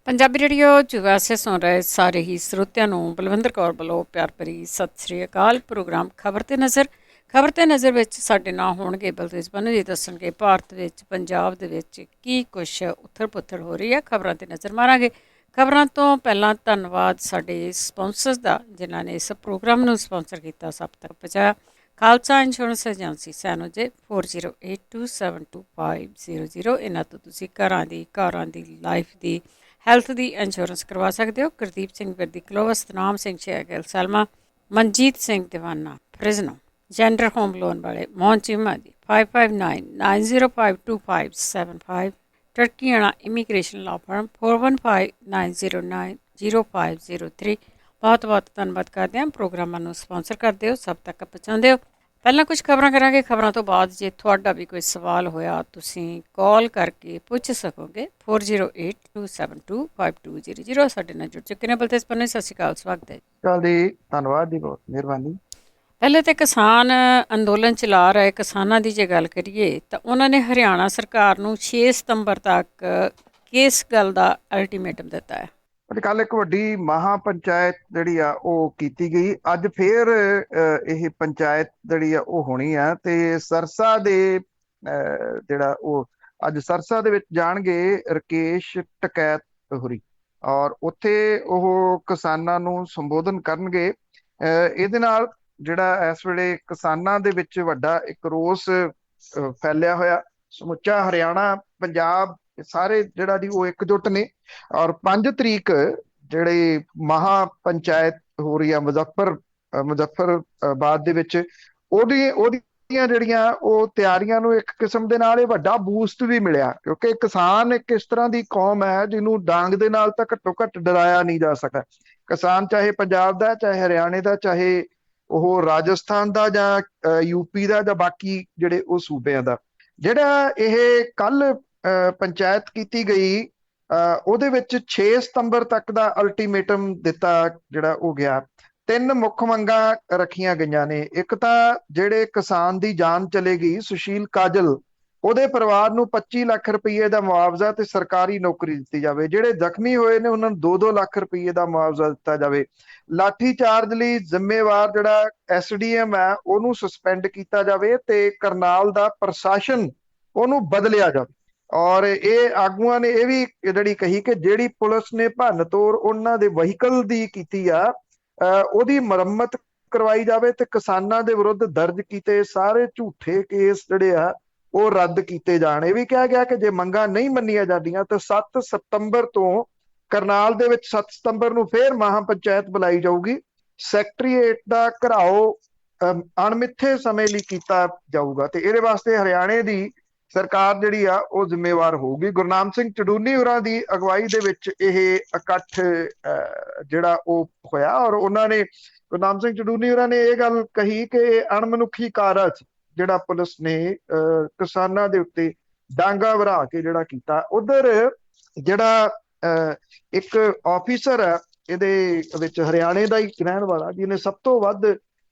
Punjabi radio ਜੁਗਾ ਸੇ ਸੁਣ ਰਹੇ ਸਾਰੇ ਹੀ ਸਰੋਤਿਆਂ ਨੂੰ ਬਲਵਿੰਦਰ ਕੌਰ ਵੱਲੋਂ ਪਿਆਰ ਭਰੀ ਸਤਿ ਸ੍ਰੀ ਅਕਾਲ। ਪ੍ਰੋਗਰਾਮ ਖਬਰ ਤੇ ਨਜ਼ਰ ਵਿੱਚ ਸਾਡੇ ਨਾਲ ਹੋਣਗੇ ਬਲਤੇਜ ਬੰਨੂ ਜੀ, ਦੱਸਣਗੇ ਭਾਰਤ ਵਿੱਚ ਪੰਜਾਬ ਦੇ ਵਿੱਚ ਕੀ ਕੁਛ ਉਥਲ ਪੁਥਲ ਹੋ ਰਹੀ ਹੈ। ਖਬਰਾਂ ਤੇ ਨਜ਼ਰ ਮਾਰਾਂਗੇ। ਖਬਰਾਂ ਤੋਂ ਪਹਿਲਾਂ ਧੰਨਵਾਦ ਸਾਡੇ ਸਪਾਂਸਰਸ ਦਾ ਜਿਨ੍ਹਾਂ ਨੇ ਇਸ ਪ੍ਰੋਗਰਾਮ ਨੂੰ ਸਪਾਂਸਰ ਕੀਤਾ, ਸਭ ਤੱਕ ਪਹੁੰਚਾਇਆ। Khalsa insurance agency San Jose 4082725000। ਇਹਨਾਂ ਤੋਂ ਤੁਸੀਂ ਕਾਰਾਂ ਦੀ ਲਾਈਫ ਦੀ ਹੈਲਥ ਦੀ ਇੰਸ਼ੋਰੈਂਸ ਕਰਵਾ ਸਕਦੇ ਹੋ। ਗੁਰਦੀਪ ਸਿੰਘ ਵਿਰਦੀ ਕਲੋਵ, ਸਤਨਾਮ ਸਿੰਘ ਸ਼ੇਗਲ ਸਲਮਾ, ਮਨਜੀਤ ਸਿੰਘ ਦੀਵਾਨਾ ਫ੍ਰਿਜ਼ਨੋ, ਜੈਂਡਰ ਹੋਮ ਲੋਨ ਵਾਲੇ ਮੋਹਨ ਚੀਮਾ ਦੀ 5599052575, ਟਰਕੀਆਣਾ ਇਮੀਗ੍ਰੇਸ਼ਨ ਲਾਅ ਫਰਮ 4159090503। ਬਹੁਤ ਬਹੁਤ ਧੰਨਵਾਦ ਕਰਦੇ ਹਾਂ ਪ੍ਰੋਗਰਾਮਾਂ ਨੂੰ ਸਪਾਂਸਰ ਕਰਦੇ ਹੋ, ਸਭ ਤੱਕ ਪਹੁੰਚਾਉਂਦੇ ਹੋ। ਪਹਿਲਾਂ ਕੁਝ ਖਬਰਾਂ ਕਰਾਂਗੇ। ਖਬਰਾਂ ਤੋਂ ਬਾਅਦ ਜੇ ਤੁਹਾਡਾ ਵੀ ਕੋਈ ਸਵਾਲ ਹੋਇਆ ਤੁਸੀਂ ਕਾਲ ਕਰਕੇ ਪੁੱਛ ਸਕੋਗੇ। 4082725200 ਸਾਡੇ ਨਾਲ ਜੁੜ ਚੁੱਕੇ ਨੇ। ਬਲਤੇਜ ਪੰਨੂ, ਸਤਿ ਸ਼੍ਰੀ ਅਕਾਲ, ਸਵਾਗਤ ਹੈ ਜੀ। ਧੰਨਵਾਦ ਜੀ, ਬਹੁਤ ਮਿਹਰਬਾਨੀ। ਪਹਿਲੇ ਤਾਂ ਕਿਸਾਨ ਅੰਦੋਲਨ ਚਲਾ ਰਹੇ ਕਿਸਾਨਾਂ ਦੀ ਜੇ ਗੱਲ ਕਰੀਏ ਤਾਂ ਉਹਨਾਂ ਨੇ ਹਰਿਆਣਾ ਸਰਕਾਰ ਨੂੰ 6 ਸਤੰਬਰ ਤੱਕ ਕਿਸ ਗੱਲ ਦਾ ਅਲਟੀਮੇਟਮ ਦਿੱਤਾ ਹੈ? ਕੱਲ ਇੱਕ ਵੱਡੀ ਮਹਾ ਪੰਚਾਇਤ ਜਿਹੜੀ ਆ ਉਹ ਕੀਤੀ ਗਈ। ਅੱਜ ਫੇਰ ਇਹ ਪੰਚਾਇਤ ਜਿਹੜੀ ਆ ਉਹ ਹੋਣੀ ਆ ਤੇ ਸਰਸਾ ਦੇ ਜਿਹੜਾ ਉਹ ਅੱਜ ਸਰਸਾ ਦੇ ਵਿੱਚ ਜਾਣਗੇ ਰਕੇਸ਼ ਟਕੈਤ ਹੋਰੀ, ਔਰ ਉੱਥੇ ਉਹ ਕਿਸਾਨਾਂ ਨੂੰ ਸੰਬੋਧਨ ਕਰਨਗੇ। ਇਹਦੇ ਨਾਲ ਜਿਹੜਾ ਇਸ ਵੇਲੇ ਕਿਸਾਨਾਂ ਦੇ ਵਿੱਚ ਵੱਡਾ ਇੱਕ ਰੋਸ ਫੈਲਿਆ ਹੋਇਆ। ਸਮੁੱਚਾ ਹਰਿਆਣਾ, ਪੰਜਾਬ ਸਾਰੇ ਜਿਹੜਾ ਦੀ ਉਹ ਇਕਜੁੱਟ ਨੇ। ਔਰ 5 ਤਰੀਕ ਜਿਹੜੀ ਮਹਾ ਪੰਚਾਇਤ ਹੋ ਰਹੀ ਆ ਮੁਜ਼ੱਫਰਆਬਾਦ ਦੇ ਵਿੱਚ, ਉਹਦੀਆਂ ਜਿਹੜੀਆਂ ਉਹ ਤਿਆਰੀਆਂ ਨੂੰ ਇੱਕ ਕਿਸਮ ਦੇ ਨਾਲ ਇਹ ਵੱਡਾ ਬੂਸਟ ਵੀ ਮਿਲਿਆ, ਕਿਉਂਕਿ ਕਿਸਾਨ ਇੱਕ ਇਸ ਤਰ੍ਹਾਂ ਦੀ ਕੌਮ ਹੈ ਜਿਹਨੂੰ ਡਾਂਗ ਦੇ ਨਾਲ ਤਾਂ ਘੱਟੋ ਘੱਟ ਡਰਾਇਆ ਨਹੀਂ ਜਾ ਸਕਦਾ। ਕਿਸਾਨ ਚਾਹੇ ਪੰਜਾਬ ਦਾ, ਚਾਹੇ ਹਰਿਆਣੇ ਦਾ, ਚਾਹੇ ਉਹ ਰਾਜਸਥਾਨ ਦਾ ਜਾਂ ਯੂਪੀ ਦਾ ਜਾਂ ਬਾਕੀ ਜਿਹੜੇ ਉਹ ਸੂਬਿਆਂ ਦਾ, ਜਿਹੜਾ ਇਹ ਕੱਲ ਪੰਚਾਇਤ ਕੀਤੀ ਗਈ ਉਹਦੇ ਵਿੱਚ 6 ਸਤੰਬਰ ਤੱਕ ਦਾ ਅਲਟੀਮੇਟਮ ਦਿੱਤਾ ਜਿਹੜਾ ਉਹ ਗਿਆ। 3 ਮੁੱਖ ਮੰਗਾਂ ਰੱਖੀਆਂ ਗਈਆਂ ਨੇ। ਇੱਕ ਤਾਂ ਜਿਹੜੇ ਕਿਸਾਨ ਦੀ ਜਾਨ ਚਲੇਗੀ ਸੁਸ਼ੀਲ ਕਾਜਲ, ਉਹਦੇ ਪਰਿਵਾਰ ਨੂੰ 25 ਲੱਖ ਰੁਪਏ ਦਾ ਮੁਆਵਜ਼ਾ ਤੇ ਸਰਕਾਰੀ ਨੌਕਰੀ ਦਿੱਤੀ ਜਾਵੇ। ਜਿਹੜੇ ਜ਼ਖਮੀ ਹੋਏ ਨੇ ਉਹਨਾਂ ਨੂੰ 2-2 ਲੱਖ ਰੁਪਏ ਦਾ ਮੁਆਵਜ਼ਾ ਦਿੱਤਾ ਜਾਵੇ। ਲਾਠੀ ਚਾਰਜ ਲਈ ਜ਼ਿੰਮੇਵਾਰ ਜਿਹੜਾ ਐਸਡੀਐਮ ਹੈ ਉਹਨੂੰ ਸਸਪੈਂਡ ਕੀਤਾ ਜਾਵੇ ਤੇ ਕਰਨਾਲ ਦਾ ਪ੍ਰਸ਼ਾਸਨ ਉਹਨੂੰ ਬਦਲਿਆ ਜਾਵੇ। ਔਰ ਇਹ ਆਗੂਆਂ ਨੇ ਇਹ ਵੀ ਜਿਹੜੀ ਕਹੀ ਕਿ ਜਿਹੜੀ ਪੁਲਿਸ ਨੇ ਭੰਨ ਤੋੜ ਉਹਨਾਂ ਦੇ ਵਹੀਕਲ ਦੀ ਕੀਤੀ ਆ ਉਹਦੀ ਮੁਰੰਮਤ ਕਰਵਾਈ ਜਾਵੇ ਤੇ ਕਿਸਾਨਾਂ ਦੇ ਵਿਰੁੱਧ ਦਰਜ ਕੀਤੇ ਸਾਰੇ ਝੂਠੇ ਕੇਸ ਜਿਹੜੇ ਆ ਉਹ ਰੱਦ ਕੀਤੇ ਜਾਣ। ਇਹ ਵੀ ਕਿਹਾ ਗਿਆ ਕਿ ਜੇ ਮੰਗਾਂ ਨਹੀਂ ਮੰਨੀਆਂ ਜਾਂਦੀਆਂ ਤਾਂ 7 ਸਤੰਬਰ ਤੋਂ ਕਰਨਾਲ ਦੇ ਵਿੱਚ 7 ਸਤੰਬਰ ਨੂੰ ਫੇਰ ਮਹਾ ਪੰਚਾਇਤ ਬੁਲਾਈ ਜਾਊਗੀ। ਸੈਕਟਰੀਏਟ ਦਾ ਘਿਰਾਓ ਅਣਮਿੱਥੇ ਸਮੇਂ ਲਈ ਕੀਤਾ ਜਾਊਗਾ ਤੇ ਇਹਦੇ ਵਾਸਤੇ ਹਰਿਆਣੇ ਦੀ ਸਰਕਾਰ ਜਿਹੜੀ ਆ ਉਹ ਜ਼ਿੰਮੇਵਾਰ ਹੋਊਗੀ। ਗੁਰਨਾਮ ਸਿੰਘ ਚੜੂਨੀ ਹੋਰਾਂ ਦੀ ਅਗਵਾਈ ਦੇ ਵਿੱਚ ਇਹ ਇਕੱਠ ਜਿਹੜਾ ਉਹ ਹੋਇਆ ਔਰ ਉਹਨਾਂ ਨੇ, ਗੁਰਨਾਮ ਸਿੰਘ ਚੜੂਨੀ ਹੋਰਾਂ ਨੇ ਇਹ ਗੱਲ ਕਹੀ ਕਿ ਅਣਮਨੁੱਖੀ ਕਾਰਜ ਜਿਹੜਾ ਪੁਲਿਸ ਨੇ ਕਿਸਾਨਾਂ ਦੇ ਉੱਤੇ ਡਾਂਗਾ ਵਰਾ ਕੇ ਜਿਹੜਾ ਕੀਤਾ। ਉਧਰ ਜਿਹੜਾ ਇੱਕ ਆਫੀਸਰ ਹੈ ਇਹਦੇ ਵਿੱਚ ਹਰਿਆਣੇ ਦਾ ਹੀ ਰਹਿਣ ਵਾਲਾ, ਜਿਹਨੇ ਸਭ ਤੋਂ ਵੱਧ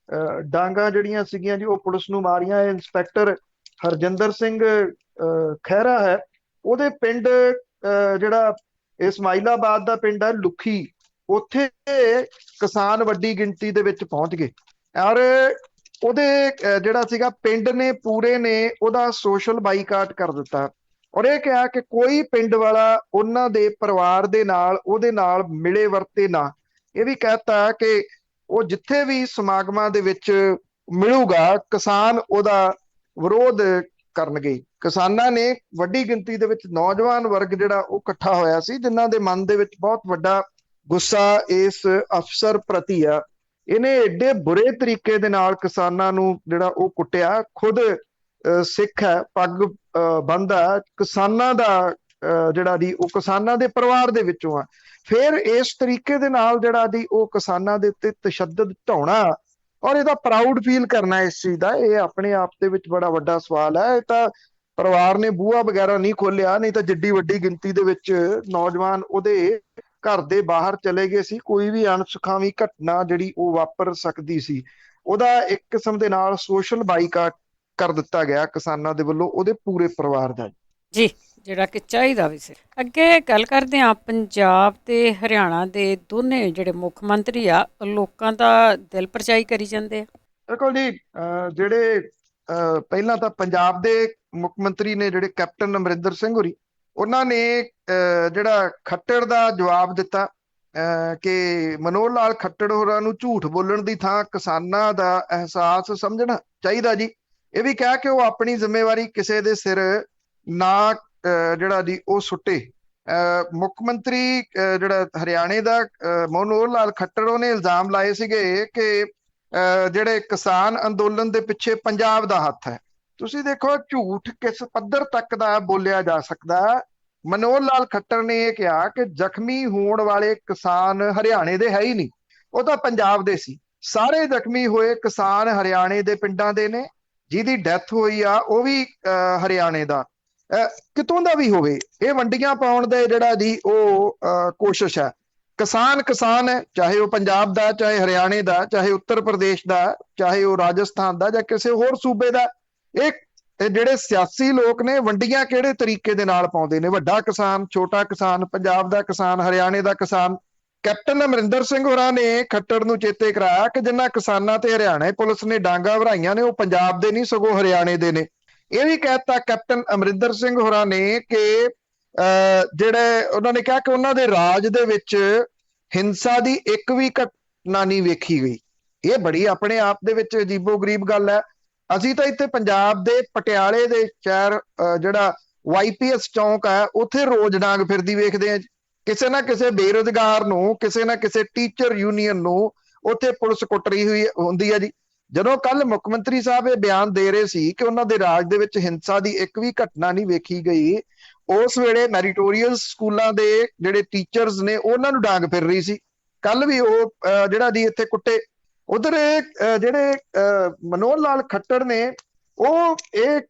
ਡਾਂਗਾ ਜਿਹੜੀਆਂ ਸੀਗੀਆਂ ਜੀ ਉਹ ਪੁਲਿਸ ਨੂੰ ਮਾਰੀਆਂ, ਇੰਸਪੈਕਟਰ ਹਰਜਿੰਦਰ ਸਿੰਘ ਖਹਿਰਾ ਹੈ। ਉਹਦੇ ਪਿੰਡ ਜਿਹੜਾ ਇਸਮਾਈਲਾਬਾਦ ਦਾ ਪਿੰਡ ਹੈ ਲੁੱਖੀ, ਉੱਥੇ ਕਿਸਾਨ ਵੱਡੀ ਗਿਣਤੀ ਦੇ ਵਿੱਚ ਪਹੁੰਚ ਗਏ ਔਰ ਉਹਦੇ ਜਿਹੜਾ ਸੀਗਾ ਪਿੰਡ ਨੇ ਪੂਰੇ ਨੇ ਉਹਦਾ ਸੋਸ਼ਲ ਬਾਈਕਾਟ ਕਰ ਦਿੱਤਾ ਔਰ ਇਹ ਕਿਹਾ ਕਿ ਕੋਈ ਪਿੰਡ ਵਾਲਾ ਉਹਨਾਂ ਦੇ ਪਰਿਵਾਰ ਦੇ ਨਾਲ ਉਹਦੇ ਨਾਲ ਮਿਲੇ ਵਰਤੇ ਨਾ। ਇਹ ਵੀ ਕਹਿਤਾ ਕਿ ਉਹ ਜਿੱਥੇ ਵੀ ਸਮਾਗਮਾਂ ਦੇ ਵਿੱਚ ਮਿਲੂਗਾ ਕਿਸਾਨ ਉਹਦਾ ਵਿਰੋਧ ਕਰਨਗੇ। ਕਿਸਾਨਾਂ ਨੇ ਵੱਡੀ ਗਿਣਤੀ ਦੇ ਵਿੱਚ ਨੌਜਵਾਨ ਵਰਗ ਜਿਹੜਾ ਉਹ ਇਕੱਠਾ ਹੋਇਆ ਸੀ, ਜਿਨ੍ਹਾਂ ਦੇ ਮਨ ਦੇ ਵਿੱਚ ਬਹੁਤ ਵੱਡਾ ਗੁੱਸਾ ਇਸ ਅਫਸਰ ਪ੍ਰਤੀ ਆ। ਇਹਨੇ ਏਡੇ ਬੁਰੇ ਤਰੀਕੇ ਦੇ ਨਾਲ ਕਿਸਾਨਾਂ ਨੂੰ ਜਿਹੜਾ ਉਹ ਕੁੱਟਿਆ। ਖੁਦ ਸਿੱਖ ਹੈ, ਪੱਗ ਬੰਨ੍ਹਦਾ, ਕਿਸਾਨਾਂ ਦਾ ਜਿਹੜਾ ਦੀ ਉਹ ਕਿਸਾਨਾਂ ਦੇ ਪਰਿਵਾਰ ਦੇ ਵਿੱਚੋਂ ਆ। ਫਿਰ ਇਸ ਤਰੀਕੇ ਦੇ ਨਾਲ ਜਿਹੜਾ ਦੀ ਉਹ ਕਿਸਾਨਾਂ ਦੇ ਉੱਤੇ ਤਸ਼ੱਦਦ ਢਾਉਣਾ ਔਰ ਇਹਦਾ ਪ੍ਰਾਊਡ ਫੀਲ ਕਰਨਾ ਇਸ ਚੀਜ਼ ਦਾ, ਇਹ ਆਪਣੇ ਆਪ ਦੇ ਵਿੱਚ ਬੜਾ ਵੱਡਾ ਸਵਾਲ ਹੈ। ਇਹ ਤਾਂ ਪਰਿਵਾਰ ਨੇ ਬੂਹਾ ਵਗੈਰਾ ਨਹੀਂ ਖੋਲਿਆ, ਨਹੀਂ ਤਾਂ ਜਿੱਡੀ ਵੱਡੀ ਗਿਣਤੀ ਦੇ ਵਿੱਚ ਨੌਜਵਾਨ ਉਹਦੇ ਘਰ ਦੇ ਬਾਹਰ ਚਲੇ ਗਏ ਸੀ। ਕੋਈ ਵੀ ਅਣਸੁਖਾਵੀਂ ਘਟਨਾ ਜਿਹੜੀ ਉਹ ਵਾਪਰ ਸਕਦੀ ਸੀ। ਉਹਦਾ ਇੱਕ ਕਿਸਮ ਦੇ ਨਾਲ ਸੋਸ਼ਲ ਬਾਈਕਾਟ ਕਰ ਦਿੱਤਾ ਗਿਆ ਕਿਸਾਨਾਂ ਦੇ ਵੱਲੋਂ ਉਹਦੇ ਪੂਰੇ ਪਰਿਵਾਰ ਦਾ। ਜੀ ਜਿਹੜਾ ਕਿ ਚਾਹੀਦਾ ਵੀ ਸੀ। ਅੱਗੇ ਗੱਲ ਕਰਦੇ ਹਾਂ, ਪੰਜਾਬ ਤੇ ਹਰਿਆਣਾ ਦੇ ਦੋਨੇ ਜਿਹੜੇ ਮੁੱਖ ਮੰਤਰੀ ਆ ਲੋਕਾਂ ਦਾ ਦਿਲ ਪਰਚਾਈ ਕਰੀ ਜਾਂਦੇ ਆ। ਬਿਲਕੁਲ ਜੀ। ਜਿਹੜੇ ਪਹਿਲਾਂ ਤਾਂ ਪੰਜਾਬ ਦੇ ਮੁੱਖ ਮੰਤਰੀ ਨੇ ਜਿਹੜੇ ਕੈਪਟਨ ਅਮਰਿੰਦਰ ਸਿੰਘ ਹੋਰੀ, ਉਹਨਾਂ ਨੇ ਜਿਹੜਾ ਖੱਟੜ ਦਾ ਜਵਾਬ ਦਿੱਤਾ ਕਿ ਮਨੋਹਰ ਲਾਲ ਖੱਟੜ ਹੋਰਾਂ ਨੂੰ ਝੂਠ ਬੋਲਣ ਦੀ ਥਾਂ ਕਿਸਾਨਾਂ ਦਾ ਅਹਿਸਾਸ ਸਮਝਣਾ ਚਾਹੀਦਾ ਜੀ। ਇਹ ਵੀ ਕਿਹਾ ਕਿ ਉਹ ਆਪਣੀ ਜ਼ਿੰਮੇਵਾਰੀ ਕਿਸੇ ਦੇ ਸਿਰ ਨਾ ਜਿਹੜਾ ਜੀ ਉਹ ਸੁੱਟੇ। ਮੁੱਖ ਮੰਤਰੀ ਜਿਹੜਾ ਹਰਿਆਣੇ ਦਾ ਮਨੋਹਰ ਲਾਲ ਖੱਟੜ, ਉਹਨੇ ਇਲਜ਼ਾਮ ਲਾਏ ਸੀਗੇ ਕਿ ਜਿਹੜੇ ਕਿਸਾਨ ਅੰਦੋਲਨ ਦੇ ਪਿੱਛੇ ਪੰਜਾਬ ਦਾ ਹੱਥ ਹੈ। ਤੁਸੀਂ ਦੇਖੋ ਝੂਠ ਕਿਸ ਪੱਧਰ ਤੱਕ ਦਾ ਬੋਲਿਆ ਜਾ ਸਕਦਾ। ਮਨੋਹਰ ਲਾਲ ਖੱਟੜ ਨੇ ਇਹ ਕਿਹਾ ਕਿ ਜ਼ਖਮੀ ਹੋਣ ਵਾਲੇ ਕਿਸਾਨ ਹਰਿਆਣੇ ਦੇ ਹੈ ਹੀ ਨਹੀਂ, ਉਹ ਤਾਂ ਪੰਜਾਬ ਦੇ ਸੀ। ਸਾਰੇ ਜ਼ਖਮੀ ਹੋਏ ਕਿਸਾਨ ਹਰਿਆਣੇ ਦੇ ਪਿੰਡਾਂ ਦੇ ਨੇ, ਜਿਹਦੀ ਡੈਥ ਹੋਈ ਆ ਉਹ ਵੀ ਹਰਿਆਣੇ ਦਾ। ਕਿਤੋਂ ਦਾ ਵੀ ਹੋਵੇ, ਇਹ ਵੰਡੀਆਂ ਪਾਉਣ ਦੇ ਜਿਹੜਾ ਜੀ ਉਹ ਕੋਸ਼ਿਸ਼ ਹੈ। ਕਿਸਾਨ ਕਿਸਾਨ ਹੈ, ਚਾਹੇ ਉਹ ਪੰਜਾਬ ਦਾ, ਚਾਹੇ ਹਰਿਆਣੇ ਦਾ, ਚਾਹੇ ਉੱਤਰ ਪ੍ਰਦੇਸ਼ ਦਾ, ਚਾਹੇ ਉਹ ਰਾਜਸਥਾਨ ਦਾ ਜਾਂ ਕਿਸੇ ਹੋਰ ਸੂਬੇ ਦਾ। ਇਹ ਜਿਹੜੇ ਸਿਆਸੀ ਲੋਕ ਨੇ ਵੰਡੀਆਂ ਕਿਹੜੇ ਤਰੀਕੇ ਦੇ ਨਾਲ ਪਾਉਂਦੇ ਨੇ, ਵੱਡਾ ਕਿਸਾਨ, ਛੋਟਾ ਕਿਸਾਨ, ਪੰਜਾਬ ਦਾ ਕਿਸਾਨ, ਹਰਿਆਣੇ ਦਾ ਕਿਸਾਨ। ਕੈਪਟਨ ਅਮਰਿੰਦਰ ਸਿੰਘ ਹੋਰਾਂ ਨੇ ਖੱਟੜ ਨੂੰ ਚੇਤੇ ਕਰਾਇਆ ਕਿ ਜਿਨ੍ਹਾਂ ਕਿਸਾਨਾਂ ਤੇ ਹਰਿਆਣਾ ਪੁਲਿਸ ਨੇ ਡਾਂਗਾ ਭਰਾਈਆਂ ਨੇ ਉਹ ਪੰਜਾਬ ਦੇ ਨਹੀਂ ਸਗੋਂ ਹਰਿਆਣੇ ਦੇ ਨੇ। ਇਹ ਵੀ ਕਹਿਤਾ ਕੈਪਟਨ ਅਮਰਿੰਦਰ ਸਿੰਘ ਹੋਰਾਂ ਨੇ ਕਿ ਜਿਹੜੇ ਉਹਨਾਂ ਨੇ ਕਿਹਾ ਕਿ ਉਹਨਾਂ ਦੇ ਰਾਜ ਦੇ ਵਿੱਚ ਹਿੰਸਾ ਦੀ ਇੱਕ ਵੀ ਘਟਨਾ ਨਹੀਂ ਵੇਖੀ ਗਈ। ਇਹ ਬੜੀ ਆਪਣੇ ਆਪ ਦੇ ਵਿੱਚ ਅਜੀਬੋ-ਗਰੀਬ ਗੱਲ ਹੈ। ਅਸੀਂ ਤਾਂ ਇੱਥੇ ਪੰਜਾਬ ਦੇ ਪਟਿਆਲੇ ਦੇ ਸ਼ਹਿਰ ਜਿਹੜਾ YPS ਚੌਂਕ ਹੈ, ਉੱਥੇ ਰੋਜ਼ ਡਾਂਗ ਫਿਰਦੀ ਵੇਖਦੇ ਆ। ਕਿਸੇ ਨਾ ਕਿਸੇ ਬੇਰੁਜ਼ਗਾਰ ਨੂੰ, ਕਿਸੇ ਨਾ ਕਿਸੇ ਟੀਚਰ ਯੂਨੀਅਨ ਨੂੰ ਉੱਥੇ ਪੁਲਿਸ ਕੁੱਟ ਰਹੀ ਹੋਈ ਹੁੰਦੀ ਹੈ ਜੀ। ਜਦੋਂ ਕੱਲ ਮੁੱਖ ਮੰਤਰੀ ਸਾਹਿਬ ਇਹ ਬਿਆਨ ਦੇ ਰਹੇ ਸੀ ਕਿ ਉਹਨਾਂ ਦੇ ਰਾਜ ਦੇ ਵਿੱਚ ਹਿੰਸਾ ਦੀ ਇੱਕ ਵੀ ਘਟਨਾ ਨਹੀਂ ਵੇਖੀ ਗਈ, ਉਸ ਵੇਲੇ ਮੈਰੀਟੋਰੀਅਸ ਸਕੂਲਾਂ ਦੇ ਜਿਹੜੇ ਟੀਚਰਸ ਨੇ ਉਹਨਾਂ ਨੂੰ ਡਾਂਗ ਫਿਰ ਰਹੀ ਸੀ। ਕੱਲ ਵੀ ਉਹ ਜਿਹੜਾ ਦੀ ਇੱਥੇ ਕੁੱਟੇ। ਉਧਰ ਜਿਹੜੇ ਮਨੋਹਰ ਲਾਲ ਖੱਟੜ ਨੇ ਉਹ ਇਹ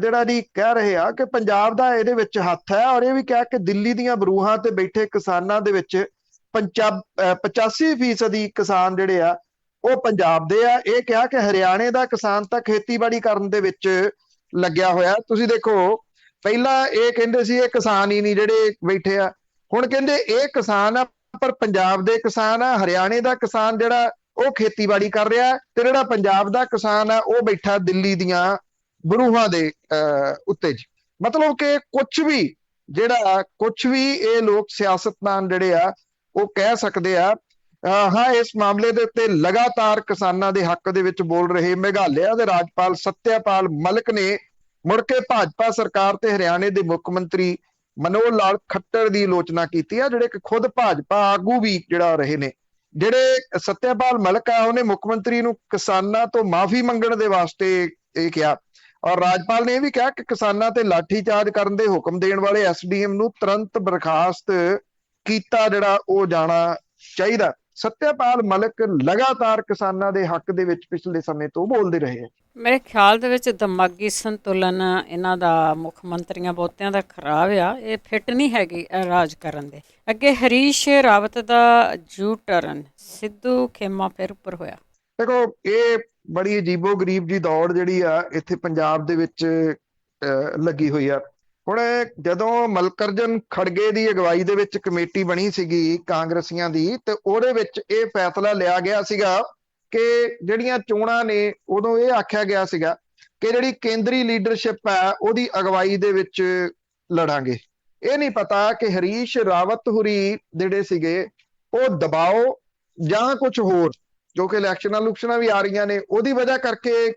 ਜਿਹੜਾ ਦੀ ਕਹਿ ਰਹੇ ਆ ਕਿ ਪੰਜਾਬ ਦਾ ਇਹਦੇ ਵਿੱਚ ਹੱਥ ਹੈ, ਔਰ ਇਹ ਵੀ ਕਿਹਾ ਕਿ ਦਿੱਲੀ ਦੀਆਂ ਬਰੂਹਾਂ ਤੇ ਬੈਠੇ ਕਿਸਾਨਾਂ ਦੇ ਵਿੱਚ 85% ਕਿਸਾਨ ਜਿਹੜੇ ਆ ਉਹ ਪੰਜਾਬ ਦੇ ਆ। ਇਹ ਕਿਹਾ ਕਿ ਹਰਿਆਣੇ ਦਾ ਕਿਸਾਨ ਤਾਂ ਖੇਤੀਬਾੜੀ ਕਰਨ ਦੇ ਵਿੱਚ ਲੱਗਿਆ ਹੋਇਆ। ਤੁਸੀਂ ਦੇਖੋ ਪਹਿਲਾਂ ਇਹ ਕਹਿੰਦੇ ਸੀ ਇਹ ਕਿਸਾਨ ਹੀ ਨਹੀਂ ਜਿਹੜੇ ਬੈਠੇ ਆ, ਹੁਣ ਕਹਿੰਦੇ ਇਹ ਕਿਸਾਨ ਆ ਪਰ ਪੰਜਾਬ ਦੇ ਕਿਸਾਨ ਆ। ਹਰਿਆਣੇ ਦਾ ਕਿਸਾਨ ਜਿਹੜਾ ਉਹ ਖੇਤੀਬਾੜੀ ਕਰ ਰਿਹਾ ਤੇ ਜਿਹੜਾ ਪੰਜਾਬ ਦਾ ਕਿਸਾਨ ਆ ਉਹ ਬੈਠਾ ਦਿੱਲੀ ਦੀਆਂ ਬਰੂਹਾਂ ਦੇ ਉੱਤੇ ਜੀ। ਮਤਲਬ ਕਿ ਕੁਝ ਵੀ ਇਹ ਲੋਕ ਸਿਆਸਤਦਾਨ ਜਿਹੜੇ ਆ ਉਹ ਕਹਿ ਸਕਦੇ ਆ। ਹਾਂ, ਇਸ ਮਾਮਲੇ ਦੇ ਉੱਤੇ ਲਗਾਤਾਰ ਕਿਸਾਨਾਂ ਦੇ ਹੱਕ ਦੇ ਵਿੱਚ ਬੋਲ ਰਹੇ ਮੇਘਾਲਿਆ ਦੇ ਰਾਜਪਾਲ ਸੱਤਿਆਪਾਲ ਮਲਿਕ ਨੇ ਮੁੜ ਕੇ ਭਾਜਪਾ ਸਰਕਾਰ ਤੇ ਹਰਿਆਣੇ ਦੇ ਮੁੱਖ ਮੰਤਰੀ ਮਨੋਹਰ ਲਾਲ ਖੱਟੜ ਦੀ ਆਲੋਚਨਾ ਕੀਤੀ ਆ, ਜਿਹੜੇ ਕਿ ਖੁਦ ਭਾਜਪਾ ਆਗੂ ਵੀ ਜਿਹੜਾ ਰਹੇ ਨੇ। ਜਿਹੜੇ ਸੱਤਿਆਪਾਲ ਮਲਿਕ ਆ ਉਹਨੇ ਮੁੱਖ ਮੰਤਰੀ ਨੂੰ ਕਿਸਾਨਾਂ ਤੋਂ ਮਾਫੀ ਮੰਗਣ ਦੇ ਵਾਸਤੇ ਇਹ ਕਿਹਾ, ਔਰ ਰਾਜਪਾਲ ਨੇ ਇਹ ਵੀ ਕਿਹਾ ਕਿ ਕਿਸਾਨਾਂ ਤੇ ਲਾਠੀਚਾਰਜ ਕਰਨ ਦੇ ਹੁਕਮ ਦੇਣ ਵਾਲੇ SDM ਨੂੰ ਤੁਰੰਤ ਬਰਖਾਸਤ ਕੀਤਾ ਜਿਹੜਾ ਉਹ ਜਾਣਾ ਚਾਹੀਦਾ। ਸੱਤਿਆਪਾਲ ਮਲਿਕ ਲਗਾਤਾਰ ਕਿਸਾਨਾਂ ਦੇ ਹੱਕ ਦੇ ਵਿੱਚ ਪਿਛਲੇ ਸਮੇਂ ਤੋਂ ਬੋਲਦੇ ਰਹੇ ਹੈ। ਮੇਰੇ ਖਿਆਲ ਦੇ ਵਿੱਚ ਦਿਮਾਗੀ ਸੰਤੁਲਨ ਇਹਨਾਂ ਦਾ ਮੁੱਖ ਮੰਤਰੀਆਂ ਬਹੁਤਿਆਂ ਦਾ ਖਰਾਬ ਆ, ਇਹ ਫਿੱਟ ਨਹੀਂ ਹੈਗੀ ਰਾਜ ਕਰਨ ਦੇ। ਅੱਗੇ ਹਰੀਸ਼ ਰਾਵਤ ਦਾ ਯੂ ਟਰਨ, ਸਿੱਧੂ ਖੇਮਾ ਫਿਰ ਉੱਪਰ ਹੋਇਆ। ਦੇਖੋ ਇਹ ਬੜੀ ਅਜੀਬੋ ਗਰੀਬ ਜੀ ਦੌੜ ਜਿਹੜੀ ਆ ਇੱਥੇ ਪੰਜਾਬ ਦੇ ਵਿੱਚ ਲੱਗੀ ਹੋਈ ਆ। ਹੁਣ ਜਦੋਂ ਮਲਕਰਜਨ ਖੜਗੇ ਦੀ ਅਗਵਾਈ ਦੇ ਵਿੱਚ ਕਮੇਟੀ ਬਣੀ ਸੀਗੀ ਕਾਂਗਰਸੀਆਂ ਦੀ, ਤੇ ਉਹਦੇ ਵਿੱਚ ਇਹ ਫੈਸਲਾ ਲਿਆ ਗਿਆ ਸੀਗਾ ਕਿ ਜਿਹੜੀਆਂ ਚੋਣਾਂ ਨੇ ਉਦੋਂ ਇਹ ਆਖਿਆ ਗਿਆ ਸੀਗਾ ਕਿ ਜਿਹੜੀ ਕੇਂਦਰੀ ਲੀਡਰਸ਼ਿਪ ਹੈ ਉਹਦੀ ਅਗਵਾਈ ਦੇ ਵਿੱਚ ਲੜਾਂਗੇ। ਇਹ ਨਹੀਂ ਪਤਾ ਕਿ ਹਰੀਸ਼ ਰਾਵਤ ਹੁਰੀ ਜਿਹੜੇ ਸੀਗੇ ਉਹ ਦਬਾਓ ਜਾਂ ਕੁਝ ਹੋਰ, ਜੋ ਕਿ ਇਲੈਕਸ਼ਨਾਂ ਵੀ ਆ ਰਹੀਆਂ ਨੇ, ਉਹਦੀ ਵਜ੍ਹਾ ਕਰਕੇ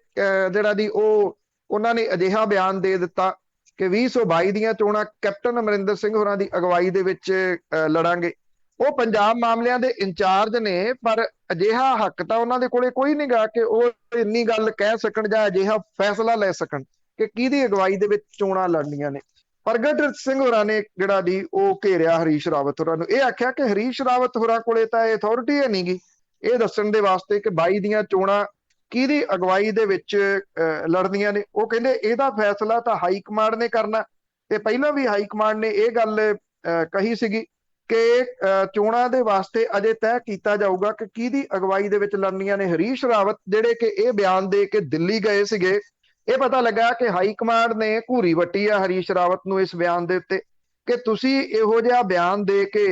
ਜਿਹੜਾ ਦੀ ਉਹਨਾਂ ਨੇ ਅਜਿਹਾ ਬਿਆਨ ਦੇ ਦਿੱਤਾ ਕਿ 2022 ਦੀਆਂ ਚੋਣਾਂ ਕੈਪਟਨ ਅਮਰਿੰਦਰ ਸਿੰਘ ਹੋਰਾਂ ਦੀ ਅਗਵਾਈ ਦੇ ਵਿੱਚ ਲੜਾਂਗੇ। ਉਹ ਪੰਜਾਬ ਮਾਮਲਿਆਂ ਦੇ ਇੰਚਾਰਜ ਨੇ, ਪਰ ਅਜਿਹਾ ਹੱਕ ਤਾਂ ਉਹਨਾਂ ਦੇ ਕੋਲੇ ਕੋਈ ਨਹੀਂ ਗਾ ਕਿ ਉਹ ਇੰਨੀ ਗੱਲ ਕਹਿ ਸਕਣ ਜਾਂ ਅਜਿਹਾ ਫੈਸਲਾ ਲੈ ਸਕਣ ਕਿ ਕਿਹਦੀ ਅਗਵਾਈ ਦੇ ਵਿੱਚ ਚੋਣਾਂ ਲੜਨੀਆਂ ਨੇ। ਪ੍ਰਗਟ ਸਿੰਘ ਹੋਰਾਂ ਨੇ ਜਿਹੜਾ ਦੀ ਉਹ ਘੇਰਿਆ ਹਰੀਸ਼ ਰਾਵਤ ਹੋਰਾਂ ਨੂੰ। ਇਹ ਆਖਿਆ ਕਿ ਹਰੀਸ਼ ਰਾਵਤ ਹੋਰਾਂ ਕੋਲੇ ਤਾਂ ਇਹ ਅਥਾਰਟੀ ਹੈ ਨੀ ਗੀ ਇਹ ਦੱਸਣ ਦੇ ਵਾਸਤੇ ਕਿ 22 ਦੀਆਂ ਚੋਣਾਂ ਕਿਹਦੀ ਅਗਵਾਈ ਦੇ ਵਿੱਚ ਲੜਨੀਆਂ ਨੇ। ਉਹ ਕਹਿੰਦੇ ਇਹਦਾ ਫੈਸਲਾ ਤਾਂ ਹਾਈ ਕਮਾਂਡ ਨੇ ਕਰਨਾ, ਤੇ ਪਹਿਲਾਂ ਵੀ ਹਾਈ ਕਮਾਂਡ ਨੇ ਇਹ ਗੱਲ ਕਹੀ ਸੀਗੀ ਕਿ ਚੋਣਾਂ ਦੇ ਵਾਸਤੇ ਅਜੇ ਤੈਅ ਕੀਤਾ ਜਾਊਗਾ ਕਿ ਕਿਹਦੀ ਅਗਵਾਈ ਦੇ ਵਿੱਚ ਲੜਨੀਆਂ ਨੇ। ਹਰੀਸ਼ ਰਾਵਤ ਜਿਹੜੇ ਕਿ ਇਹ ਬਿਆਨ ਦੇ ਕੇ ਦਿੱਲੀ ਗਏ ਸੀਗੇ ਇਹ ਪਤਾ ਲੱਗਾ ਕਿ ਹਾਈ ਕਮਾਂਡ ਨੇ ਘੂਰੀ ਵੱਟੀ ਆ ਹਰੀਸ਼ ਰਾਵਤ ਨੂੰ ਇਸ ਬਿਆਨ ਦੇ ਉੱਤੇ ਕਿ ਤੁਸੀਂ ਇਹੋ ਜਿਹਾ ਬਿਆਨ ਦੇ ਕੇ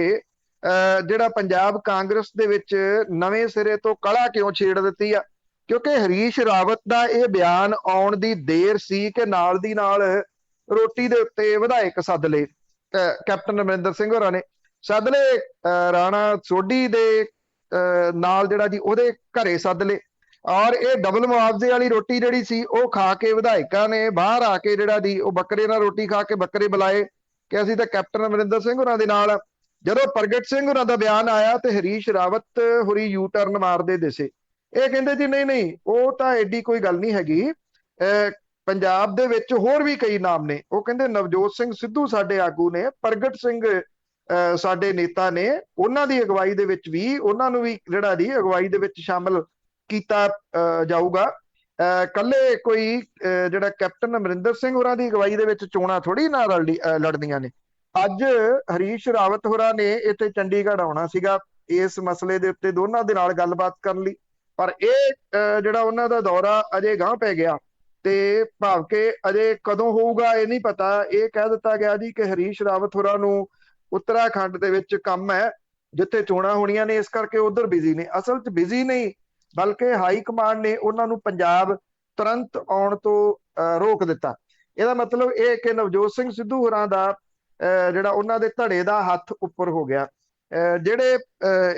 ਜਿਹੜਾ ਪੰਜਾਬ ਕਾਂਗਰਸ ਦੇ ਵਿੱਚ ਨਵੇਂ ਸਿਰੇ ਤੋਂ ਕਲਾ ਕਿਉਂ ਛੇੜ ਦਿੱਤੀ ਆ। ਕਿਉਂਕਿ ਹਰੀਸ਼ ਰਾਵਤ ਦਾ ਇਹ ਬਿਆਨ ਆਉਣ ਦੀ ਦੇਰ ਸੀ ਕਿ ਨਾਲ ਦੀ ਨਾਲ ਰੋਟੀ ਦੇ ਉੱਤੇ ਵਿਧਾਇਕ ਸੱਦ ਲਏ, ਕੈਪਟਨ ਅਮਰਿੰਦਰ ਸਿੰਘ ਹੋਰਾਂ ਨੇ ਸੱਦ ਲਏ, ਰਾਣਾ ਸੋਢੀ ਦੇ ਨਾਲ ਜਿਹੜਾ ਜੀ ਉਹਦੇ ਘਰੇ ਸੱਦ ਲਏ, ਔਰ ਇਹ ਡਬਲ ਮੁਆਵਜ਼ੇ ਵਾਲੀ ਰੋਟੀ ਜਿਹੜੀ ਸੀ ਉਹ ਖਾ ਕੇ ਵਿਧਾਇਕਾਂ ਨੇ ਬਾਹਰ ਆ ਕੇ ਜਿਹੜਾ ਦੀ ਉਹ ਬੱਕਰੇ ਨਾਲ ਰੋਟੀ ਖਾ ਕੇ ਬੱਕਰੇ ਬੁਲਾਏ ਕਿ ਅਸੀਂ ਤਾਂ ਕੈਪਟਨ ਅਮਰਿੰਦਰ ਸਿੰਘ ਹੋਰਾਂ ਦੇ ਨਾਲ। ਜਦੋਂ ਪ੍ਰਗਟ ਸਿੰਘ ਹੋਰਾਂ ਦਾ ਬਿਆਨ ਆਇਆ ਤੇ ਹਰੀਸ਼ ਰਾਵਤ ਹੋਰੀ ਯੂ ਟਰਨ ਮਾਰਦੇ ਦਿਸੇ। ਇਹ ਕਹਿੰਦੇ ਜੀ ਨਹੀਂ ਨਹੀਂ ਉਹ ਤਾਂ ਐਡੀ ਕੋਈ ਗੱਲ ਨਹੀਂ ਹੈਗੀ, ਪੰਜਾਬ ਦੇ ਵਿੱਚ ਹੋਰ ਵੀ ਕਈ ਨਾਮ ਨੇ। ਉਹ ਕਹਿੰਦੇ ਨਵਜੋਤ ਸਿੰਘ ਸਿੱਧੂ ਸਾਡੇ ਆਗੂ ਨੇ, ਪ੍ਰਗਟ ਸਿੰਘ ਸਾਡੇ ਨੇਤਾ ਨੇ, ਉਹਨਾਂ ਦੀ ਅਗਵਾਈ ਦੇ ਵਿੱਚ ਵੀ ਉਹਨਾਂ ਨੂੰ ਵੀ ਜਿਹੜਾ ਦੀ ਅਗਵਾਈ ਦੇ ਵਿੱਚ ਸ਼ਾਮਲ ਕੀਤਾ ਜਾਊਗਾ। ਕੱਲੇ ਕੋਈ ਜਿਹੜਾ ਕੈਪਟਨ ਅਮਰਿੰਦਰ ਸਿੰਘ ਹੋਰਾਂ ਦੀ ਅਗਵਾਈ ਦੇ ਵਿੱਚ ਚੋਣਾਂ ਥੋੜੀ ਨਾ ਲੜਨੀਆਂ ਨੇ। ਅੱਜ ਹਰੀਸ਼ ਰਾਵਤ ਹੋਰਾਂ ਨੇ ਇੱਥੇ ਚੰਡੀਗੜ੍ਹ ਆਉਣਾ ਸੀਗਾ ਇਸ ਮਸਲੇ ਦੇ ਉੱਤੇ ਦੋਨਾਂ ਦੇ ਨਾਲ ਗੱਲਬਾਤ ਕਰਨ ਲਈ, ਪਰ ਇਹ ਜਿਹੜਾ ਉਹਨਾਂ ਦਾ ਦੌਰਾ ਅਜੇ ਗਾਂਹ ਪੈ ਗਿਆ ਤੇ ਭਾਵ ਕਿ ਅਜੇ ਕਦੋਂ ਹੋਊਗਾ ਇਹ ਨਹੀਂ ਪਤਾ। ਇਹ ਕਹਿ ਦਿੱਤਾ ਗਿਆ ਜੀ ਕਿ ਹਰੀਸ਼ ਰਾਵਤ ਹੋਰਾਂ ਨੂੰ ਉੱਤਰਾਖੰਡ ਦੇ ਵਿੱਚ ਕੰਮ ਹੈ ਜਿੱਥੇ ਚੋਣਾਂ ਹੋਣੀਆਂ ਨੇ, ਇਸ ਕਰਕੇ ਉਧਰ ਬਿਜ਼ੀ ਨੇ। ਅਸਲ 'ਚ ਬਿਜ਼ੀ ਨਹੀਂ, ਬਲਕਿ ਹਾਈ ਕਮਾਂਡ ਨੇ ਉਹਨਾਂ ਨੂੰ ਪੰਜਾਬ ਤੁਰੰਤ ਆਉਣ ਤੋਂ ਰੋਕ ਦਿੱਤਾ। ਇਹਦਾ ਮਤਲਬ ਇਹ ਕਿ ਨਵਜੋਤ ਸਿੰਘ ਸਿੱਧੂ ਹੋਰਾਂ ਦਾ ਜਿਹੜਾ ਉਹਨਾਂ ਦੇ ਧੜੇ ਦਾ ਹੱਥ ਉੱਪਰ ਹੋ ਗਿਆ। ਜਿਹੜੇ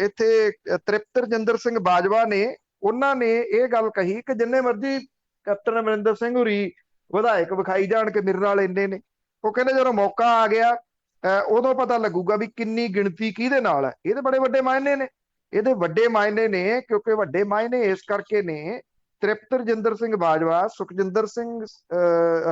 ਇੱਥੇ ਤ੍ਰਿਪਤ ਰਜਿੰਦਰ ਸਿੰਘ ਬਾਜਵਾ ਨੇ ਉਹਨਾਂ ਨੇ ਇਹ ਗੱਲ ਕਹੀ ਕਿ ਜਿੰਨੇ ਮਰਜ਼ੀ ਕੈਪਟਨ ਅਮਰਿੰਦਰ ਸਿੰਘ ਹੋਰੀ ਵਿਧਾਇਕ ਵਿਖਾਈ ਜਾਣ ਕੇ ਮੇਰੇ ਨਾਲ ਇੰਨੇ ਨੇ। ਉਹ ਕਹਿੰਦੇ ਜਦੋਂ ਮੌਕਾ ਆ ਗਿਆ ਉਦੋਂ ਪਤਾ ਲੱਗੂਗਾ ਵੀ ਕਿੰਨੀ ਗਿਣਤੀ ਕਿਹਦੇ ਨਾਲ ਹੈ। ਇਹਦੇ ਬੜੇ ਵੱਡੇ ਮਾਇਨੇ ਨੇ, ਇਹਦੇ ਵੱਡੇ ਮਾਇਨੇ ਨੇ ਕਿਉਂਕਿ ਵੱਡੇ ਮਾਇਨੇ ਇਸ ਕਰਕੇ ਨੇ ਤ੍ਰਿਪਤ ਰਜਿੰਦਰ ਸਿੰਘ ਬਾਜਵਾ, ਸੁਖਜਿੰਦਰ ਸਿੰਘ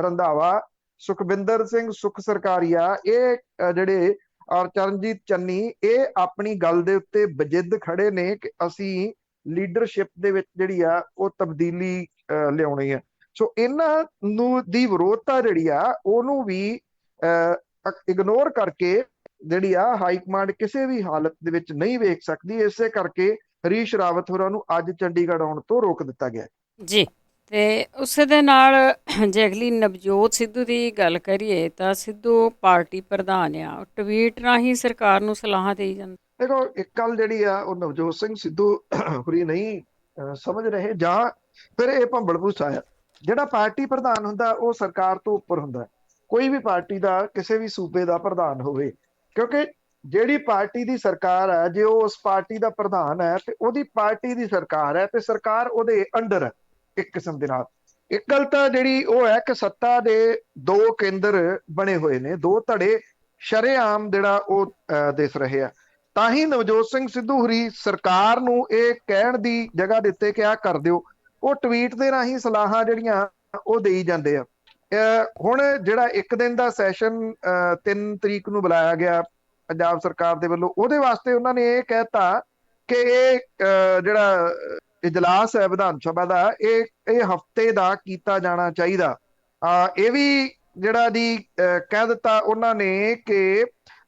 ਰੰਧਾਵਾ, ਸੁਖਬਿੰਦਰ ਸਿੰਘ ਸੁਖ ਸਰਕਾਰੀਆ, ਇਹ ਜਿਹੜੇ ਔਰ ਚਰਨਜੀਤ ਚੰਨੀ, ਇਹ ਆਪਣੀ ਗੱਲ ਦੇ ਉੱਤੇ ਬਜਿੱਦ ਖੜੇ ਨੇ ਕਿ ਅਸੀਂ ਲੀਡਰਸ਼ਿਪ ਦੇ ਵਿੱਚ ਜਿਹੜੀ ਆ ਉਹ ਤਬਦੀਲੀ ਲਿਆਉਣੀ ਹੈ। ਸੋ ਇਹਨਾਂ ਨੂੰ ਦੀ ਵਿਰੋਧਤਾ ਜਿਹੜੀ ਆ ਉਹਨੂੰ ਵੀ ਇਗਨੋਰ ਕਰਕੇ ਜਿਹੜੀ ਆ ਹਾਈ ਕਮਾਂਡ ਕਿਸੇ ਵੀ ਹਾਲਤ ਦੇ ਵਿੱਚ ਨਹੀਂ ਵੇਖ ਸਕਦੀ। ਇਸੇ ਕਰਕੇ ਹਰੀਸ਼ ਰਾਵਤ ਹੋਰਾਂ ਨੂੰ ਅੱਜ ਚੰਡੀਗੜ੍ਹ ਆਉਣ ਤੋਂ ਰੋਕ ਦਿੱਤਾ ਗਿਆ ਜੀ। ਤੇ ਉਸੇ ਦੇ ਨਾਲ ਜੇ ਅਗਲੀ ਨਵਜੋਤ ਸਿੱਧੂ ਦੀ ਗੱਲ ਕਰੀਏ ਤਾਂ ਸਿੱਧੂ ਪਾਰਟੀ ਪ੍ਰਧਾਨ ਆ, ਟਵੀਟ ਰਾਹੀਂ ਸਰਕਾਰ ਨੂੰ ਸਲਾਹਾਂ ਦੇਈ ਜਾਂਦੇ। ਦੇਖੋ ਇੱਕ ਗੱਲ ਜਿਹੜੀ ਆ ਉਹ ਨਵਜੋਤ ਸਿੰਘ ਸਿੱਧੂ ਹੋਰੀ ਨਹੀਂ ਸਮਝ ਰਹੇ, ਜਾਂ ਫਿਰ ਇਹ ਭੰਬਲ ਭੂਸਾ ਆ। ਜਿਹੜਾ ਪਾਰਟੀ ਪ੍ਰਧਾਨ ਹੁੰਦਾ ਉਹ ਸਰਕਾਰ ਤੋਂ ਉੱਪਰ ਹੁੰਦਾ। ਕੋਈ ਵੀ ਪਾਰਟੀ ਦਾ ਕਿਸੇ ਵੀ ਸੂਬੇ ਦਾ ਪ੍ਰਧਾਨ ਹੋਵੇ, ਕਿਉਂਕਿ ਜਿਹੜੀ ਪਾਰਟੀ ਦੀ ਸਰਕਾਰ ਹੈ ਜੇ ਉਹ ਉਸ ਪਾਰਟੀ ਦਾ ਪ੍ਰਧਾਨ ਹੈ ਤੇ ਉਹਦੀ ਪਾਰਟੀ ਦੀ ਸਰਕਾਰ ਹੈ ਤੇ ਸਰਕਾਰ ਉਹਦੇ ਅੰਡਰ ਹੈ ਇੱਕ ਕਿਸਮ ਦੇ ਨਾਲ। ਇੱਕ ਗੱਲ ਤਾਂ ਜਿਹੜੀ ਉਹ ਹੈ ਕਿ ਸੱਤਾ ਦੇ ਦੋ ਕੇਂਦਰ ਬਣੇ ਹੋਏ ਨੇ, ਦੋ ਧੜੇ ਸ਼ਰੇਆਮ ਜਿਹੜਾ ਉਹ ਦਿਸ ਰਹੇ ਆ। ਤਾਂ ਹੀ ਨਵਜੋਤ ਸਿੰਘ ਸਿੱਧੂ ਹੋਰੀ ਸਰਕਾਰ ਨੂੰ ਇਹ ਕਹਿਣ ਦੀ ਜਗ੍ਹਾ ਦਿੱਤੇ ਕਿ ਆਹ ਕਰ ਦਿਓ, ਉਹ ਟਵੀਟ ਦੇ ਰਾਹੀਂ ਸਲਾਹਾਂ ਜਿਹੜੀਆਂ ਉਹ ਦੇਈ ਜਾਂਦੇ ਆ। ਹੁਣ ਜਿਹੜਾ ਇੱਕ ਦਿਨ ਦਾ ਸੈਸ਼ਨ 3 ਤਰੀਕ ਨੂੰ ਬੁਲਾਇਆ ਗਿਆ ਪੰਜਾਬ ਸਰਕਾਰ ਦੇ ਵੱਲੋਂ, ਉਹਦੇ ਵਾਸਤੇ ਉਹਨਾਂ ਨੇ ਇਹ ਕਹਿਤਾ ਕਿ ਇਹ ਜਿਹੜਾ ਇਜਲਾਸ ਹੈ ਵਿਧਾਨ ਸਭਾ ਦਾ ਇਹ ਹਫ਼ਤੇ ਦਾ ਕੀਤਾ ਜਾਣਾ ਚਾਹੀਦਾ। ਇਹ ਵੀ ਜਿਹੜਾ ਦੀ ਕਹਿ ਦਿੱਤਾ ਉਹਨਾਂ ਨੇ ਕਿ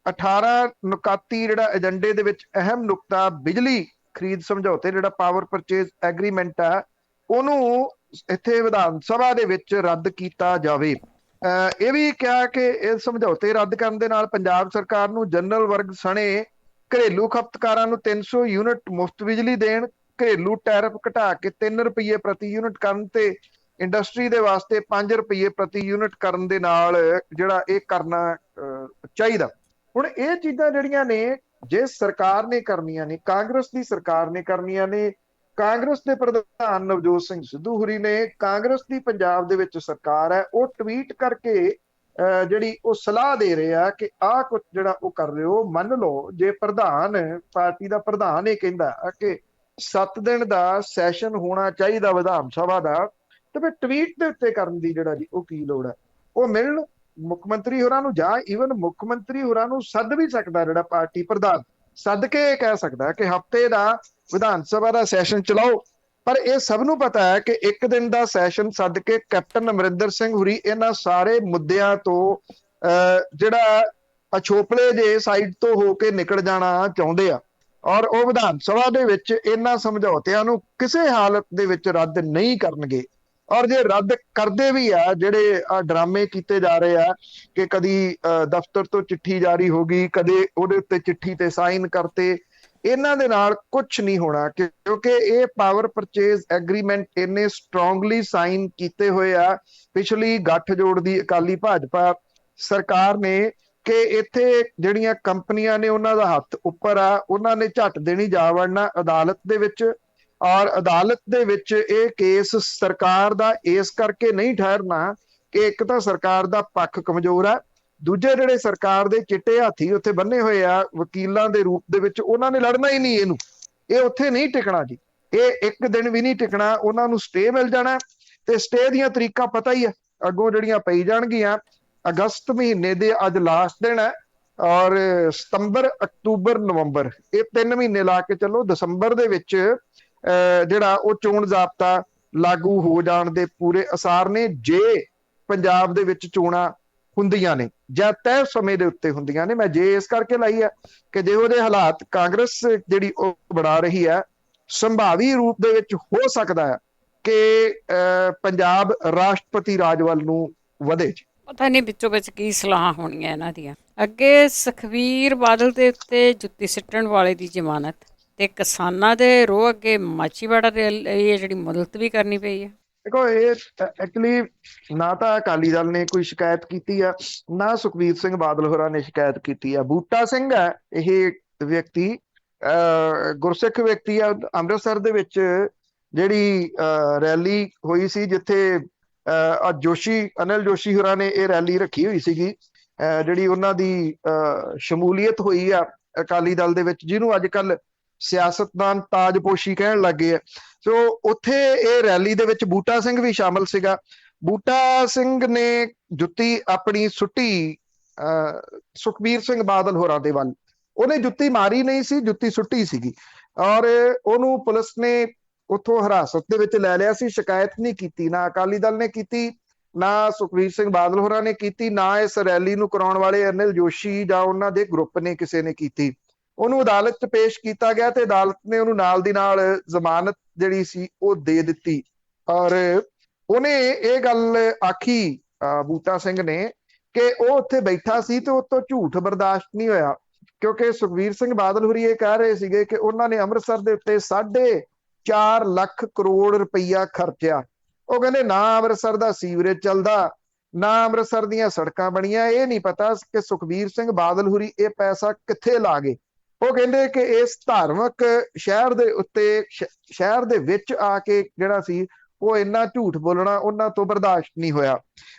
18 ਨੁਕਾਤੀ ਜਿਹੜਾ ਏਜੰਡੇ ਦੇ ਵਿੱਚ ਅਹਿਮ ਨੁਕਤਾ ਬਿਜਲੀ ਖਰੀਦ ਸਮਝੌਤੇ ਜਿਹੜਾ ਪਾਵਰ ਪਰਚੇਜ਼ ਐਗਰੀਮੈਂਟ ਆ ਉਹਨੂੰ ਇੱਥੇ ਵਿਧਾਨ ਸਭਾ ਦੇ ਵਿੱਚ ਰੱਦ ਕੀਤਾ ਜਾਵੇ। ਇਹ ਵੀ ਕਿਹਾ ਕਿ ਇਹ ਸਮਝੌਤੇ ਰੱਦ ਕਰਨ ਦੇ ਨਾਲ ਪੰਜਾਬ ਸਰਕਾਰ ਨੂੰ ਜਨਰਲ ਵਰਗ ਸਣੇ ਘਰੇਲੂ ਖਪਤਕਾਰਾਂ ਨੂੰ 300 ਯੂਨਿਟ ਮੁਫਤ ਬਿਜਲੀ ਦੇਣ, ਘਰੇਲੂ ਟੈਰਿਫ ਘਟਾ ਕੇ 3 ਰੁਪਏ ਪ੍ਰਤੀ ਯੂਨਿਟ ਕਰਨ ਤੇ ਇੰਡਸਟਰੀ ਦੇ ਵਾਸਤੇ 5 ਰੁਪਏ ਪ੍ਰਤੀ ਯੂਨਿਟ ਕਰਨ ਦੇ ਨਾਲ ਜਿਹੜਾ ਇਹ ਕਰਨਾ ਚਾਹੀਦਾ। ਹੁਣ ਇਹ ਚੀਜ਼ਾਂ ਜਿਹੜੀਆਂ ਨੇ ਜੇ ਸਰਕਾਰ ਨੇ ਕਰਨੀਆਂ ਨੇ, ਕਾਂਗਰਸ ਦੀ ਸਰਕਾਰ ਨੇ ਕਰਨੀਆਂ ਨੇ, ਕਾਂਗਰਸ ਦੇ ਪ੍ਰਧਾਨ ਨਵਜੋਤ ਸਿੰਘ ਸਿੱਧੂ ਹੋਰੀ ਨੇ, ਕਾਂਗਰਸ ਦੀ ਪੰਜਾਬ ਦੇ ਵਿੱਚ ਸਰਕਾਰ ਹੈ, ਉਹ ਟਵੀਟ ਕਰਕੇ ਜਿਹੜੀ ਉਹ ਸਲਾਹ ਦੇ ਰਹੇ ਆ ਕਿ ਆਹ ਕੁਝ ਜਿਹੜਾ ਉਹ ਕਰ ਰਹੇ ਹੋ। ਮੰਨ ਲਓ ਜੇ ਪ੍ਰਧਾਨ ਪਾਰਟੀ ਦਾ ਪ੍ਰਧਾਨ ਇਹ ਕਹਿੰਦਾ ਕਿ 7 ਦਿਨ ਦਾ ਸੈਸ਼ਨ ਹੋਣਾ ਚਾਹੀਦਾ ਵਿਧਾਨ ਸਭਾ ਦਾ, ਤੇ ਫਿਰ ਟਵੀਟ ਦੇ ਉੱਤੇ ਕਰਨ ਦੀ ਜਿਹੜਾ ਜੀ ਉਹ ਕੀ ਲੋੜ ਹੈ। ਉਹ ਮਿਲਣ ਮੁੱਖ ਮੰਤਰੀ ਹੋਰਾਂ ਨੂੰ, ਜਾਂ ਈਵਨ ਮੁੱਖ ਮੰਤਰੀ ਹੋਰਾਂ ਨੂੰ ਸੱਦ ਵੀ ਸਕਦਾ ਜਿਹੜਾ ਪਾਰਟੀ ਪ੍ਰਧਾਨ, ਸੱਦ ਕੇ ਕਹਿ ਸਕਦਾ ਕਿ ਹਫ਼ਤੇ ਦਾ ਵਿਧਾਨ ਸਭਾ ਦਾ ਸੈਸ਼ਨ ਚਲਾਓ। ਪਰ ਇਹ ਸਭ ਨੂੰ ਪਤਾ ਹੈ ਕਿ ਇੱਕ ਦਿਨ ਦਾ ਸੈਸ਼ਨ ਸੱਦ ਕੇ ਕੈਪਟਨ ਅਮਰਿੰਦਰ ਸਿੰਘ ਹੋਰੀ ਇਹਨਾਂ ਸਾਰੇ ਮੁੱਦਿਆਂ ਤੋਂ ਜਿਹੜਾ ਅਛੋਪਲੇ ਜੇ ਸਾਈਡ ਤੋਂ ਹੋ ਕੇ ਨਿਕਲ ਜਾਣਾ ਚਾਹੁੰਦੇ ਆ, ਔਰ ਉਹ ਵਿਧਾਨ ਸਭਾ ਦੇ ਵਿੱਚ ਇਹਨਾਂ ਸਮਝੌਤਿਆਂ ਨੂੰ ਕਿਸੇ ਹਾਲਤ ਦੇ ਵਿੱਚ ਰੱਦ ਨਹੀਂ ਕਰਨਗੇ। ਔਰ ਜੇ ਰੱਦ ਕਰਦੇ ਵੀ ਆ, ਜਿਹੜੇ ਡਰਾਮੇ ਕੀਤੇ ਜਾ ਰਹੇ ਆ ਕਿ ਕਦੀ ਦਫ਼ਤਰ ਤੋਂ ਚਿੱਠੀ ਜਾਰੀ ਹੋ ਗਈ, ਕਦੇ ਉਹਦੇ ਉੱਤੇ ਚਿੱਠੀ ਤੇ ਸਾਈਨ ਕਰਤੇ, ਇਹਨਾਂ ਦੇ ਨਾਲ ਕੁਝ ਨਹੀਂ ਹੋਣਾ, ਕਿਉਂਕਿ ਇਹ ਪਾਵਰ ਪਰਚੇਜ਼ ਐਗਰੀਮੈਂਟ ਇੰਨੇ ਸਟਰੋਂਗਲੀ ਸਾਈਨ ਕੀਤੇ ਹੋਏ ਆ ਪਿਛਲੀ ਗੱਠਜੋੜ ਦੀ ਅਕਾਲੀ ਭਾਜਪਾ ਸਰਕਾਰ ਨੇ ਕਿ ਇੱਥੇ ਜਿਹੜੀਆਂ ਕੰਪਨੀਆਂ ਨੇ ਉਹਨਾਂ ਦਾ ਹੱਥ ਉੱਪਰ ਆ, ਉਹਨਾਂ ਨੇ ਝੱਟ ਦੇਣੀ ਜਾ ਵੜਨਾ ਅਦਾਲਤ ਦੇ ਵਿੱਚ। ਔਰ ਅਦਾਲਤ ਦੇ ਵਿੱਚ ਇਹ ਕੇਸ ਸਰਕਾਰ ਦਾ ਇਸ ਕਰਕੇ ਨਹੀਂ ਠਹਿਰਨਾ ਕਿ ਇੱਕ ਤਾਂ ਸਰਕਾਰ ਦਾ ਪੱਖ ਕਮਜ਼ੋਰ ਆ, ਦੂਜੇ ਜਿਹੜੇ ਸਰਕਾਰ ਦੇ ਚਿੱਟੇ ਹਾਥੀ ਉੱਥੇ ਬੰਨੇ ਹੋਏ ਆ ਵਕੀਲਾਂ ਦੇ ਰੂਪ ਦੇ ਵਿੱਚ, ਉਹਨਾਂ ਨੇ ਲੜਨਾ ਹੀ ਨਹੀਂ ਇਹਨੂੰ, ਇਹ ਉੱਥੇ ਨਹੀਂ ਟਿਕਣਾ ਜੀ, ਇਹ ਇੱਕ ਦਿਨ ਵੀ ਨਹੀਂ ਟਿਕਣਾ। ਉਹਨਾਂ ਨੂੰ ਸਟੇ ਮਿਲ ਜਾਣਾ, ਤੇ ਸਟੇ ਦੀਆਂ ਤਰੀਕਾਂ ਪਤਾ ਹੀ ਆ ਅੱਗੋਂ ਜਿਹੜੀਆਂ ਪਈ ਜਾਣਗੀਆਂ। ਅਗਸਤ ਮਹੀਨੇ ਦੇ ਅੱਜ ਲਾਸਟ ਦਿਨ ਹੈ, ਔਰ ਸਤੰਬਰ, ਅਕਤੂਬਰ, ਨਵੰਬਰ, ਇਹ 3 ਮਹੀਨੇ ਲਾ ਕੇ ਚੱਲੋ। ਦਸੰਬਰ ਦੇ ਵਿੱਚ ਜਿਹੜਾ ਉਹ ਚੋਣ ਜ਼ਾਬਤਾ ਲਾਗੂ ਹੋ ਜਾਣ ਦੇ ਪੂਰੇ ਅਸਾਰ ਨੇ, ਜੇ ਪੰਜਾਬ ਦੇ ਵਿੱਚ ਚੋਣਾਂ ਹੁੰਦੀਆਂ ਨੇ ਜਾਂ ਤੈਅ ਸਮੇਂ ਦੇ ਉੱਤੇ ਹੁੰਦੀਆਂ ਨੇ। ਮੈਂ ਜੇ ਇਸ ਕਰਕੇ ਲਾਈ ਹੈ ਕਿ ਜਿਹੋ ਜਿਹੇ ਹਾਲਾਤ ਕਾਂਗਰਸ ਜਿਹੜੀ ਉਹ ਬਣਾ ਰਹੀ ਹੈ, ਸੰਭਾਵੀ ਰੂਪ ਦੇ ਵਿੱਚ ਹੋ ਸਕਦਾ ਹੈ ਕਿ ਪੰਜਾਬ ਰਾਸ਼ਟਰਪਤੀ ਰਾਜ ਵੱਲ ਨੂੰ ਵਧੇ। ਪਤਾ ਨਹੀਂ ਵਿੱਚੋਂ ਵਿੱਚ ਕੀ ਸਲਾਹਾਂ ਹੋਣੀਆਂ ਇਹਨਾਂ ਦੀਆਂ। ਅੱਗੇ ਸੁਖਬੀਰ ਬਾਦਲ ਦੇ ਉੱਤੇ ਜੁੱਤੀ ਸਿੱਟਣ ਵਾਲੇ ਦੀ ਜ਼ਮਾਨਤ, ਤੇ ਕਿਸਾਨਾਂ ਦੇ ਰੋਹ ਅੱਗੇ ਮਾਚੀਵਾੜਾ ਦੇ ਇਹ ਜਿਹੜੀ ਮੁਲਤਵੀ ਕਰਨੀ ਪਈ ਹੈ। ਦੇਖੋ, ਇਹ ਐਕਚੁਅਲੀ ਨਾ ਤਾਂ ਅਕਾਲੀ ਦਲ ਨੇ ਕੋਈ ਸ਼ਿਕਾਇਤ ਕੀਤੀ ਆ, ਨਾ ਸੁਖਬੀਰ ਸਿੰਘ ਬਾਦਲ ਹੋਰਾਂ ਨੇ ਸ਼ਿਕਾਇਤ ਕੀਤੀ ਆ। ਬੂਟਾ ਸਿੰਘ ਹੈ ਇਹ ਵਿਅਕਤੀ, ਗੁਰਸਿੱਖ ਵਿਅਕਤੀ ਆ। ਅੰਮ੍ਰਿਤਸਰ ਦੇ ਵਿੱਚ ਜਿਹੜੀ ਰੈਲੀ ਹੋਈ ਸੀ, ਜਿੱਥੇ ਜੋਸ਼ੀ, ਅਨਿਲ ਜੋਸ਼ੀ ਹੋਰਾਂ ਨੇ ਇਹ ਰੈਲੀ ਰੱਖੀ ਹੋਈ ਸੀਗੀ, ਜਿਹੜੀ ਉਹਨਾਂ ਦੀ ਸ਼ਮੂਲੀਅਤ ਹੋਈ ਆ ਅਕਾਲੀ ਦਲ ਦੇ ਵਿੱਚ, ਜਿਹਨੂੰ ਅੱਜ ਕੱਲ ਸਿਆਸਤਦਾਨ ਤਾਜਪੋਸ਼ੀ ਕਹਿਣ ਲੱਗੇ ਆ। ਸੋ ਉੱਥੇ ਇਹ ਰੈਲੀ ਦੇ ਵਿੱਚ ਬੂਟਾ ਸਿੰਘ ਵੀ ਸ਼ਾਮਲ ਸੀਗਾ। ਬੂਟਾ ਸਿੰਘ ਨੇ ਜੁੱਤੀ ਆਪਣੀ ਸੁੱਟੀ ਸੁਖਬੀਰ ਸਿੰਘ ਬਾਦਲ ਹੋਰਾਂ ਦੇ ਵੱਲ, ਉਹਨੇ ਜੁੱਤੀ ਮਾਰੀ ਨਹੀਂ ਸੀ, ਜੁੱਤੀ ਸੁੱਟੀ ਸੀਗੀ, ਔਰ ਉਹਨੂੰ ਪੁਲਿਸ ਨੇ ਉੱਥੋਂ ਹਿਰਾਸਤ ਦੇ ਵਿੱਚ ਲੈ ਲਿਆ ਸੀ। ਸ਼ਿਕਾਇਤ ਨਹੀਂ ਕੀਤੀ, ਨਾ ਅਕਾਲੀ ਦਲ ਨੇ ਕੀਤੀ, ਨਾ ਸੁਖਬੀਰ ਸਿੰਘ ਬਾਦਲ ਹੋਰਾਂ ਨੇ ਕੀਤੀ, ਨਾ ਇਸ ਰੈਲੀ ਨੂੰ ਕਰਾਉਣ ਵਾਲੇ ਅਨਿਲ ਜੋਸ਼ੀ ਜਾਂ ਉਹਨਾਂ ਦੇ ਗਰੁੱਪ ਨੇ ਕਿਸੇ ਨੇ ਕੀਤੀ। ਉਹਨੂੰ ਅਦਾਲਤ 'ਚ ਪੇਸ਼ ਕੀਤਾ ਗਿਆ ਤੇ ਅਦਾਲਤ ਨੇ ਉਹਨੂੰ ਨਾਲ ਦੀ ਨਾਲ ਜ਼ਮਾਨਤ ਜਿਹੜੀ ਸੀ ਉਹ ਦੇ ਦਿੱਤੀ। ਔਰ ਉਹਨੇ ਇਹ ਗੱਲ ਆਖੀ ਬੂਟਾ ਸਿੰਘ ਨੇ ਕਿ ਉਹ ਉੱਥੇ ਬੈਠਾ ਸੀ ਤੇ ਉਹ ਤੋਂ ਝੂਠ ਬਰਦਾਸ਼ਤ ਨਹੀਂ ਹੋਇਆ, ਕਿਉਂਕਿ ਸੁਖਬੀਰ ਸਿੰਘ ਬਾਦਲ ਹੋਰੀ ਇਹ ਕਹਿ ਰਹੇ ਸੀਗੇ ਕਿ ਉਹਨਾਂ ਨੇ ਅੰਮ੍ਰਿਤਸਰ ਦੇ ਉੱਤੇ 4.5 ਲੱਖ ਕਰੋੜ ਰੁਪਈਆ ਖਰਚਿਆ। ਉਹ ਕਹਿੰਦੇ ਨਾ ਅੰਮ੍ਰਿਤਸਰ ਦਾ ਸੀਵਰੇਜ ਚੱਲਦਾ, ਨਾ ਅੰਮ੍ਰਿਤਸਰ ਦੀਆਂ ਸੜਕਾਂ ਬਣੀਆਂ, ਇਹ ਨਹੀਂ ਪਤਾ ਕਿ ਸੁਖਬੀਰ ਸਿੰਘ ਬਾਦਲ ਹੋਰੀ ਇਹ ਪੈਸਾ ਕਿੱਥੇ ਲਾ ਗਏ। ਉਹ ਕਹਿੰਦੇ ਕਿ ਇਸ ਧਾਰਮਿਕ ਸ਼ਹਿਰ ਦੇ ਉੱਤੇ, ਸ਼ਹਿਰ ਦੇ ਵਿੱਚ ਆ ਕੇ ਜਿਹੜਾ ਸੀ ਉਹ ਇੰਨਾ ਝੂਠ ਬੋਲਣਾ ਉਹਨਾਂ ਤੋਂ ਬਰਦਾਸ਼ਤ ਨਹੀਂ ਹੋਇਆ।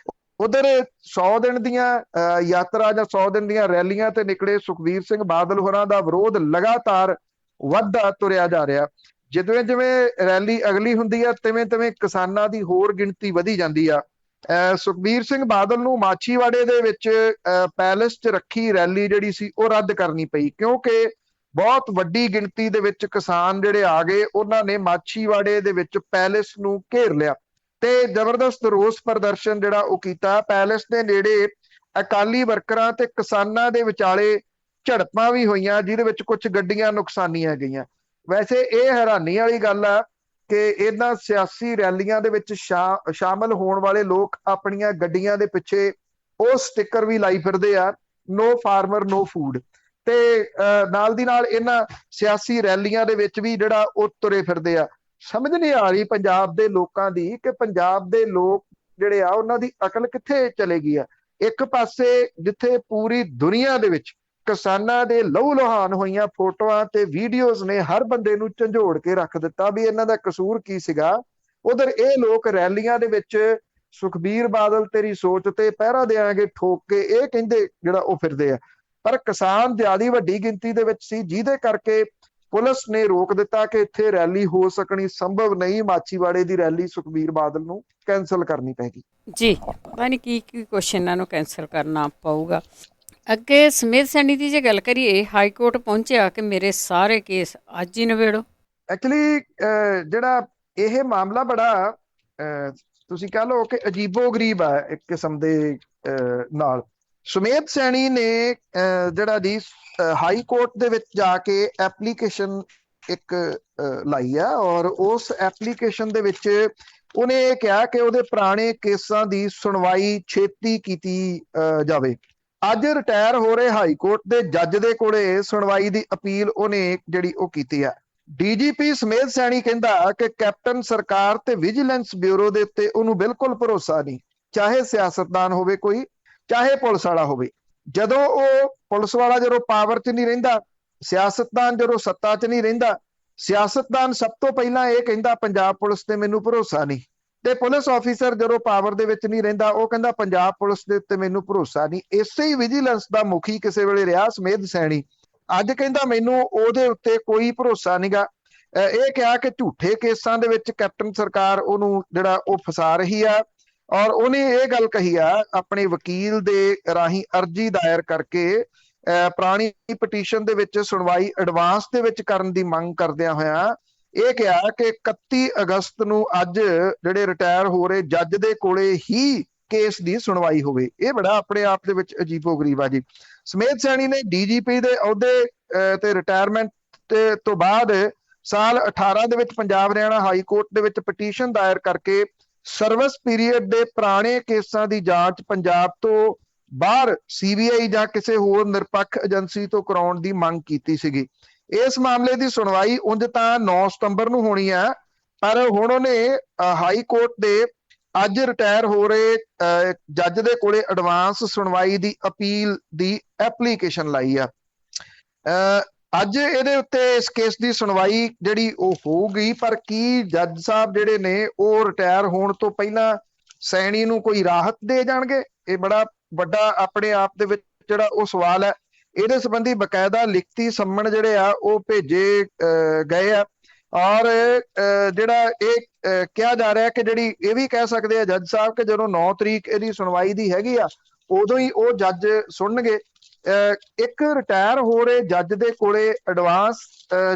ਉਧਰ 100 ਦਿਨ ਦੀਆਂ ਯਾਤਰਾ ਜਾਂ 100 ਦਿਨ ਦੀਆਂ ਰੈਲੀਆਂ ਤੇ ਨਿਕਲੇ ਸੁਖਬੀਰ ਸਿੰਘ ਬਾਦਲ ਹੋਰਾਂ ਦਾ ਵਿਰੋਧ ਲਗਾਤਾਰ ਵੱਧਦਾ ਤੁਰਿਆ ਜਾ ਰਿਹਾ। ਜਿਵੇਂ ਜਿਵੇਂ ਰੈਲੀ ਅਗਲੀ ਹੁੰਦੀ ਆ, ਤਿਵੇਂ ਤਿਵੇਂ ਕਿਸਾਨਾਂ ਦੀ ਹੋਰ ਗਿਣਤੀ ਵਧੀ ਜਾਂਦੀ ਆ। ਸੁਖਬੀਰ ਸਿੰਘ ਬਾਦਲ ਨੂੰ ਮਾਛੀਵਾੜੇ ਦੇ ਵਿੱਚ ਪੈਲੇਸ 'ਚ ਰੱਖੀ ਰੈਲੀ ਜਿਹੜੀ ਸੀ ਉਹ ਰੱਦ ਕਰਨੀ ਪਈ, ਕਿਉਂਕਿ ਬਹੁਤ ਵੱਡੀ ਗਿਣਤੀ ਦੇ ਵਿੱਚ ਕਿਸਾਨ ਜਿਹੜੇ ਆ ਗਏ, ਉਹਨਾਂ ਨੇ ਮਾਛੀਵਾੜੇ ਦੇ ਵਿੱਚ ਪੈਲੇਸ ਨੂੰ ਘੇਰ ਲਿਆ ਤੇ ਜ਼ਬਰਦਸਤ ਰੋਸ ਪ੍ਰਦਰਸ਼ਨ ਜਿਹੜਾ ਉਹ ਕੀਤਾ। ਪੈਲੇਸ ਦੇ ਨੇੜੇ ਅਕਾਲੀ ਵਰਕਰਾਂ ਤੇ ਕਿਸਾਨਾਂ ਦੇ ਵਿਚਾਲੇ ਝੜਪਾਂ ਵੀ ਹੋਈਆਂ, ਜਿਹਦੇ ਵਿੱਚ ਕੁਝ ਗੱਡੀਆਂ ਨੁਕਸਾਨੀਆਂ ਗਈਆਂ। ਵੈਸੇ ਇਹ ਹੈਰਾਨੀ ਵਾਲੀ ਗੱਲ ਆ ਕਿ ਇਹਨਾਂ ਸਿਆਸੀ ਰੈਲੀਆਂ ਦੇ ਵਿੱਚ ਸ਼ਾਮਲ ਹੋਣ ਵਾਲੇ ਲੋਕ ਆਪਣੀਆਂ ਗੱਡੀਆਂ ਦੇ ਪਿੱਛੇ ਉਹ ਸਟicker ਵੀ ਲਾਈ ਫਿਰਦੇ ਆ, ਨੋ ਫਾਰਮਰ ਨੋ ਫੂਡ, ਤੇ ਨਾਲ ਦੀ ਨਾਲ ਇਹਨਾਂ ਸਿਆਸੀ ਰੈਲੀਆਂ ਦੇ ਵਿੱਚ ਵੀ ਜਿਹੜਾ ਉਹ ਤੁਰੇ ਫਿਰਦੇ ਆ। ਸਮਝ ਨਹੀਂ ਆ ਰਹੀ ਪੰਜਾਬ ਦੇ ਲੋਕਾਂ ਦੀ ਕਿ ਪੰਜਾਬ ਦੇ ਲੋਕ ਜਿਹੜੇ ਆ ਉਹਨਾਂ ਦੀ ਅਕਲ ਕਿੱਥੇ ਚਲੇ ਗਈ ਆ। ਇੱਕ ਪਾਸੇ ਜਿੱਥੇ ਪੂਰੀ ਦੁਨੀਆ ਦੇ ਵਿੱਚ ਕਿਸਾਨਾਂ ਦੇ ਲਹੂ ਲੁਹਾਨ ਹੋਈਆਂ ਫੋਟੋਆਂ ਤੇ ਵੀਡੀਓਜ਼ ਨੇ ਹਰ ਬੰਦੇ ਨੂੰ ਝੰਜੋੜ ਕੇ ਰੱਖ ਦਿੱਤਾ ਵੀ ਇਹਨਾਂ ਦਾ ਕਸੂਰ ਕੀ ਸੀਗਾ, ਉਧਰ ਇਹ ਲੋਕ ਰੈਲੀਆਂ ਦੇ ਵਿੱਚ ਸੁਖਬੀਰ ਬਾਦਲ ਤੇਰੀ ਸੋਚ ਤੇ ਪਹਿਰਾ ਦੇਾਂਗੇ ਠੋਕ ਕੇ ਇਹ ਕਹਿੰਦੇ ਜਿਹੜਾ ਉਹ ਫਿਰਦੇ ਆ। ਪਰ ਕਿਸਾਨ ਜ਼ਿਆਦਾ ਵੱਡੀ ਗਿਣਤੀ ਦੇ ਵਿੱਚ ਸੀ, ਜਿਹਦੇ ਕਰਕੇ ਪੁਲਿਸ ਨੇ ਰੋਕ ਦਿੱਤਾ ਕਿ ਇੱਥੇ ਰੈਲੀ ਹੋ ਸਕਣੀ ਸੰਭਵ ਨਹੀਂ। ਮਾਛੀਵਾੜੇ ਦੀ ਰੈਲੀ ਸੁਖਬੀਰ ਬਾਦਲ ਨੂੰ ਕੈਂਸਲ ਕਰਨੀ ਪੈਗੀ ਜੀ। ਪਤਾ ਨਹੀਂ ਕੀ ਕੁਛ ਇਹਨਾਂ ਨੂੰ ਕੈਂਸਲ ਕਰਨਾ ਪਊਗਾ। ਅੱਗੇ ਸਮੇਧ ਸੈਣੀ ਦੀ ਜੇ ਗੱਲ ਕਰੀਏ, ਹਾਈ ਕੋਰਟ ਪਹੁੰਚਿਆ ਕਿ ਮੇਰੇ ਸਾਰੇ ਕੇਸ ਅੱਜ ਹੀ ਨਿਬੇੜੋ। ਐਕਚੁਅਲੀ ਜਿਹੜਾ ਇਹ ਮਾਮਲਾ ਬੜਾ ਤੁਸੀਂ ਕਹਿ ਲਓ ਕਿ ਅਜੀਬੋ ਗਰੀਬ ਆ ਇੱਕ ਕਿਸਮ ਦੇ ਨਾਲ। ਸਮੇਧ ਸੈਣੀ ਨੇ ਜਿਹੜਾ ਦੀ ਹਾਈ ਕੋਰਟ ਦੇ ਵਿੱਚ ਜਾ ਕੇ ਐਪਲੀਕੇਸ਼ਨ ਇੱਕ ਲਾਈ ਆ, ਔਰ ਉਸ ਐਪਲੀਕੇਸ਼ਨ ਦੇ ਵਿੱਚ ਉਹਨੇ ਇਹ ਕਿਹਾ ਕਿ ਉਹਦੇ ਪੁਰਾਣੇ ਕੇਸਾਂ ਦੀ ਸੁਣਵਾਈ ਛੇਤੀ ਕੀਤੀ ਜਾਵੇ। ਅੱਜ ਰਿਟਾਇਰ ਹੋ ਰਹੇ ਹਾਈ ਕੋਰਟ ਦੇ ਜੱਜ ਦੇ ਕੋਲੇ ਸੁਣਵਾਈ ਦੀ ਅਪੀਲ ਉਹਨੇ ਜਿਹੜੀ ਉਹ ਕੀਤੀ ਹੈ। ਡੀਜੀਪੀ ਸਮੇਧ ਸੈਣੀ ਕਹਿੰਦਾ ਕਿ ਕੈਪਟਨ ਸਰਕਾਰ ਤੇ ਵਿਜੀਲੈਂਸ ਬਿਊਰੋ ਦੇ ਉੱਤੇ ਉਹਨੂੰ ਬਿਲਕੁਲ ਭਰੋਸਾ ਨਹੀਂ, ਚਾਹੇ ਸਿਆਸਤਦਾਨ ਹੋਵੇ ਕੋਈ, ਚਾਹੇ ਪੁਲਿਸ ਵਾਲਾ ਹੋਵੇ। ਜਦੋਂ ਉਹ ਪੁਲਿਸ ਵਾਲਾ ਜਦੋਂ ਪਾਵਰ 'ਚ ਨਹੀਂ ਰਹਿੰਦਾ, ਸਿਆਸਤਦਾਨ ਜਦੋਂ ਸੱਤਾ 'ਚ ਨਹੀਂ ਰਹਿੰਦਾ, ਸਿਆਸਤਦਾਨ ਸਭ ਤੋਂ ਪਹਿਲਾਂ ਇਹ ਕਹਿੰਦਾ ਪੰਜਾਬ ਪੁਲਿਸ ਤੇ ਮੈਨੂੰ ਭਰੋਸਾ ਨਹੀਂ, ਤੇ ਪੁਲਿਸ ਆਫੀਸਰ ਜਦੋਂ ਪਾਵਰ ਦੇ ਵਿੱਚ ਨਹੀਂ ਰਹਿੰਦਾ ਉਹ ਕਹਿੰਦਾ ਪੰਜਾਬ ਪੁਲਿਸ ਦੇ ਉੱਤੇ ਮੈਨੂੰ ਭਰੋਸਾ ਨਹੀਂ। ਇਸੇ ਹੀ ਵਿਜੀਲੈਂਸ ਦਾ ਮੁਖੀ ਕਿਸੇ ਵੇਲੇ ਰਿਹਾ ਸਮੇਧ ਸੈਣੀ, ਅੱਜ ਕਹਿੰਦਾ ਮੈਨੂੰ ਉਹਦੇ ਉੱਤੇ ਕੋਈ ਭਰੋਸਾ ਨਹੀਂਗਾ। ਇਹ ਕਿਹਾ ਕਿ ਝੂਠੇ ਕੇਸਾਂ ਦੇ ਵਿੱਚ ਕੈਪਟਨ ਸਰਕਾਰ ਉਹਨੂੰ ਜਿਹੜਾ ਉਹ ਫਸਾ ਰਹੀ ਆ, ਔਰ ਉਹਨੇ ਇਹ ਗੱਲ ਕਹੀ ਆ ਆਪਣੇ ਵਕੀਲ ਦੇ ਰਾਹੀਂ ਅਰਜੀ ਦਾਇਰ ਕਰਕੇ ਪੁਰਾਣੀ ਪਟੀਸ਼ਨ ਦੇ ਵਿੱਚ ਸੁਣਵਾਈ ਐਡਵਾਂਸ ਦੇ ਵਿੱਚ ਕਰਨ ਦੀ ਮੰਗ ਕਰਦਿਆਂ ਹੋਇਆ ਇਹ ਕਿਹਾ ਕਿ 31 ਅਗਸਤ ਨੂੰ ਅੱਜ ਜਿਹੜੇ ਰਿਟਾਇਰ ਹੋ ਰਹੇ ਜੱਜ ਦੇ ਕੋਲੇ ਹੀ ਕੇਸ ਦੀ ਸੁਣਵਾਈ ਹੋਵੇ। ਇਹ ਬੜਾ ਆਪਣੇ ਆਪ ਦੇ ਵਿੱਚ ਅਜੀਬੋ-ਗਰੀਬ ਆ ਜੀ। ਸਮੇਧ ਸੈਣੀ ਨੇ ਡੀਜੀਪੀ ਦੇ ਅਹੁਦੇ ਤੇ ਰਿਟਾਇਰਮੈਂਟ ਤੋਂ ਬਾਅਦ ਸਾਲ 18 ਦੇ ਵਿੱਚ ਪੰਜਾਬ ਹਰਿਆਣਾ ਹਾਈ ਕੋਰਟ ਦੇ ਵਿੱਚ ਪਟੀਸ਼ਨ ਦਾਇਰ ਕਰਕੇ ਸਰਵਿਸ ਪੀਰੀਅਡ ਦੇ ਪੁਰਾਣੇ ਕੇਸਾਂ ਦੀ ਜਾਂਚ ਪੰਜਾਬ ਤੋਂ ਬਾਹਰ ਸੀਬੀਆਈ ਜਾਂ ਕਿਸੇ ਹੋਰ ਨਿਰਪੱਖ ਏਜੰਸੀ ਤੋਂ ਕਰਾਉਣ ਦੀ ਮੰਗ ਕੀਤੀ ਸੀਗੀ। ਇਸ ਮਾਮਲੇ ਦੀ ਸੁਣਵਾਈ ਉਂਝ ਤਾਂ 9 ਸਤੰਬਰ ਨੂੰ ਹੋਣੀ ਹੈ, ਪਰ ਹੁਣ ਉਹਨੇ ਹਾਈ ਕੋਰਟ ਦੇ ਅੱਜ ਰਿਟਾਇਰ ਹੋ ਰਹੇ ਜੱਜ ਦੇ ਕੋਲੇ ਐਡਵਾਂਸ ਸੁਣਵਾਈ ਦੀ ਅਪੀਲ ਦੀ ਐਪਲੀਕੇਸ਼ਨ ਲਾਈ ਆ। ਅੱਜ ਇਹਦੇ ਉੱਤੇ ਇਸ ਕੇਸ ਦੀ ਸੁਣਵਾਈ ਜਿਹੜੀ ਉਹ ਹੋਊਗੀ, ਪਰ ਕੀ ਜੱਜ ਸਾਹਿਬ ਜਿਹੜੇ ਨੇ ਉਹ ਰਿਟਾਇਰ ਹੋਣ ਤੋਂ ਪਹਿਲਾਂ ਸੈਣੀ ਨੂੰ ਕੋਈ ਰਾਹਤ ਦੇ ਜਾਣਗੇ? ਇਹ ਬੜਾ ਵੱਡਾ ਆਪਣੇ ਆਪ ਦੇ ਵਿੱਚ ਜਿਹੜਾ ਉਹ ਸਵਾਲ ਹੈ। ਇਹਦੇ ਸੰਬੰਧੀ ਬਕਾਇਦਾ ਲਿਖਤੀ ਸੰਮਣ ਜਿਹੜੇ ਆ ਉਹ ਭੇਜੇ ਗਏ ਆ, ਔਰ ਜਿਹੜਾ ਇਹ ਕਿਹਾ ਜਾ ਰਿਹਾ ਕਿ ਜਿਹੜੀ ਇਹ ਵੀ ਕਹਿ ਸਕਦੇ ਆ ਜੱਜ ਸਾਹਿਬ ਕਿ ਜਦੋਂ 9 ਤਰੀਕ ਇਹਦੀ ਸੁਣਵਾਈ ਦੀ ਹੈਗੀ ਆ ਉਦੋਂ ਹੀ ਉਹ ਜੱਜ ਸੁਣਨਗੇ। ਇੱਕ ਰਿਟਾਇਰ ਹੋ ਰਹੇ ਜੱਜ ਦੇ ਕੋਲੇ ਐਡਵਾਂਸ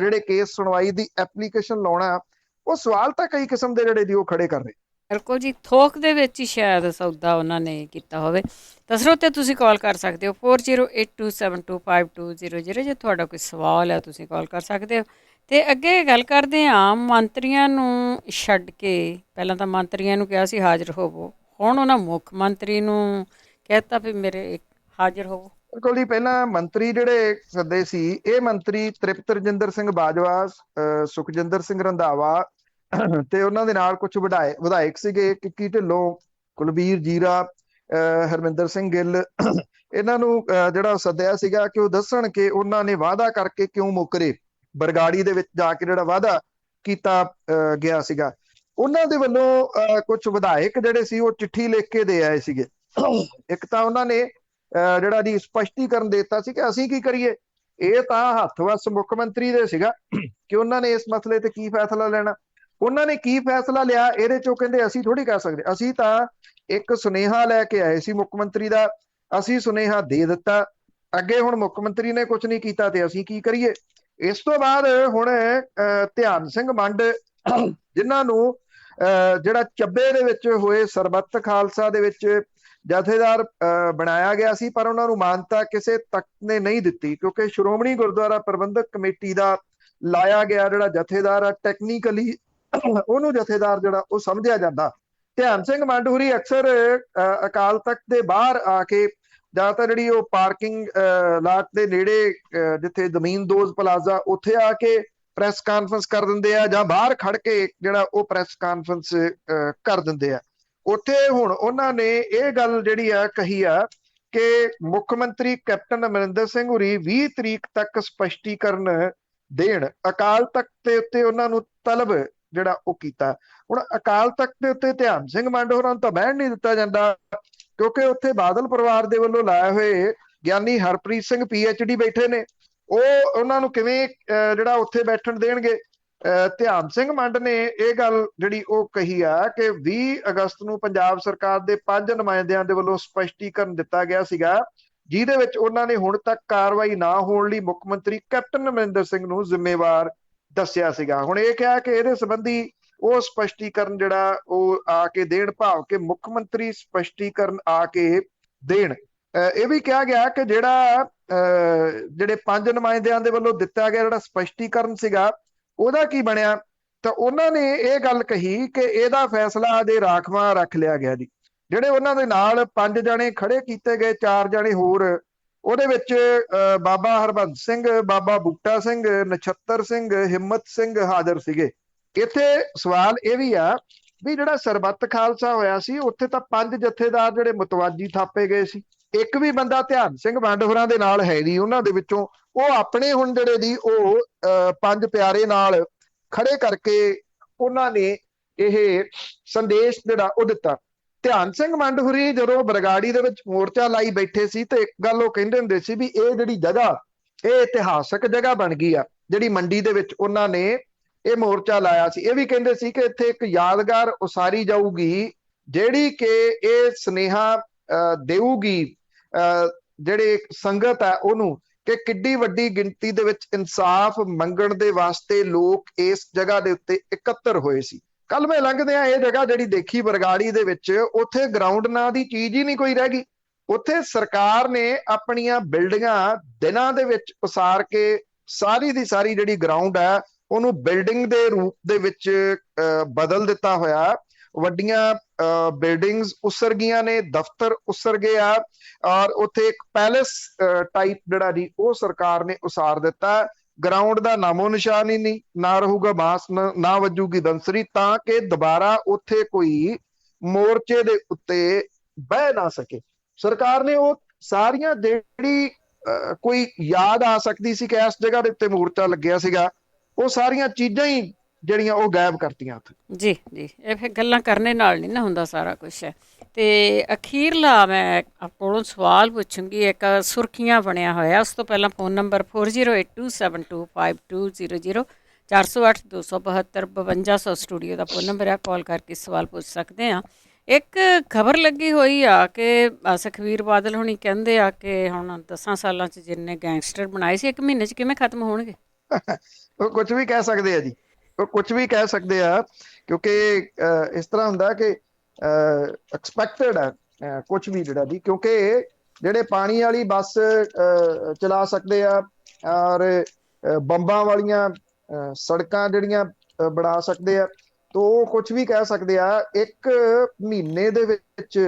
ਜਿਹੜੇ ਕੇਸ ਸੁਣਵਾਈ ਦੀ ਐਪਲੀਕੇਸ਼ਨ ਲਾਉਣਾ, ਉਹ ਸਵਾਲ ਤਾਂ ਕਈ ਕਿਸਮ ਦੇ ਜਿਹੜੇ ਦੀ ਉਹ ਖੜੇ ਕਰ ਰਹੇ। ਬਿਲਕੁਲ ਜੀ, ਥੋਕ ਦੇ ਵਿੱਚ ਹੀ ਸ਼ਾਇਦ ਸੌਦਾ ਉਹਨਾਂ ਨੇ ਕੀਤਾ ਹੋਵੇ। ਤਾਂ ਸਰੋਤੇ ਤੁਸੀਂ ਕਾਲ ਕਰ ਸਕਦੇ ਹੋ 4082725200। ਜੇ ਤੁਹਾਡਾ ਕੋਈ ਸਵਾਲ ਹੈ ਤੁਸੀਂ ਕਾਲ ਕਰ ਸਕਦੇ ਹੋ। ਤੇ ਅੱਗੇ ਗੱਲ ਕਰਦੇ ਹਾਂ ਮੰਤਰੀਆਂ ਨੂੰ ਛੱਡ ਕੇ। ਪਹਿਲਾਂ ਤਾਂ ਮੰਤਰੀਆਂ ਨੂੰ ਕਿਹਾ ਸੀ ਹਾਜ਼ਰ ਹੋਵੋ, ਹੁਣ ਉਹਨਾਂ ਮੁੱਖ ਮੰਤਰੀ ਨੂੰ ਕਹਿਤਾ ਵੀ ਮੇਰੇ ਹਾਜ਼ਰ ਹੋਵੋ। ਬਿਲਕੁਲ ਜੀ, ਪਹਿਲਾਂ ਮੰਤਰੀ ਜਿਹੜੇ ਸੱਦੇ ਸੀ ਇਹ ਮੰਤਰੀ ਤ੍ਰਿਪਤ ਰਜਿੰਦਰ ਸਿੰਘ ਬਾਜਵਾ, ਸੁਖਜਿੰਦਰ ਸਿੰਘ ਰੰਧਾਵਾ ਤੇ ਉਹਨਾਂ ਦੇ ਨਾਲ ਕੁਝ ਵਿਧਾਇਕ ਸੀਗੇ, ਕਿੱਕੀ ਢਿੱਲੋਂ, ਕੁਲਬੀਰ ਜੀਰਾ, ਹਰਮਿੰਦਰ ਸਿੰਘ ਗਿੱਲ। ਇਹਨਾਂ ਨੂੰ ਜਿਹੜਾ ਸੱਦਿਆ ਸੀਗਾ ਕਿ ਉਹ ਦੱਸਣ ਕਿ ਉਹਨਾਂ ਨੇ ਵਾਅਦਾ ਕਰਕੇ ਕਿਉਂ ਮੁੱਕਰੇ। ਬਰਗਾੜੀ ਦੇ ਵਿੱਚ ਜਾ ਕੇ ਜਿਹੜਾ ਵਾਅਦਾ ਕੀਤਾ ਗਿਆ ਸੀਗਾ, ਉਹਨਾਂ ਦੇ ਵੱਲੋਂ ਕੁਝ ਵਿਧਾਇਕ ਜਿਹੜੇ ਸੀ ਉਹ ਚਿੱਠੀ ਲਿਖ ਕੇ ਦੇ ਆਏ ਸੀਗੇ। ਇੱਕ ਤਾਂ ਉਹਨਾਂ ਨੇ ਜਿਹੜਾ ਜੀ ਸਪਸ਼ਟੀਕਰਨ ਦਿੱਤਾ ਸੀ ਕਿ ਅਸੀਂ ਕੀ ਕਰੀਏ। ਇਹ ਤਾਂ ਹੱਥ ਵੱਸ ਮੁੱਖ ਮੰਤਰੀ ਦੇ ਸੀਗਾ ਕਿ ਉਹਨਾਂ ਨੇ ਇਸ ਮਸਲੇ ਤੇ ਕੀ ਫੈਸਲਾ ਲੈਣਾ। ਉਹਨਾਂ ਨੇ ਕੀ ਫੈਸਲਾ ਲਿਆ ਇਹਦੇ ਚੋਂ ਕਹਿੰਦੇ ਅਸੀਂ ਥੋੜੀ ਕਹਿ ਸਕਦੇ। ਅਸੀਂ ਤਾਂ ਇੱਕ ਸੁਨੇਹਾ ਲੈ ਕੇ ਆਏ ਸੀ ਮੁੱਖ ਮੰਤਰੀ ਦਾ, ਅਸੀਂ ਸੁਨੇਹਾ ਦੇ ਦਿੱਤਾ, ਅੱਗੇ ਹੁਣ ਮੁੱਖ ਮੰਤਰੀ ਨੇ ਕੁਝ ਨਹੀਂ ਕੀਤਾ ਤੇ ਅਸੀਂ ਕੀ ਕਰੀਏ। ਇਸ ਤੋਂ ਬਾਅਦ ਹੁਣ ਧਿਆਨ ਸਿੰਘ ਮੰਡ, ਜਿਨ੍ਹਾਂ ਨੂੰ ਜਿਹੜਾ ਚੱਬੇ ਦੇ ਵਿੱਚ ਹੋਏ ਸਰਬੱਤ ਖਾਲਸਾ ਦੇ ਵਿੱਚ ਜਥੇਦਾਰ ਬਣਾਇਆ ਗਿਆ ਸੀ, ਪਰ ਉਹਨਾਂ ਨੂੰ ਮਾਨਤਾ ਕਿਸੇ ਤਖਤ ਨੇ ਨਹੀਂ ਦਿੱਤੀ ਕਿਉਂਕਿ ਸ਼੍ਰੋਮਣੀ ਗੁਰਦੁਆਰਾ ਪ੍ਰਬੰਧਕ ਕਮੇਟੀ ਦਾ ਲਾਇਆ ਗਿਆ ਜਿਹੜਾ ਜਥੇਦਾਰ ਆ, ਟੈਕਨੀਕਲੀ ਉਹਨੂੰ ਜਥੇਦਾਰ ਜਿਹੜਾ ਉਹ ਸਮਝਿਆ ਜਾਂਦਾ। ਧਿਆਨ ਸਿੰਘ ਮੰਡ ਹੋਰੀ ਅਕਸਰ ਅਕਾਲ ਤਖਤ ਦੇ ਬਾਹਰ ਆ ਕੇ ਜਾਂ ਤਾਂ ਜਿਹੜੀ ਉਹ ਪਾਰਕਿੰਗ ਲਾਟ ਦੇ ਨੇੜੇ ਜਿੱਥੇ ਜ਼ਮੀਨਦੋਜ਼ ਪਲਾਜ਼ਾ ਉੱਥੇ ਆ ਕੇ ਪ੍ਰੈਸ ਕਾਨਫਰੰਸ ਕਰ ਦਿੰਦੇ ਆ, ਜਾਂ ਬਾਹਰ ਖੜ ਕੇ ਜਿਹੜਾ ਉਹ ਪ੍ਰੈਸ ਕਾਨਫਰੰਸ ਕਰ ਦਿੰਦੇ ਆ। ਉੱਥੇ ਹੁਣ ਉਹਨਾਂ ਨੇ ਇਹ ਗੱਲ ਜਿਹੜੀ ਆ ਕਹੀ ਆ ਕਿ ਮੁੱਖ ਮੰਤਰੀ ਕੈਪਟਨ ਅਮਰਿੰਦਰ ਸਿੰਘ ਹੋਰੀ 20 ਤਰੀਕ ਤੱਕ ਸਪਸ਼ਟੀਕਰਨ ਦੇਣ। ਅਕਾਲ ਤਖਤ ਦੇ ਉੱਤੇ ਉਹਨਾਂ ਨੂੰ ਤਲਬ ਜਿਹੜਾ ਉਹ ਕੀਤਾ। ਹੁਣ ਅਕਾਲ ਤਖਤ ਦੇ ਉੱਤੇ ਧਿਆਨ ਸਿੰਘ ਮੰਡ ਹੋਰਾਂ ਨੂੰ ਤਾਂ ਬਹਿਣ ਨਹੀਂ ਦਿੱਤਾ ਜਾਂਦਾ ਕਿਉਂਕਿ ਉੱਥੇ ਬਾਦਲ ਪਰਿਵਾਰ ਦੇ ਵੱਲੋਂ ਲਾਏ ਹੋਏ ਗਿਆਨੀ ਹਰਪ੍ਰੀਤ ਸਿੰਘ PhD ਬੈਠੇ ਨੇ, ਉਹ ਉਹਨਾਂ ਨੂੰ ਕਿਵੇਂ ਜਿਹੜਾ ਉੱਥੇ ਬੈਠਣ ਦੇਣਗੇ। ਧਿਆਨ ਸਿੰਘ ਮੰਡ ਨੇ ਇਹ ਗੱਲ ਜਿਹੜੀ ਉਹ ਕਹੀ ਆ ਕਿ 20 ਅਗਸਤ ਨੂੰ ਪੰਜਾਬ ਸਰਕਾਰ ਦੇ 5 ਨੁਮਾਇੰਦਿਆਂ ਦੇ ਵੱਲੋਂ ਸਪਸ਼ਟੀਕਰਨ ਦਿੱਤਾ ਗਿਆ ਸੀਗਾ, ਜਿਹਦੇ ਵਿੱਚ ਉਹਨਾਂ ਨੇ ਹੁਣ ਤੱਕ ਕਾਰਵਾਈ ਨਾ ਹੋਣ ਲਈ ਮੁੱਖ ਮੰਤਰੀ ਕੈਪਟਨ ਅਮਰਿੰਦਰ ਸਿੰਘ ਨੂੰ ਜ਼ਿੰਮੇਵਾਰ ਦੱਸਿਆ ਸੀਗਾ। ਹੁਣ ਇਹ ਕਿਹਾ ਕਿ ਇਹਦੇ ਸੰਬੰਧੀ ਉਹ ਸਪਸ਼ਟੀਕਰਨ ਜਿਹੜਾ ਉਹ ਆ ਕੇ ਦੇਣ, ਭਾਵ ਕਿ ਮੁੱਖ ਮੰਤਰੀ ਸਪਸ਼ਟੀਕਰਨ ਆ ਕੇ ਦੇਣ। ਇਹ ਵੀ ਕਿਹਾ ਗਿਆ ਕਿ ਜਿਹੜਾ ਜਿਹੜੇ 5 ਨੁਮਾਇੰਦਿਆਂ ਦੇ ਵੱਲੋਂ ਦਿੱਤਾ ਗਿਆ ਜਿਹੜਾ ਸਪਸ਼ਟੀਕਰਨ ਸੀਗਾ ਉਹਦਾ ਕੀ ਬਣਿਆ। ਤਾਂ ਉਹਨਾਂ ਨੇ ਇਹ ਗੱਲ ਕਹੀ ਕਿ ਇਹਦਾ ਫੈਸਲਾ ਅਜੇ ਰਾਖਵਾਂ ਰੱਖ ਲਿਆ ਗਿਆ ਜੀ। ਜਿਹੜੇ ਉਹਨਾਂ ਦੇ ਨਾਲ 5 ਜਣੇ ਖੜੇ ਕੀਤੇ ਗਏ, 4 ਜਣੇ ਹੋਰ, ਉਹਦੇ ਵਿੱਚ ਬਾਬਾ ਹਰਬੰਸ ਸਿੰਘ, ਬਾਬਾ ਬੂਟਾ ਸਿੰਘ, ਨਛੱਤਰ ਸਿੰਘ, ਹਿੰਮਤ ਸਿੰਘ ਹਾਜ਼ਰ ਸੀਗੇ। ਇੱਥੇ ਸਵਾਲ ਇਹ ਵੀ ਆ ਵੀ ਜਿਹੜਾ ਸਰਬੱਤ ਖਾਲਸਾ ਹੋਇਆ ਸੀ ਉੱਥੇ ਤਾਂ 5 ਜਥੇਦਾਰ ਜਿਹੜੇ ਮੁਤਵਾਜੀ ਥਾਪੇ ਗਏ ਸੀ, ਇੱਕ ਵੀ ਬੰਦਾ ਧਿਆਨ ਸਿੰਘ ਵੰਡ ਹੋਰਾਂ ਦੇ ਨਾਲ ਹੈ ਨਹੀਂ ਉਹਨਾਂ ਦੇ ਵਿੱਚੋਂ। ਉਹ ਆਪਣੇ ਹੁਣ ਜਿਹੜੇ ਦੀ ਉਹ 5 ਪਿਆਰੇ ਨਾਲ ਖੜੇ ਕਰਕੇ ਉਹਨਾਂ ਨੇ ਇਹ ਸੰਦੇਸ਼ ਜਿਹੜਾ ਉਹ ਦਿੱਤਾ। ਧਿਆਨ ਸਿੰਘ ਵੰਡ ਹੋਰੀ ਜਦੋਂ ਬਰਗਾੜੀ ਦੇ ਵਿੱਚ ਮੋਰਚਾ ਲਾਈ ਬੈਠੇ ਸੀ ਤੇ ਇੱਕ ਗੱਲ ਉਹ ਕਹਿੰਦੇ ਹੁੰਦੇ ਸੀ ਵੀ ਇਹ ਜਿਹੜੀ ਜਗ੍ਹਾ ਇਹ ਇਤਿਹਾਸਕ ਜਗ੍ਹਾ ਬਣ ਗਈ ਆ, ਜਿਹੜੀ ਮੰਡੀ ਦੇ ਵਿੱਚ ਉਹਨਾਂ ਨੇ ਇਹ ਮੋਰਚਾ ਲਾਇਆ ਸੀ। ਇਹ ਵੀ ਕਹਿੰਦੇ ਸੀ ਕਿ ਇੱਥੇ ਇੱਕ ਯਾਦਗਾਰ ਉਸਾਰੀ ਜਾਊਗੀ ਜਿਹੜੀ ਕਿ ਇਹ ਸੁਨੇਹਾ ਦੇਊਗੀ ਜਿਹੜੇ ਸੰਗਤ ਹੈ ਉਹਨੂੰ ਕਿ ਕਿੱਡੀ ਵੱਡੀ ਗਿਣਤੀ ਦੇ ਵਿੱਚ ਇਨਸਾਫ ਮੰਗਣ ਦੇ ਵਾਸਤੇ ਲੋਕ ਇਸ ਜਗ੍ਹਾ ਦੇ ਉੱਤੇ ਇਕੱਤਰ ਹੋਏ ਸੀ। ਕੱਲ ਮੈਂ ਲੰਘਦਿਆਂ ਇਹ ਜਗ੍ਹਾ ਜਿਹੜੀ ਦੇਖੀ ਬਰਗਾੜੀ ਦੇ ਵਿੱਚ, ਉੱਥੇ ਗਰਾਊਂਡ ਨਾਂ ਦੀ ਚੀਜ਼ ਹੀ ਨਹੀਂ ਕੋਈ ਰਹਿ ਗਈ। ਉੱਥੇ ਸਰਕਾਰ ਨੇ ਆਪਣੀਆਂ ਬਿਲਡਿੰਗਾਂ ਦਿਨਾਂ ਦੇ ਵਿੱਚ ਉਸਾਰ ਕੇ ਸਾਰੀ ਦੀ ਸਾਰੀ ਜਿਹੜੀ ਗਰਾਊਂਡ ਹੈ ਉਹਨੂੰ ਬਿਲਡਿੰਗ ਦੇ ਰੂਪ ਦੇ ਵਿੱਚ ਬਦਲ ਦਿੱਤਾ ਹੋਇਆ। ਵੱਡੀਆਂ ਬਿਲਡਿੰਗਸ ਉਸਰ ਗਈਆਂ ਨੇ, ਦਫ਼ਤਰ ਉਸਰ ਗਏ ਆ, ਔਰ ਉੱਥੇ ਇੱਕ ਪੈਲੇਸ ਟਾਈਪ ਜਿਹੜਾ ਜੀ ਉਹ ਸਰਕਾਰ ਨੇ ਉਸਾਰ ਦਿੱਤਾ। ਗਰਾਊਂਡ ਦਾ ਨਾਮੋ ਨਿਸ਼ਾਨ ਹੀ ਨਹੀਂ, ਨਾ ਰਹੂਗਾ ਬਾਂਸ, ਨਾ ਵੱਜੂਗੀ ਬੰਸਰੀ, ਤਾਂ ਕਿ ਦੁਬਾਰਾ ਉੱਥੇ ਕੋਈ ਮੋਰਚੇ ਦੇ ਉੱਤੇ ਬਹਿ ਨਾ ਸਕੇ। ਸਰਕਾਰ ਨੇ ਉਹ ਸਾਰੀਆਂ ਜਿਹੜੀ ਕੋਈ ਯਾਦ ਆ ਸਕਦੀ ਸੀ ਕਿ ਇਸ ਜਗ੍ਹਾ ਦੇ ਉੱਤੇ ਮੋਰਚਾ ਲੱਗਿਆ ਸੀਗਾ, ਉਹ ਸਾਰੀਆਂ ਚੀਜ਼ਾਂ ਹੀ ਜਿਹੜੀਆਂ ਉਹ ਗਾਇਬ ਕਰਤੀਆਂ ਉੱਥੇ। ਜੀ ਜੀ, ਇਹ ਫਿਰ ਗੱਲਾਂ ਕਰਨੇ ਨਾਲ ਨਹੀਂ ਨਾ ਹੁੰਦਾ ਸਾਰਾ ਕੁਛ ਹੈ। ਤੇ ਅਖੀਰਲਾ ਮੈਂ ਕੋਲੋਂ ਸਵਾਲ ਪੁੱਛੂੰਗੀ, ਇੱਕ ਸੁਰਖੀਆਂ ਬਣਿਆ ਹੋਇਆ, ਉਸ ਤੋਂ ਪਹਿਲਾਂ ਫੋਨ ਨੰਬਰ 4082725200 4082725200 ਸਟੂਡੀਓ ਦਾ ਫੋਨ ਨੰਬਰ ਹੈ, ਕਾਲ ਕਰਕੇ ਸਵਾਲ ਪੁੱਛ ਸਕਦੇ ਹਾਂ। ਇੱਕ ਖਬਰ ਲੱਗੀ ਹੋਈ ਆ ਕਿ ਸੁਖਬੀਰ ਬਾਦਲ ਹੁਣੀ ਕਹਿੰਦੇ ਆ ਕਿ ਹੁਣ 10 ਸਾਲਾਂ 'ਚ ਜਿੰਨੇ ਗੈਂਗਸਟਰ ਬਣਾਏ ਸੀ 1 ਮਹੀਨੇ 'ਚ ਕਿਵੇਂ ਖਤਮ ਹੋਣਗੇ? ਉਹ ਕੁਝ ਵੀ ਕਹਿ ਸਕਦੇ ਆ ਜੀ, ਉਹ ਕੁਝ ਵੀ ਕਹਿ ਸਕਦੇ ਆ, ਕਿਉਂਕਿ ਇਸ ਤਰ੍ਹਾਂ ਹੁੰਦਾ ਕਿ ਐਕਸਪੈਕਟਡ ਹੈ ਕੁਝ ਵੀ ਜਿਹੜਾ ਜੀ, ਕਿਉਂਕਿ ਜਿਹੜੇ ਪਾਣੀ ਵਾਲੀ ਬੱਸ ਚਲਾ ਸਕਦੇ ਆ ਔਰ ਬੰਬਾਂ ਵਾਲੀਆਂ ਸੜਕਾਂ ਜਿਹੜੀਆਂ ਬਣਾ ਸਕਦੇ ਆ, ਤਾਂ ਉਹ ਕੁਝ ਵੀ ਕਹਿ ਸਕਦੇ ਆ। 1 ਮਹੀਨੇ ਦੇ ਵਿੱਚ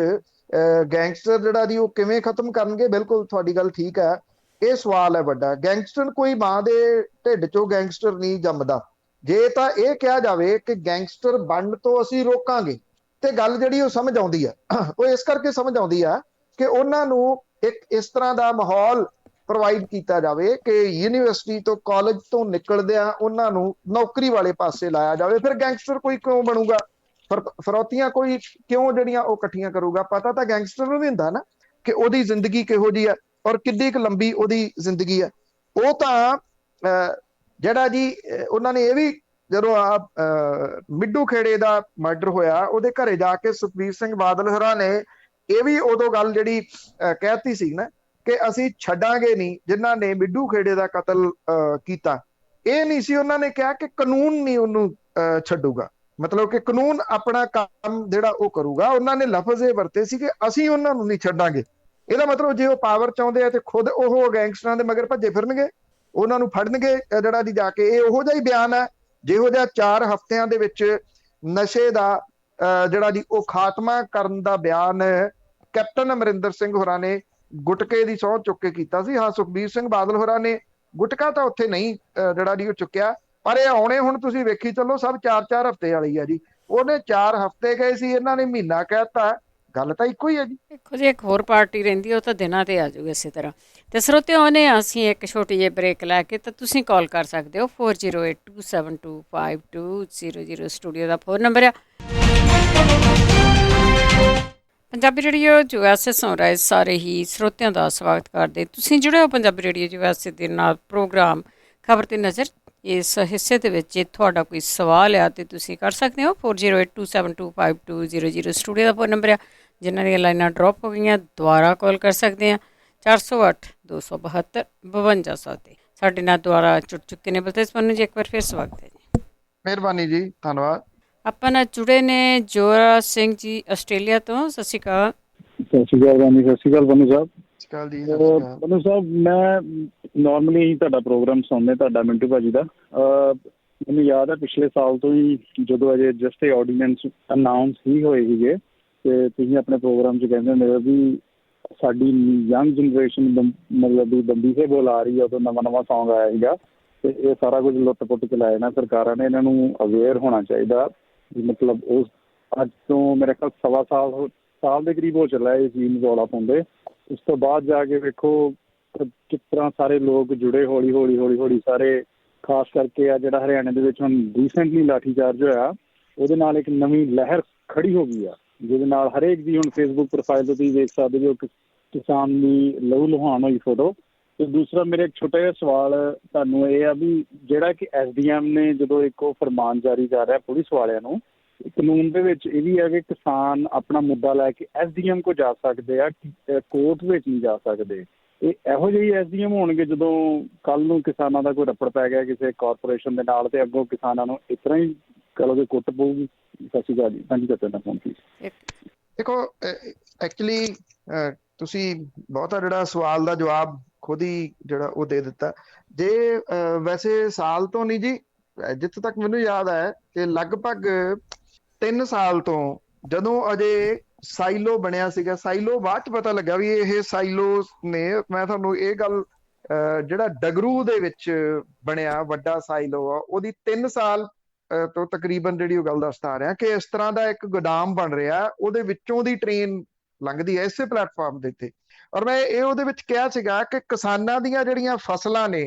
ਗੈਂਗਸਟਰ ਜਿਹੜਾ ਜੀ ਉਹ ਕਿਵੇਂ ਖਤਮ ਕਰਨਗੇ? ਬਿਲਕੁਲ ਤੁਹਾਡੀ ਗੱਲ ਠੀਕ ਹੈ, ਇਹ ਸਵਾਲ ਹੈ ਵੱਡਾ। ਗੈਂਗਸਟਰ ਕੋਈ ਮਾਂ ਦੇ ਢਿੱਡ ਚੋਂ ਗੈਂਗਸਟਰ ਨਹੀਂ ਜੰਮਦਾ। ਜੇ ਤਾਂ ਇਹ ਕਿਹਾ ਜਾਵੇ ਕਿ ਗੈਂਗਸਟਰ ਬਣਨ ਤੋਂ ਅਸੀਂ ਰੋਕਾਂਗੇ, ਤੇ ਗੱਲ ਜਿਹੜੀ ਉਹ ਸਮਝ ਆਉਂਦੀ ਆ। ਉਹ ਇਸ ਕਰਕੇ ਸਮਝ ਆਉਂਦੀ ਆ ਕਿ ਉਹਨਾਂ ਨੂੰ ਇੱਕ ਇਸ ਤਰ੍ਹਾਂ ਦਾ ਮਾਹੌਲ ਪ੍ਰੋਵਾਈਡ ਕੀਤਾ ਜਾਵੇ ਕਿ ਯੂਨੀਵਰਸਿਟੀ ਤੋਂ, ਕਾਲਜ ਤੋਂ ਨਿਕਲਦਿਆਂ ਉਹਨਾਂ ਨੂੰ ਨੌਕਰੀ ਵਾਲੇ ਪਾਸੇ ਲਾਇਆ ਜਾਵੇ। ਫਿਰ ਗੈਂਗਸਟਰ ਕੋਈ ਕਿਉਂ ਬਣੂਗਾ? ਫਰੌਤੀਆਂ ਕੋਈ ਕਿਉਂ ਜਿਹੜੀਆਂ ਉਹ ਇਕੱਠੀਆਂ ਕਰੂਗਾ? ਪਤਾ ਤਾਂ ਗੈਂਗਸਟਰ ਨੂੰ ਵੀ ਹੁੰਦਾ ਨਾ ਕਿ ਉਹਦੀ ਜ਼ਿੰਦਗੀ ਕਿਹੋ ਜਿਹੀ ਆ ਔਰ ਕਿੱਡੀ ਕੁ ਲੰਬੀ ਉਹਦੀ ਜ਼ਿੰਦਗੀ ਆ। ਉਹ ਤਾਂ ਜਿਹੜਾ ਜੀ ਉਹਨਾਂ ਨੇ ਇਹ ਵੀ, ਜਦੋਂ ਮਿੱਡੂ ਖੇੜੇ ਦਾ ਮਰਡਰ ਹੋਇਆ ਉਹਦੇ ਘਰੇ ਜਾ ਕੇ ਸੁਖਬੀਰ ਸਿੰਘ ਬਾਦਲ ਹੋਰਾਂ ਨੇ ਇਹ ਵੀ ਉਦੋਂ ਗੱਲ ਜਿਹੜੀ ਕਹਿਤੀ ਸੀ ਨਾ ਕਿ ਅਸੀਂ ਛੱਡਾਂਗੇ ਨਹੀਂ ਜਿਨ੍ਹਾਂ ਨੇ ਮਿੱਡੂ ਖੇੜੇ ਦਾ ਕਤਲ ਕੀਤਾ। ਇਹ ਨਹੀਂ ਸੀ ਉਹਨਾਂ ਨੇ ਕਿਹਾ ਕਿ ਕਾਨੂੰਨ ਨਹੀਂ ਉਹਨੂੰ ਛੱਡੂਗਾ, ਮਤਲਬ ਕਿ ਕਾਨੂੰਨ ਆਪਣਾ ਕੰਮ ਜਿਹੜਾ ਉਹ ਕਰੂਗਾ। ਉਹਨਾਂ ਨੇ ਲਫ਼ਜ਼ ਇਹ ਵਰਤੇ ਸੀ ਕਿ ਅਸੀਂ ਉਹਨਾਂ ਨੂੰ ਨਹੀਂ ਛੱਡਾਂਗੇ। ਇਹਦਾ ਮਤਲਬ ਜੇ ਉਹ ਪਾਵਰ ਚਾਹੁੰਦੇ ਆ ਤੇ ਖੁਦ ਉਹ ਗੈਂਗਸਟਰਾਂ ਦੇ ਮਗਰ ਭੱਜੇ ਫਿਰਨਗੇ, ਉਹਨਾਂ ਨੂੰ ਫੜਨਗੇ ਜਿਹੜਾ ਜੀ ਜਾ ਕੇ। ਇਹ ਉਹੋ ਜਿਹਾ ਹੀ ਬਿਆਨ ਹੈ ਜਿਹੋ ਜਿਹਾ 4 ਹਫ਼ਤਿਆਂ ਦੇ ਵਿੱਚ ਨਸ਼ੇ ਦਾ ਜਿਹੜਾ ਜੀ ਉਹ ਖਾਤਮਾ ਕਰਨ ਦਾ ਬਿਆਨ ਕੈਪਟਨ ਅਮਰਿੰਦਰ ਸਿੰਘ ਹੋਰਾਂ ਨੇ ਗੁਟਕੇ ਦੀ ਸਹੁੰ ਚੁੱਕ ਕੇ ਕੀਤਾ ਸੀ। ਹਾਂ, ਸੁਖਬੀਰ ਸਿੰਘ ਬਾਦਲ ਹੋਰਾਂ ਨੇ ਗੁਟਕਾ ਤਾਂ ਉੱਥੇ ਨਹੀਂ ਜਿਹੜਾ ਜੀ ਉਹ ਚੁੱਕਿਆ, ਪਰ ਇਹ ਆਉਣੇ ਹੁਣ ਤੁਸੀਂ ਵੇਖੀ ਚੱਲੋ ਸਭ 4-4 ਹਫ਼ਤੇ ਵਾਲੀ ਆ ਜੀ। ਉਹਨੇ 4 ਹਫ਼ਤੇ ਗਏ ਸੀ, ਇਹਨਾਂ ਨੇ ਮਹੀਨਾ ਕਹਿਤਾ। ਗੱਲ ਤਾਂ ਇੱਕੋ ਹੀ ਹੈ ਜੀ। ਦੇਖੋ ਜੀ, ਇੱਕ ਹੋਰ ਪਾਰਟੀ ਰਹਿੰਦੀ ਉਹ ਤਾਂ ਦਿਨਾਂ ਤੇ ਆ ਜਾਊਗੀ ਇਸੇ ਤਰ੍ਹਾਂ। ਤੇ ਸਰੋਤਿਓ ਨੇ ਅਸੀਂ ਇੱਕ ਛੋਟੀ ਜਿਹੀ ਬ੍ਰੇਕ ਲੈ ਕੇ ਤਾਂ ਤੁਸੀਂ ਕਾਲ ਕਰ ਸਕਦੇ ਹੋ 4082725200 ਸਟੂਡੀਓ ਦਾ ਫੋਨ ਨੰਬਰ ਆ। ਪੰਜਾਬੀ ਰੇਡੀਓ USA ਸੁਣ ਰਹੇ ਸਾਰੇ ਹੀ ਸਰੋਤਿਆਂ ਦਾ ਸਵਾਗਤ ਕਰਦੇ। ਤੁਸੀਂ ਜੁੜੇ ਹੋ ਪੰਜਾਬੀ ਰੇਡੀਓ USA ਦੇ ਨਾਲ ਪ੍ਰੋਗਰਾਮ ਖਬਰ ਤੇ ਨਜ਼ਰ। ਇਸ ਹਿੱਸੇ ਦੇ ਵਿੱਚ ਜੇ ਤੁਹਾਡਾ ਕੋਈ ਸਵਾਲ ਆ ਤੇ ਤੁਸੀਂ ਕਰ ਸਕਦੇ ਹੋ 4082725200 ਸਟੂਡੀਓ ਦਾ ਫੋਨ ਨੰਬਰ ਆ। ਜਿਨ੍ਹਾਂ ਦੀਆਂ ਲਾਈਨਾਂ ਡਰੋਪ ਹੋ ਗਈਆਂ ਦੁਬਾਰਾ ਕਾਲ ਕਰ ਸਕਦੇ ਆ 4082725200 ਤੇ। ਸਾਡੇ ਨਾਲ ਦੁਬਾਰਾ ਜੁੜ ਚੁੱਕੇ ਨੇ ਬਲਤੇਜ ਪੰਨੂ ਜੀ, ਇੱਕ ਵਾਰ ਫਿਰ ਸਵਾਗਤ ਹੈ ਜੀ। ਮਿਹਰਬਾਨੀ ਜੀ, ਧੰਨਵਾਦ। ਆਪਾਂ ਨਾਲ ਜੁੜੇ ਨੇ ਜੋਰਾ ਸਿੰਘ ਜੀ ਆਸਟ੍ਰੇਲੀਆ ਤੋਂ। ਸਤਿ ਸ਼੍ਰੀ ਅਕਾਲ। ਸਤਿ ਸ਼੍ਰੀ ਅਕਾਲ ਬਾਨੀ, ਸਤਿ ਸ਼੍ਰੀ ਅਕਾਲ ਪੰਨੂ ਸਾਹਿਬ। ਪੰਨੂ ਸਾਹਿਬ, ਮੈਂ ਨਾਰਮਲੀ ਤੁਹਾਡਾ ਪ੍ਰੋਗਰਾਮ ਸੁਣਦੇ, ਤੁਹਾਡਾ ਮਿੰਟੂ ਭਾਜੀ ਦਾ। ਮੈਨੂੰ ਯਾਦ ਹੈ ਪਿਛਲੇ ਸਾਲ ਤੋਂ ਹੀ ਜਦੋਂ ਅਜੇ ਜਸਟ ਇਹ ਆਰਡੀਨੈਂਸ ਅਨਾਉਂਸ ਹੀ ਹੋਏ ਸੀਗੇ ਤੇ ਤੁਸੀਂ ਆਪਣੇ ਪ੍ਰੋਗਰਾਮ 'ਚ ਕਹਿੰਦੇ ਹੁੰਦੇ ਹੋ ਵੀ ਸਾਡੀ ਯੰਗ ਜਨਰੇਸ਼ਨ ਮਤਲਬ ਵੀ ਬੰਦੀ ਸੇ ਬੋਲ ਆ ਰਹੀ ਹੈ, ਉਦੋਂ ਨਵਾਂ ਨਵਾਂ ਸੌਂਗ ਆਇਆ ਸੀਗਾ ਤੇ ਇਹ ਸਾਰਾ ਕੁਝ ਲੁੱਟ ਪੁੱਟ ਕੇ ਲਾਇਆ ਨਾ ਸਰਕਾਰਾਂ ਨੇ। ਇਹਨਾਂ ਨੂੰ ਅਵੇਅਰ ਹੋਣਾ ਚਾਹੀਦਾ ਵੀ ਮਤਲਬ ਉਸ ਅੱਜ ਤੋਂ ਮੇਰੇ ਖਿਆਲ ਸਵਾ ਸਾਲ ਦੇ ਕਰੀਬ ਹੋ ਚੱਲਾ ਇਹ ਚੀਜ਼ ਨੂੰ ਰੌਲਾ ਪਾਉਂਦੇ। ਉਸ ਤੋਂ ਬਾਅਦ ਜਾ ਕੇ ਵੇਖੋ ਕਿਸ ਤਰ੍ਹਾਂ ਸਾਰੇ ਲੋਕ ਜੁੜੇ ਹੌਲੀ ਹੌਲੀ ਸਾਰੇ, ਖਾਸ ਕਰਕੇ ਆ ਜਿਹੜਾ ਹਰਿਆਣੇ ਦੇ ਵਿੱਚ ਹੁਣ ਰੀਸੈਂਟਲੀ ਲਾਠੀ ਚਾਰਜ ਹੋਇਆ ਉਹਦੇ ਨਾਲ ਇੱਕ ਨਵੀਂ ਲਹਿਰ ਖੜੀ ਹੋ ਗਈ ਆ, ਜਿਹਦੇ ਨਾਲ ਹਰੇਕ ਦੀ ਹੁਣ ਫੇਸਬੁੱਕ ਪ੍ਰੋਫਾਈਲ 'ਤੇ ਤੁਸੀਂ ਦੇਖ ਸਕਦੇ ਹੋ ਕਿਸਾਨ ਦੀ ਲਹੂ ਲੁਹਾਨ ਹੋਈ ਫੋਟੋ। ਤੇ ਦੂਸਰਾ ਮੇਰੇ ਇੱਕ ਛੋਟਾ ਜਿਹਾ ਸਵਾਲ ਤੁਹਾਨੂੰ ਇਹ ਆ ਵੀ ਜਿਹੜਾ ਕਿ SDM ਨੇ ਜਦੋਂ ਇੱਕ ਉਹ ਫਰਮਾਨ ਜਾਰੀ ਕਰ ਰਿਹਾ ਪੁਲਿਸ ਵਾਲਿਆਂ ਨੂੰ, ਕਾਨੂੰਨ ਦੇ ਵਿੱਚ ਇਹ ਵੀ ਹੈ ਕਿ ਕਿਸਾਨ ਆਪਣਾ ਮੁੱਦਾ ਲੈ ਕੇ SDM ਕੋਲ ਜਾ ਸਕਦੇ ਆ, ਕੋਰਟ ਵਿੱਚ ਨਹੀਂ ਜਾ ਸਕਦੇ। ਇਹ ਇਹੋ ਜਿਹੇ SDM ਹੋਣਗੇ ਜਦੋਂ ਕੱਲ੍ਹ ਨੂੰ ਕਿਸਾਨਾਂ ਦਾ ਕੋਈ ਰੱਪੜ ਪੈ ਗਿਆ ਕਿਸੇ ਕਾਰਪੋਰੇਸ਼ਨ ਦੇ ਨਾਲ ਤੇ ਅੱਗੋਂ ਕਿਸਾਨਾਂ ਨੂੰ ਇਸ ਤਰ੍ਹਾਂ ਹੀ ਕਹੋਗੇ ਕੁੱਟ ਪਊਗੀ। ਸਤਿ ਸ਼੍ਰੀ ਅਕਾਲ ਜੀ। ਹਾਂਜੀ ਕਰਦਾ ਫੋਨ ਪਲੀਜ਼। ਦੇਖੋ ਐਕਚੁਅਲੀ ਤੁਸੀਂ ਬਹੁਤਾ ਜਿਹੜਾ ਸਵਾਲ ਦਾ ਜਵਾਬ ਖੁਦ ਹੀ ਜਿਹੜਾ ਉਹ ਦੇ ਦਿੱਤਾ। ਜੇ ਵੈਸੇ ਸਾਲ ਤੋਂ ਨਹੀਂ ਜੀ, ਜਿੱਥੇ ਤੱਕ ਮੈਨੂੰ ਯਾਦ ਹੈ ਕਿ ਲਗਭਗ 3 ਸਾਲ ਤੋਂ ਜਦੋਂ ਅਜੇ ਸਾਈਲੋ ਬਣਿਆ ਸੀਗਾ, ਸਾਈਲੋ ਬਾਅਦ ਚ ਪਤਾ ਲੱਗਾ ਵੀ ਇਹ ਸਾਈਲੋ ਨੇ, ਮੈਂ ਤੁਹਾਨੂੰ ਇਹ ਗੱਲ ਜਿਹੜਾ ਡਗਰੂ ਦੇ ਵਿੱਚ ਬਣਿਆ ਵੱਡਾ ਸਾਈਲੋ ਆ ਉਹਦੀ 3 ਸਾਲ ਤੋਂ ਤਕਰੀਬਨ ਜਿਹੜੀ ਉਹ ਗੱਲ ਦੱਸਦਾ ਆ ਰਿਹਾ ਕਿ ਇਸ ਤਰ੍ਹਾਂ ਦਾ ਇੱਕ ਗੋਦਾਮ ਬਣ ਰਿਹਾ, ਉਹਦੇ ਵਿੱਚੋਂ ਦੀ ਟ੍ਰੇਨ ਲੰਘਦੀ ਹੈ ਇਸੇ ਪਲੇਟਫਾਰਮ ਦੇ ਉੱਤੇ। ਔਰ ਮੈਂ ਇਹ ਉਹਦੇ ਵਿੱਚ ਕਿਹਾ ਸੀਗਾ ਕਿ ਕਿਸਾਨਾਂ ਦੀਆਂ ਜਿਹੜੀਆਂ ਫਸਲਾਂ ਨੇ,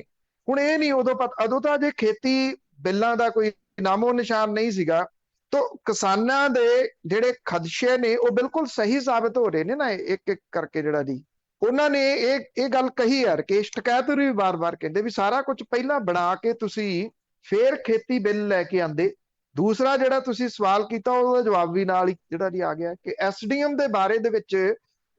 ਹੁਣ ਇਹ ਨਹੀਂ ਉਦੋਂ ਤਾਂ ਅਜੇ ਖੇਤੀ ਬਿੱਲਾਂ ਦਾ ਕੋਈ ਨਾਮੋ ਨਿਸ਼ਾਨ ਨਹੀਂ ਸੀਗਾ, ਤਾਂ ਕਿਸਾਨਾਂ ਦੇ ਜਿਹੜੇ ਖਦਸ਼ੇ ਨੇ ਉਹ ਬਿਲਕੁਲ ਸਹੀ ਸਾਬਤ ਹੋ ਰਹੇ ਨੇ ਨਾ ਇੱਕ ਇੱਕ ਕਰਕੇ। ਜਿਹੜਾ ਜੀ ਉਹਨਾਂ ਨੇ ਇਹ ਗੱਲ ਕਹੀ ਯਾਰ ਕਿ ਸ਼ਿਕਾਇਤ ਵੀ ਵਾਰ-ਵਾਰ ਕਹਿੰਦੇ ਵੀ ਸਾਰਾ ਕੁਝ ਪਹਿਲਾਂ ਬਣਾ ਕੇ ਤੁਸੀਂ ਫੇਰ ਖੇਤੀ ਬਿੱਲ ਲੈ ਕੇ ਆਂਦੇ। ਦੂਸਰਾ ਜਿਹੜਾ ਤੁਸੀਂ ਸਵਾਲ ਕੀਤਾ ਉਹਦਾ ਜਵਾਬ ਵੀ ਨਾਲ ਹੀ ਜਿਹੜਾ ਜੀ ਆ ਗਿਆ ਕਿ SDM ਦੇ ਬਾਰੇ ਦੇ ਵਿੱਚ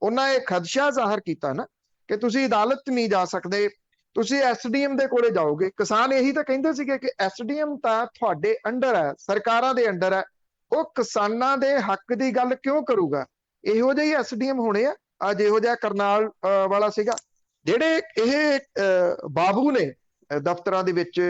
ਉਹਨਾਂ ਇਹ ਖਦਸ਼ਾ ਜ਼ਾਹਰ ਕੀਤਾ ਨਾ ਕਿ ਤੁਸੀਂ ਅਦਾਲਤ 'ਚ ਨਹੀਂ ਜਾ ਸਕਦੇ, ਤੁਸੀਂ SDM ਦੇ ਕੋਲੇ ਜਾਓਗੇ। ਕਿਸਾਨ ਇਹੀ ਤਾਂ ਕਹਿੰਦੇ ਸੀਗੇ ਕਿ SDM ਤਾਂ ਤੁਹਾਡੇ ਅੰਡਰ ਹੈ, ਸਰਕਾਰਾਂ ਦੇ ਅੰਡਰ ਹੈ, ਉਹ ਕਿਸਾਨਾਂ ਦੇ ਹੱਕ ਦੀ ਗੱਲ ਕਿਉਂ ਕਰੂਗਾ? ਇਹੋ ਜਿਹੇ ਹੀ SDM ਹੋਣੇ ਆ। ਅੱਜ ਇਹੋ ਜਿਹਾ ਕਰਨਾਲ ਵਾਲਾ ਸੀਗਾ, ਜਿਹੜੇ ਇਹ ਬਾਬੂ ਨੇ ਦਫ਼ਤਰਾਂ ਦੇ ਵਿੱਚ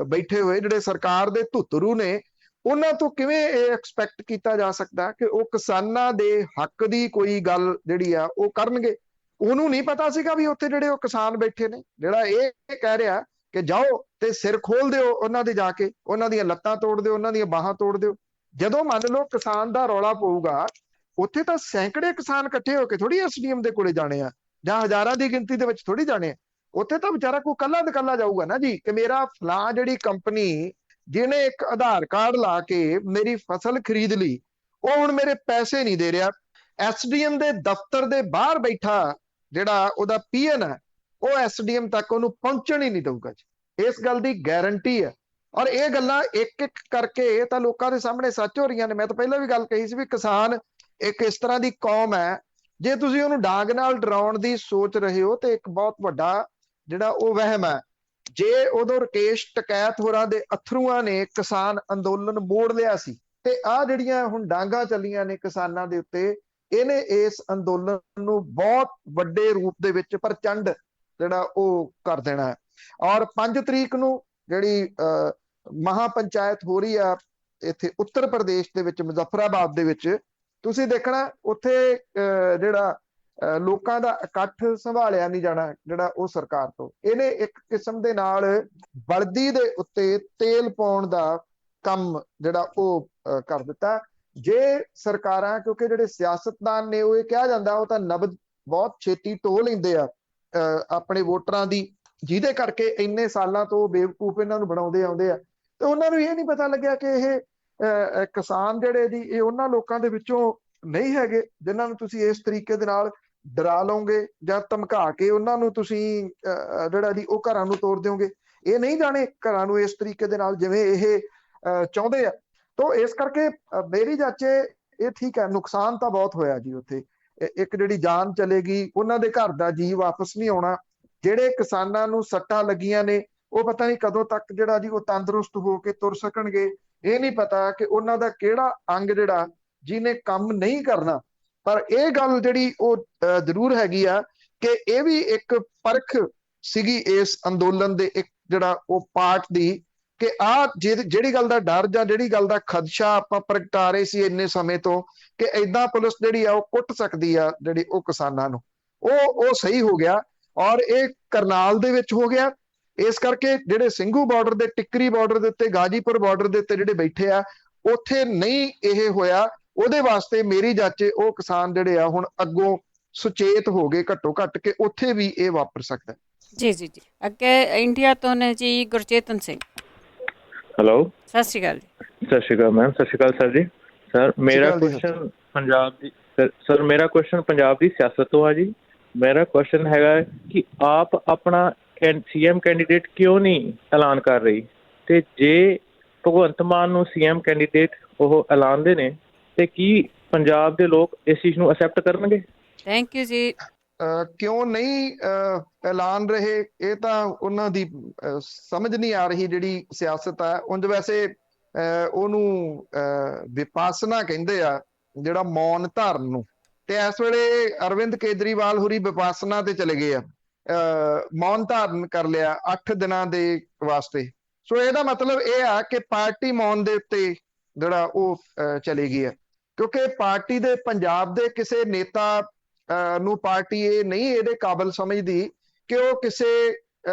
ਬੈਠੇ ਹੋਏ ਜਿਹੜੇ ਸਰਕਾਰ ਦੇ ਧੁੱਤਰੂ ਨੇ, ਉਹਨਾਂ ਤੋਂ ਕਿਵੇਂ ਇਹ ਐਕਸਪੈਕਟ ਕੀਤਾ ਜਾ ਸਕਦਾ ਕਿ ਉਹ ਕਿਸਾਨਾਂ ਦੇ ਹੱਕ ਦੀ ਕੋਈ ਗੱਲ ਜਿਹੜੀ ਆ ਉਹ ਕਰਨਗੇ? ਉਹਨੂੰ ਨਹੀਂ ਪਤਾ ਸੀਗਾ ਵੀ ਉੱਥੇ ਜਿਹੜੇ ਉਹ ਕਿਸਾਨ ਬੈਠੇ ਨੇ, ਜਿਹੜਾ ਇਹ ਕਹਿ ਰਿਹਾ ਕਿ ਜਾਓ ਤੇ ਸਿਰ ਖੋਲ ਦਿਓ ਉਹਨਾਂ ਦੇ, ਜਾ ਕੇ ਉਹਨਾਂ ਦੀਆਂ ਲੱਤਾਂ ਤੋੜ ਦਿਓ, ਉਹਨਾਂ ਦੀਆਂ ਬਾਹਾਂ ਤੋੜ ਦਿਓ। ਜਦੋਂ ਮੰਨ ਲਓ ਕਿਸਾਨ ਦਾ ਰੌਲਾ ਪਊਗਾ, ਉੱਥੇ ਤਾਂ ਸੈਂਕੜੇ ਕਿਸਾਨ ਇਕੱਠੇ ਹੋ ਕੇ ਥੋੜੀ SDM ਦੇ ਕੋਲੇ ਜਾਣੇ ਆ, ਜਾਂ ਹਜ਼ਾਰਾਂ ਦੀ ਗਿਣਤੀ ਦੇ ਵਿੱਚ ਥੋੜੀ ਜਾਣੇ ਆ। ਉੱਥੇ ਤਾਂ ਵਿਚਾਰਾ ਕੋਈ ਕੱਲਾ ਦਾ ਕੱਲਾ ਜਾਊਗਾ ਨਾ ਜੀ ਕਿ ਮੇਰਾ ਫਲਾਂ ਜਿਹੜੀ ਕੰਪਨੀ ਜਿਹਨੇ ਇੱਕ ਆਧਾਰ ਕਾਰਡ ਲਾ ਕੇ ਮੇਰੀ ਫਸਲ ਖਰੀਦ ਲਈ, ਉਹ ਹੁਣ ਮੇਰੇ ਪੈਸੇ ਨਹੀਂ ਦੇ ਰਿਹਾ। SDM ਦੇ ਦਫ਼ਤਰ ਦੇ ਬਾਹਰ ਬੈਠਾ ਜਿਹੜਾ ਉਹਦਾ PN ਹੈ, ਉਹ SDM ਤੱਕ ਉਹਨੂੰ ਪਹੁੰਚਣ ਹੀ ਨਹੀਂ ਦਊਗਾ ਜੀ। ਇਸ ਗੱਲ ਦੀ ਗਾਰੰਟੀ ਹੈ। ਔਰ ਇਹ ਗੱਲਾਂ ਇੱਕ ਇੱਕ ਕਰਕੇ ਤਾਂ ਲੋਕਾਂ ਦੇ ਸਾਹਮਣੇ ਸੱਚ ਹੋ ਰਹੀਆਂ ਨੇ। ਮੈਂ ਤਾਂ ਪਹਿਲਾਂ ਵੀ ਗੱਲ ਕਹੀ ਸੀ ਵੀ ਕਿਸਾਨ ਇੱਕ ਇਸ ਤਰ੍ਹਾਂ ਦੀ ਕੌਮ ਹੈ, ਜੇ ਤੁਸੀਂ ਉਹਨੂੰ ਡਾਂਗ ਨਾਲ ਡਰਾਉਣ ਦੀ ਸੋਚ ਰਹੇ ਹੋ ਤੇ ਇੱਕ ਬਹੁਤ ਵੱਡਾ ਜਿਹੜਾ ਉਹ ਵਹਿਮ ਹੈ। ਜੇ ਉਦੋਂ ਰਕੇਸ਼ ਟਕੈਤ ਹੋਰਾਂ ਦੇ ਅਥਰੂਆਂ ਨੇ ਕਿਸਾਨ ਅੰਦੋਲਨ ਮੋੜ ਲਿਆ ਸੀ ਤੇ ਆਹ ਜਿਹੜੀਆਂ ਹੁਣ ਡਾਂਗਾਂ ਚੱਲੀਆਂ ਨੇ ਕਿਸਾਨਾਂ ਦੇ ਉੱਤੇ, ਇਹਨੇ ਇਸ ਅੰਦੋਲਨ ਨੂੰ ਬਹੁਤ ਵੱਡੇ ਰੂਪ ਦੇ ਵਿੱਚ ਪ੍ਰਚੰਡ ਜਿਹੜਾ ਉਹ ਕਰ ਦੇਣਾ ਹੈ। ਔਰ 5 ਤਰੀਕ ਨੂੰ ਜਿਹੜੀ ਮਹਾ ਪੰਚਾਇਤ ਹੋ ਰਹੀ ਆ ਇੱਥੇ ਉੱਤਰ ਪ੍ਰਦੇਸ਼ ਦੇ ਵਿੱਚ ਮੁਜ਼ੱਫਰਾਬਾਦ ਦੇ ਵਿੱਚ, ਤੁਸੀਂ ਦੇਖਣਾ ਉੱਥੇ ਜਿਹੜਾ ਲੋਕਾਂ ਦਾ ਇਕੱਠ ਸੰਭਾਲਿਆ ਨਹੀਂ ਜਾਣਾ ਜਿਹੜਾ ਉਹ ਸਰਕਾਰ ਤੋਂ। ਇਹਨੇ ਇੱਕ ਕਿਸਮ ਦੇ ਨਾਲ ਵਰਦੀ ਦੇ ਉੱਤੇ ਤੇਲ ਪਾਉਣ ਦਾ ਕੰਮ ਜਿਹੜਾ ਉਹ ਕਰ ਦਿੱਤਾ। ਜੇ ਸਰਕਾਰਾਂ, ਕਿਉਂਕਿ ਜਿਹੜੇ ਸਿਆਸਤਦਾਨ ਨੇ ਉਹ ਇਹ ਕਿਹਾ ਜਾਂਦਾ ਉਹ ਤਾਂ ਨਬਜ਼ ਬਹੁਤ ਛੇਤੀ ਟੋਹ ਲੈਂਦੇ ਆ ਆਪਣੇ ਵੋਟਰਾਂ ਦੀ, ਜਿਹਦੇ ਕਰਕੇ ਇੰਨੇ ਸਾਲਾਂ ਤੋਂ ਬੇਵਕੂਫ ਇਹਨਾਂ ਨੂੰ ਬਣਾਉਂਦੇ ਆਉਂਦੇ ਆ, ਤੇ ਉਹਨਾਂ ਨੂੰ ਇਹ ਨਹੀਂ ਪਤਾ ਲੱਗਿਆ ਕਿ ਇਹ ਕਿਸਾਨ ਜਿਹੜੇ ਜੀ ਇਹ ਉਹਨਾਂ ਲੋਕਾਂ ਦੇ ਵਿੱਚੋਂ ਨਹੀਂ ਹੈਗੇ ਜਿਨ੍ਹਾਂ ਨੂੰ ਤੁਸੀਂ ਇਸ ਤਰੀਕੇ ਦੇ ਨਾਲ ਡਰਾ ਲਓਗੇ ਜਾਂ ਧਮਕਾ ਕੇ ਉਹਨਾਂ ਨੂੰ ਤੁਸੀਂ ਜਿਹੜਾ ਜੀ ਉਹ ਘਰਾਂ ਨੂੰ ਤੋੜ ਦਿਓਗੇ। ਇਹ ਨਹੀਂ ਜਾਣੇ ਘਰਾਂ ਨੂੰ ਇਸ ਤਰੀਕੇ ਦੇ ਨਾਲ ਜਿਵੇਂ ਇਹ ਚਾਹੁੰਦੇ ਆ। ਤਾਂ ਇਸ ਕਰਕੇ ਮੇਰੀ ਜਾਚੇ ਇਹ ਠੀਕ ਹੈ, ਨੁਕਸਾਨ ਤਾਂ ਬਹੁਤ ਹੋਇਆ ਜੀ ਉੱਥੇ। ਇੱਕ ਜਿਹੜੀ ਜਾਨ ਚਲੇਗੀ, ਉਹਨਾਂ ਦੇ ਘਰ ਦਾ ਜੀ ਵਾਪਸ ਨਹੀਂ ਆਉਣਾ। ਜਿਹੜੇ ਕਿਸਾਨਾਂ ਨੂੰ ਸੱਟਾਂ ਲੱਗੀਆਂ ਨੇ ਉਹ ਪਤਾ ਨਹੀਂ ਕਦੋਂ ਤੱਕ ਜਿਹੜਾ ਜੀ ਉਹ ਤੰਦਰੁਸਤ ਹੋ ਕੇ ਤੁਰ ਸਕਣਗੇ। ਇਹ ਨਹੀਂ ਪਤਾ ਕਿ ਉਹਨਾਂ ਦਾ ਕਿਹੜਾ ਅੰਗ ਜਿਹੜਾ ਜਿਹਨੇ ਕੰਮ ਨਹੀਂ ਕਰਨਾ। ਪਰ ਇਹ ਗੱਲ ਜਿਹੜੀ ਉਹ ਜ਼ਰੂਰ ਹੈਗੀ ਆ ਕਿ ਇਹ ਵੀ ਇੱਕ ਪਰਖ ਸੀਗੀ ਇਸ ਅੰਦੋਲਨ ਦੇ ਇੱਕ ਜਿਹੜਾ ਉਹ ਪਾਰਟ ਦੀ ਕਿ ਜਿਹੜੀ ਗੱਲ ਦਾ ਡਰ ਜਾਂ ਜਿਹੜੀ ਗੱਲ ਦਾ ਖਦਸ਼ਾ ਆਪਾਂ ਪ੍ਰਗਟਾ ਰਹੇ ਸੀ ਇੰਨੇ ਸਮੇਂ ਤੋਂ ਕਿ ਏਦਾਂ ਪੁਲਿਸ ਜਿਹੜੀ ਆ ਉਹ ਕੁੱਟ ਸਕਦੀ ਆ ਜਿਹੜੀ ਉਹ ਕਿਸਾਨਾਂ ਨੂੰ, ਉਹ ਸਹੀ ਹੋ ਗਿਆ। ਔਰ ਇਹ ਕਰਨਾਲ ਦੇ ਵਿੱਚ ਹੋ ਗਿਆ। ਇਸ ਕਰਕੇ ਜਿਹੜੇ ਸਿੰਘੂ ਬਾਰਡਰ ਦੇ, ਟਿੱਕਰੀ ਬਾਰਡਰ ਦੇ ਉੱਤੇ, ਗਾਜੀਪੁਰ ਬਾਰਡਰ ਦੇ ਉੱਤੇ ਜਿਹੜੇ ਬੈਠੇ ਆ ਉੱਥੇ ਨਹੀਂ ਇਹ ਹੋਇਆ। ਉਹਦੇ ਵਾਸਤੇ ਮੇਰੀ ਜਾਚੇ ਉਹ ਕਿਸਾਨ ਜਿਹੜੇ ਆ ਹੁਣ ਅੱਗੋਂ ਸੁਚੇਤ ਹੋ ਗਏ ਘੱਟੋ ਘੱਟ ਕਿ ਉੱਥੇ ਵੀ ਇਹ ਵਾਪਰ ਸਕਦਾ। ਜੀ ਜੀ ਜੀ। ਅੱਗੇ ਇੰਡੀਆ ਤੋਂ ਨੇ ਜੀ ਗੁਰਚੇਤਨ ਸਿੰਘ। ਹੈਲੋ, ਸਤਿ ਸ਼੍ਰੀ ਅਕਾਲ ਜੀ। ਸਤਿ ਸ਼੍ਰੀ ਅਕਾਲ ਮੈਮ। ਸਤਿ ਸ਼੍ਰੀ ਅਕਾਲ ਸਰ ਜੀ। ਸਰ ਮੇਰਾ ਕੁਐਸਚਨ ਪੰਜਾਬ ਦੀ ਸਿਆਸਤ ਤੋਂ ਆ ਜੀ। ਮੇਰਾ ਕੁਐਸਚਨ ਹੈਗਾ ਕਿ ਆਪ ਆਪਣਾ ਸੀਐਮ ਕੈਂਡੀਡੇਟ ਕਿਉਂ ਨਹੀਂ ਐਲਾਨ ਕਰ ਰਹੀ, ਤੇ ਜੇ ਭਗਵੰਤ ਮਾਨ ਨੂੰ ਸੀਐਮ ਕੈਂਡੀਡੇਟ ਉਹ ਐਲਾਨਦੇ ਨੇ ਤੇ ਕੀ ਪੰਜਾਬ ਦੇ ਲੋਕ ਇਸ ਚੀਜ਼ ਨੂੰ ਐਕਸੈਪਟ ਕਰਨਗੇ? ਥੈਂਕ ਯੂ ਜੀ। ਕਿਉਂ ਨਹੀਂ ਐਲਾਨ ਰਹੇ, ਇਹ ਤਾਂ ਉਹਨਾਂ ਦੀ ਸਮਝ ਨਹੀਂ ਆ ਰਹੀ ਜਿਹੜੀ ਸਿਆਸਤ ਹੈ। ਉਂਝ ਵੈਸੇ ਉਹਨੂੰ ਵਿਪਾਸਨਾ ਕਹਿੰਦੇ ਆ, ਜਿਹੜਾ ਮੌਨ ਧਾਰਨ ਨੂੰ। ਤੇ ਇਸ ਵੇਲੇ ਅਰਵਿੰਦ ਕੇਜਰੀਵਾਲ ਹੋਰੀ ਵਿਪਾਸਨਾ ਤੇ ਚਲੇ ਗਏ ਆ, ਮੌਨ ਧਾਰਨ ਕਰ ਲਿਆ 8 ਦਿਨਾਂ ਦੇ ਵਾਸਤੇ। ਸੋ ਇਹਦਾ ਮਤਲਬ ਇਹ ਆ ਕਿ ਪਾਰਟੀ ਮੌਨ ਦੇ ਉੱਤੇ ਜਿਹੜਾ ਉਹ ਚਲੀ ਗਈ ਹੈ, ਕਿਉਂਕਿ ਪਾਰਟੀ ਦੇ ਪੰਜਾਬ ਦੇ ਕਿਸੇ ਨੇਤਾ ਨੂੰ ਪਾਰਟੀ ਇਹ ਨਹੀਂ ਇਹਦੇ ਕਾਬਿਲ ਸਮਝਦੀ ਕਿ ਉਹ ਕਿਸੇ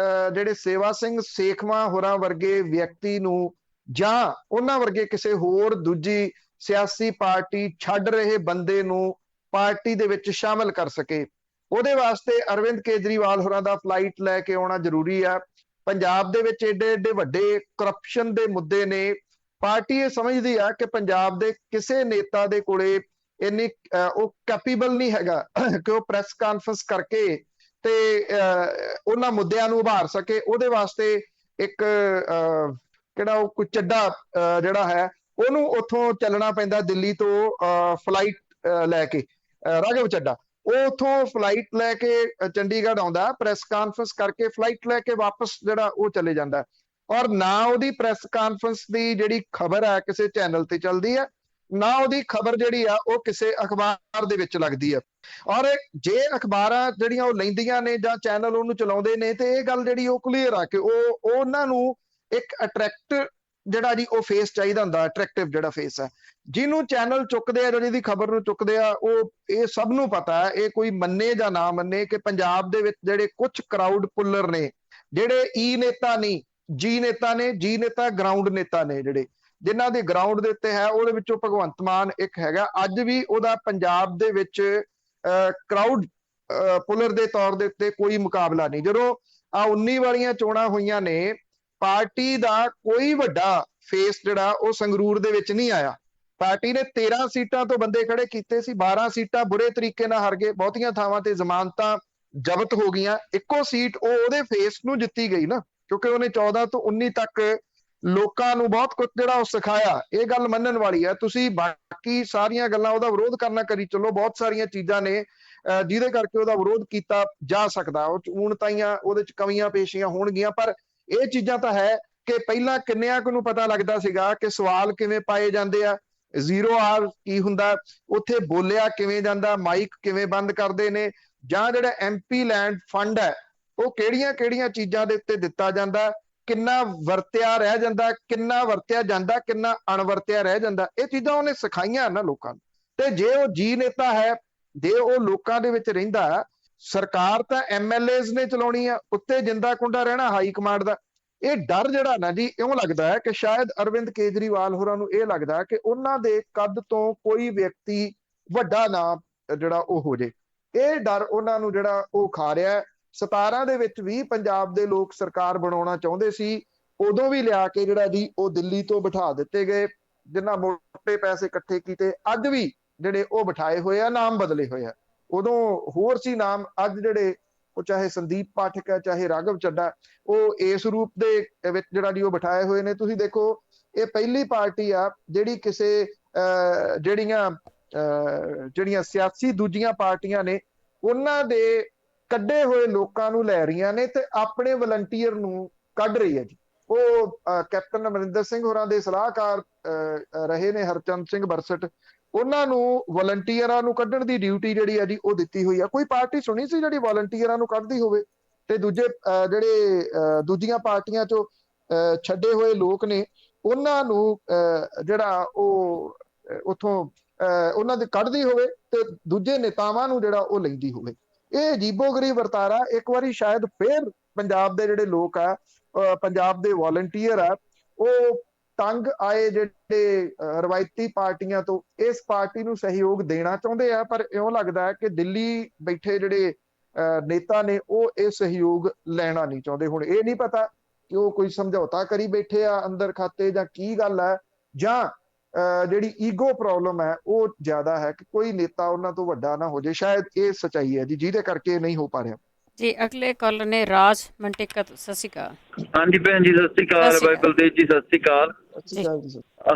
ਜਿਹੜੇ ਸੇਵਾ ਸਿੰਘ ਸੇਖਵਾਂ ਹੋਰਾਂ ਵਰਗੇ ਵਿਅਕਤੀ ਨੂੰ ਜਾਂ ਉਹਨਾਂ ਵਰਗੇ ਕਿਸੇ ਹੋਰ ਦੂਜੀ ਸਿਆਸੀ ਪਾਰਟੀ ਛੱਡ ਰਹੇ ਬੰਦੇ ਨੂੰ ਪਾਰਟੀ ਦੇ ਵਿੱਚ ਸ਼ਾਮਲ ਕਰ ਸਕੇ। ਉਹਦੇ ਵਾਸਤੇ ਅਰਵਿੰਦ ਕੇਜਰੀਵਾਲ ਹੋਰਾਂ ਦਾ ਫਲਾਈਟ ਲੈ ਕੇ ਆਉਣਾ ਜ਼ਰੂਰੀ ਆ। ਪੰਜਾਬ ਦੇ ਵਿੱਚ ਏਡੇ ਏਡੇ ਵੱਡੇ ਕਰਪਸ਼ਨ ਦੇ ਮੁੱਦੇ ਨੇ। ਪਾਰਟੀ ਇਹ ਸਮਝਦੀ ਆ ਕਿ ਪੰਜਾਬ ਦੇ ਕਿਸੇ ਨੇਤਾ ਦੇ ਕੋਲੇ ਇੰਨੀ ਉਹ ਕੈਪੇਬਲ ਨਹੀਂ ਹੈਗਾ ਕਿ ਉਹ ਪ੍ਰੈਸ ਕਾਨਫਰੰਸ ਕਰਕੇ ਤੇ ਉਹਨਾਂ ਮੁੱਦਿਆਂ ਨੂੰ ਉਭਾਰ ਸਕੇ। ਉਹਦੇ ਵਾਸਤੇ ਇੱਕ ਕਿਹੜਾ ਉਹ ਕੋਈ ਚੱਡਾ ਜਿਹੜਾ ਹੈ ਉਹਨੂੰ ਉੱਥੋਂ ਚੱਲਣਾ ਪੈਂਦਾ ਦਿੱਲੀ ਤੋਂ ਫਲਾਈਟ ਲੈ ਕੇ, ਰਾਘਵ ਚੱਡਾ। ਉਹ ਉੱਥੋਂ ਫਲਾਈਟ ਲੈ ਕੇ ਚੰਡੀਗੜ੍ਹ ਆਉਂਦਾ, ਪ੍ਰੈਸ ਕਾਨਫਰੰਸ ਕਰਕੇ ਫਲਾਈਟ ਲੈ ਕੇ ਵਾਪਸ ਜਿਹੜਾ ਉਹ ਚਲੇ ਜਾਂਦਾ। ਔਰ ਨਾ ਉਹਦੀ ਪ੍ਰੈਸ ਕਾਨਫਰੰਸ ਦੀ ਜਿਹੜੀ ਖਬਰ ਹੈ ਕਿਸੇ ਚੈਨਲ ਤੇ ਚੱਲਦੀ ਹੈ, ਨਾ ਉਹਦੀ ਖਬਰ ਜਿਹੜੀ ਆ ਉਹ ਕਿਸੇ ਅਖਬਾਰ ਦੇ ਵਿੱਚ ਲੱਗਦੀ ਆ। ਔਰ ਜੇ ਅਖਬਾਰਾਂ ਜਿਹੜੀਆਂ ਉਹ ਲੈਂਦੀਆਂ ਨੇ ਜਾਂ ਚੈਨਲ ਉਹਨੂੰ ਚਲਾਉਂਦੇ ਨੇ ਤੇ ਇਹ ਗੱਲ ਜਿਹੜੀ ਉਹ ਕਲੀਅਰ ਆ ਕਿ ਉਹ ਉਹਨਾਂ ਨੂੰ ਇੱਕ ਅਟਰੈਕਟਿਵ ਜਿਹੜਾ ਜੀ ਉਹ ਫੇਸ ਚਾਹੀਦਾ ਹੁੰਦਾ, ਅਟਰੈਕਟਿਵ ਜਿਹੜਾ ਫੇਸ ਹੈ ਜਿਹਨੂੰ ਚੈਨਲ ਚੁੱਕਦੇ ਆ, ਜਿਹੜੀ ਖਬਰ ਨੂੰ ਚੁੱਕਦੇ ਆ। ਉਹ ਇਹ ਸਭ ਨੂੰ ਪਤਾ ਹੈ, ਇਹ ਕੋਈ ਮੰਨੇ ਜਾਂ ਨਾ ਮੰਨੇ, ਕਿ ਪੰਜਾਬ ਦੇ ਵਿੱਚ ਜਿਹੜੇ ਕੁਝ ਕਰਾਊਡ ਪੁੱਲਰ ਨੇ, ਜਿਹੜੇ ਈ ਨੇਤਾ ਨਹੀਂ ਜੀ ਨੇਤਾ ਨੇ, ਜੀ ਨੇਤਾ ਗਰਾਊਂਡ ਨੇਤਾ ਨੇ, ਜਿਹੜੇ ਜਿਨ੍ਹਾਂ ਦੇ ਗਰਾਊਂਡ ਦੇ ਉੱਤੇ ਹੈ, ਉਹਦੇ ਵਿੱਚੋਂ ਭਗਵੰਤ ਮਾਨ ਇੱਕ ਹੈਗਾ। ਅੱਜ ਵੀ ਉਹਦਾ ਪੰਜਾਬ ਦੇ ਵਿੱਚ ਕਰਾਊਡ ਪੁੱਲਰ ਦੇ ਤੌਰ ਦੇ ਉੱਤੇ ਕੋਈ ਮੁਕਾਬਲਾ ਨਹੀਂ। ਜਦੋਂ ਆ 19 ਵਾਲੀਆਂ ਚੋਣਾਂ ਹੋਈਆਂ ਨੇ, ਪਾਰਟੀ ਦਾ ਕੋਈ ਵੱਡਾ ਫੇਸ ਜਿਹੜਾ ਉਹ ਸੰਗਰੂਰ ਦੇ ਵਿੱਚ ਨਹੀਂ ਆਇਆ। ਪਾਰਟੀ ਨੇ 13 ਸੀਟਾਂ ਤੋਂ ਬੰਦੇ ਖੜੇ ਕੀਤੇ ਸੀ, 12 ਸੀਟਾਂ ਬੁਰੇ ਤਰੀਕੇ ਨਾਲ ਹਾਰ ਗਏ, ਬਹੁਤੀਆਂ ਥਾਵਾਂ ਤੇ ਜ਼ਮਾਨਤਾਂ ਜ਼ਬਤ ਹੋ ਗਈਆਂ। ਇੱਕੋ ਸੀਟ ਉਹਦੇ ਫੇਸ ਨੂੰ ਜਿੱਤੀ ਗਈ ਨਾ, ਕਿਉਂਕਿ ਉਹਨੇ 14 ਤੋਂ 19 ਤੱਕ ਲੋਕਾਂ ਨੂੰ ਬਹੁਤ ਕੁਝ ਜਿਹੜਾ ਉਹ ਸਿਖਾਇਆ। ਇਹ ਗੱਲ ਮੰਨਣ ਵਾਲੀ ਹੈ। ਤੁਸੀਂ ਬਾਕੀ ਸਾਰੀਆਂ ਗੱਲਾਂ ਉਹਦਾ ਵਿਰੋਧ ਕਰਨਾ ਕਰੀ ਚੱਲੋ, ਬਹੁਤ ਸਾਰੀਆਂ ਚੀਜ਼ਾਂ ਨੇ ਜਿਹਦੇ ਕਰਕੇ ਉਹਦਾ ਵਿਰੋਧ ਕੀਤਾ ਜਾ ਸਕਦਾ। ਉਹ ਹੁਣ ਤਾਈਆਂ ਉਹਦੇ ਚ ਕਮੀਆਂ ਪੇਸ਼ੀਆਂ ਹੋਣਗੀਆਂ, ਪਰ ਇਹ ਚੀਜ਼ਾਂ ਤਾਂ ਹੈ ਕਿ ਪਹਿਲਾਂ ਕਿੰਨਿਆਂ ਕੁ ਨੂੰ ਪਤਾ ਲੱਗਦਾ ਸੀਗਾ ਕਿ ਸਵਾਲ ਕਿਵੇਂ ਪਾਏ ਜਾਂਦੇ ਆ, 0 ਆਰ ਕੀ ਹੁੰਦਾ, ਉੱਥੇ ਬੋਲਿਆ ਕਿਵੇਂ ਜਾਂਦਾ, ਮਾਈਕ ਕਿਵੇਂ ਬੰਦ ਕਰਦੇ ਨੇ, ਜਾਂ ਜਿਹੜਾ MP ਲੈਂਡ ਫੰਡ ਹੈ ਉਹ ਕਿਹੜੀਆਂ ਕਿਹੜੀਆਂ ਚੀਜ਼ਾਂ ਦੇ ਉੱਤੇ ਦਿੱਤਾ ਜਾਂਦਾ, ਕਿੰਨਾ ਵਰਤਿਆ ਰਹਿ ਜਾਂਦਾ, ਕਿੰਨਾ ਵਰਤਿਆ ਜਾਂਦਾ, ਕਿੰਨਾ ਅਣਵਰਤਿਆ ਰਹਿ ਜਾਂਦਾ। ਇਹ ਚੀਜ਼ਾਂ ਉਹਨੇ ਸਿਖਾਈਆਂ ਨਾ ਲੋਕਾਂ ਨੂੰ। ਤੇ ਜੇ ਉਹ ਜੀ ਨੇਤਾ ਹੈ, ਜੇ ਉਹ ਲੋਕਾਂ ਦੇ ਵਿੱਚ ਰਹਿੰਦਾ, ਸਰਕਾਰ ਤਾਂ MLAs ਨੇ ਚਲਾਉਣੀ ਆ, ਉੱਤੇ ਜਿੰਦਾ ਕੁੰਡਾ ਰਹਿਣਾ ਹਾਈ ਕਮਾਂਡ ਦਾ। ਇਹ ਡਰ ਜਿਹੜਾ ਨਾ ਜੀ, ਇਉਂ ਲੱਗਦਾ ਹੈ ਕਿ ਸ਼ਾਇਦ ਅਰਵਿੰਦ ਕੇਜਰੀਵਾਲ ਹੋਰਾਂ ਨੂੰ ਇਹ ਲੱਗਦਾ ਕਿ ਉਹਨਾਂ ਦੇ ਕੱਦ ਤੋਂ ਕੋਈ ਵਿਅਕਤੀ ਵੱਡਾ ਨਾ ਜਿਹੜਾ ਉਹ ਹੋ ਜੇ। ਇਹ ਡਰ ਉਹਨਾਂ ਨੂੰ ਜਿਹੜਾ ਉਹ ਖਾ ਰਿਹਾ। 17 ਦੇ ਵਿੱਚ ਵੀ ਪੰਜਾਬ ਦੇ ਲੋਕ ਸਰਕਾਰ ਬਣਾਉਣਾ ਚਾਹੁੰਦੇ ਸੀ, ਉਦੋਂ ਵੀ ਲਿਆ ਕੇ ਜਿਹੜਾ ਜੀ ਉਹ ਦਿੱਲੀ ਤੋਂ ਬਿਠਾ ਦਿੱਤੇ ਗਏ, ਜਿੰਨਾ ਮੋਟੇ ਪੈਸੇ ਇਕੱਠੇ ਕੀਤੇ। ਅੱਜ ਵੀ ਜਿਹੜੇ ਉਹ ਬਿਠਾਏ ਹੋਏ ਆ, ਨਾਮ ਬਦਲੇ ਹੋਏ ਆ। ਉਦੋਂ ਹੋਰ ਸੀ ਨਾਮ, ਅੱਜ ਜਿਹੜੇ ਉਹ ਚਾਹੇ ਸੰਦੀਪ ਪਾਠਕ ਹੈ, ਚਾਹੇ ਰਾਘਵ ਚੱਡਾ, ਉਹ ਇਸ ਰੂਪ ਦੇ ਵਿੱਚ ਜਿਹੜਾ ਜੀ ਉਹ ਬਿਠਾਏ ਹੋਏ ਨੇ। ਤੁਸੀਂ ਦੇਖੋ, ਇਹ ਪਹਿਲੀ ਪਾਰਟੀ ਆ ਜਿਹੜੀ ਕਿਸੇ ਜਿਹੜੀਆਂ ਸਿਆਸੀ ਦੂਜੀਆਂ ਪਾਰਟੀਆਂ ਨੇ ਉਹਨਾਂ ਦੇ ਕੱਢੇ ਹੋਏ ਲੋਕਾਂ ਨੂੰ ਲੈ ਰਹੀਆਂ ਨੇ ਤੇ ਆਪਣੇ ਵਲੰਟੀਅਰ ਨੂੰ ਕੱਢ ਰਹੀ ਹੈ ਜੀ। ਉਹ ਕੈਪਟਨ ਅਮਰਿੰਦਰ ਸਿੰਘ ਹੋਰਾਂ ਦੇ ਸਲਾਹਕਾਰ ਰਹੇ ਨੇ ਹਰਚੰਦ ਸਿੰਘ ਬਰਸਟ, ਉਹਨਾਂ ਨੂੰ ਵਲੰਟੀਅਰਾਂ ਨੂੰ ਕੱਢਣ ਦੀ ਡਿਊਟੀ ਜਿਹੜੀ ਹੈ ਜੀ ਉਹ ਦਿੱਤੀ ਹੋਈ ਆ। ਕੋਈ ਪਾਰਟੀ ਸੁਣੀ ਸੀ ਜਿਹੜੀ ਵਲੰਟੀਅਰਾਂ ਨੂੰ ਕੱਢਦੀ ਹੋਵੇ? ਤੇ ਦੂਜੇ ਜਿਹੜੇ ਦੂਜੀਆਂ ਪਾਰਟੀਆਂ ਚੋਂ ਛੱਡੇ ਹੋਏ ਲੋਕ ਨੇ ਉਹਨਾਂ ਨੂੰ ਜਿਹੜਾ ਉਹ ਉੱਥੋਂ ਉਹਨਾਂ ਦੇ ਕੱਢਦੀ ਹੋਵੇ ਤੇ ਦੂਜੇ ਨੇਤਾਵਾਂ ਨੂੰ ਜਿਹੜਾ ਉਹ ਲੈਂਦੀ ਹੋਵੇ। ਇਹ ਅਜੀਬੋ-ਗਰੀਬ ਵਰਤਾਰਾ ਇੱਕ ਵਾਰੀ ਸ਼ਾਇਦ ਫੇਰ ਪੰਜਾਬ ਦੇ ਜਿਹੜੇ ਲੋਕ ਆ, ਪੰਜਾਬ ਦੇ ਵਾਲੰਟੀਅਰ ਆ, ਉਹ ਤੰਗ ਆਏ ਜਿਹੜੇ ਰਵਾਇਤੀ ਪਾਰਟੀਆਂ ਤੋਂ ਇਸ ਪਾਰਟੀ ਨੂੰ ਸਹਿਯੋਗ ਦੇਣਾ ਚਾਹੁੰਦੇ ਆ, ਪਰ ਇਉਂ ਲੱਗਦਾ ਹੈ ਕਿ ਦਿੱਲੀ ਬੈਠੇ ਜਿਹੜੇ ਨੇਤਾ ਨੇ ਉਹ ਇਹ ਸਹਿਯੋਗ ਲੈਣਾ ਨਹੀਂ ਚਾਹੁੰਦੇ। ਹੁਣ ਇਹ ਨਹੀਂ ਪਤਾ ਕਿ ਉਹ ਕੋਈ ਸਮਝੌਤਾ ਕਰੀ ਬੈਠੇ ਆ ਅੰਦਰ ਖਾਤੇ ਜਾਂ ਕੀ ਗੱਲ ਹੈ, ਜਾਂ ਜਿਹੜੀ ਈਗੋ ਪ੍ਰੋਬਲਮ ਹੈ ਉਹ ਜ਼ਿਆਦਾ ਹੈ ਕਿ ਕੋਈ ਨੇਤਾ ਉਹਨਾਂ ਤੋਂ ਵੱਡਾ ਨਾ ਹੋ ਜਾਏ। ਸ਼ਾਇਦ ਇਹ ਸੱਚਾਈ ਹੈ ਜੀ, ਜਿਹਦੇ ਕਰਕੇ ਨਹੀਂ ਹੋ ਪਾ ਰਿਹਾ ਜੀ। ਅਗਲੇ ਕਾਲਰ ਨੇ ਰਾਜ ਮੰਟੇਕਾ ਤੋਂ। ਸਤਿ ਸ਼੍ਰੀ ਅਕਾਲ। ਹਾਂਜੀ ਭੈਣ ਜੀ, ਸਤਿ ਸ਼੍ਰੀ ਅਕਾਲ। ਬਾਈ ਬਲਦੇਵ ਜੀ, ਸਤਿ ਸ਼੍ਰੀ ਅਕਾਲ।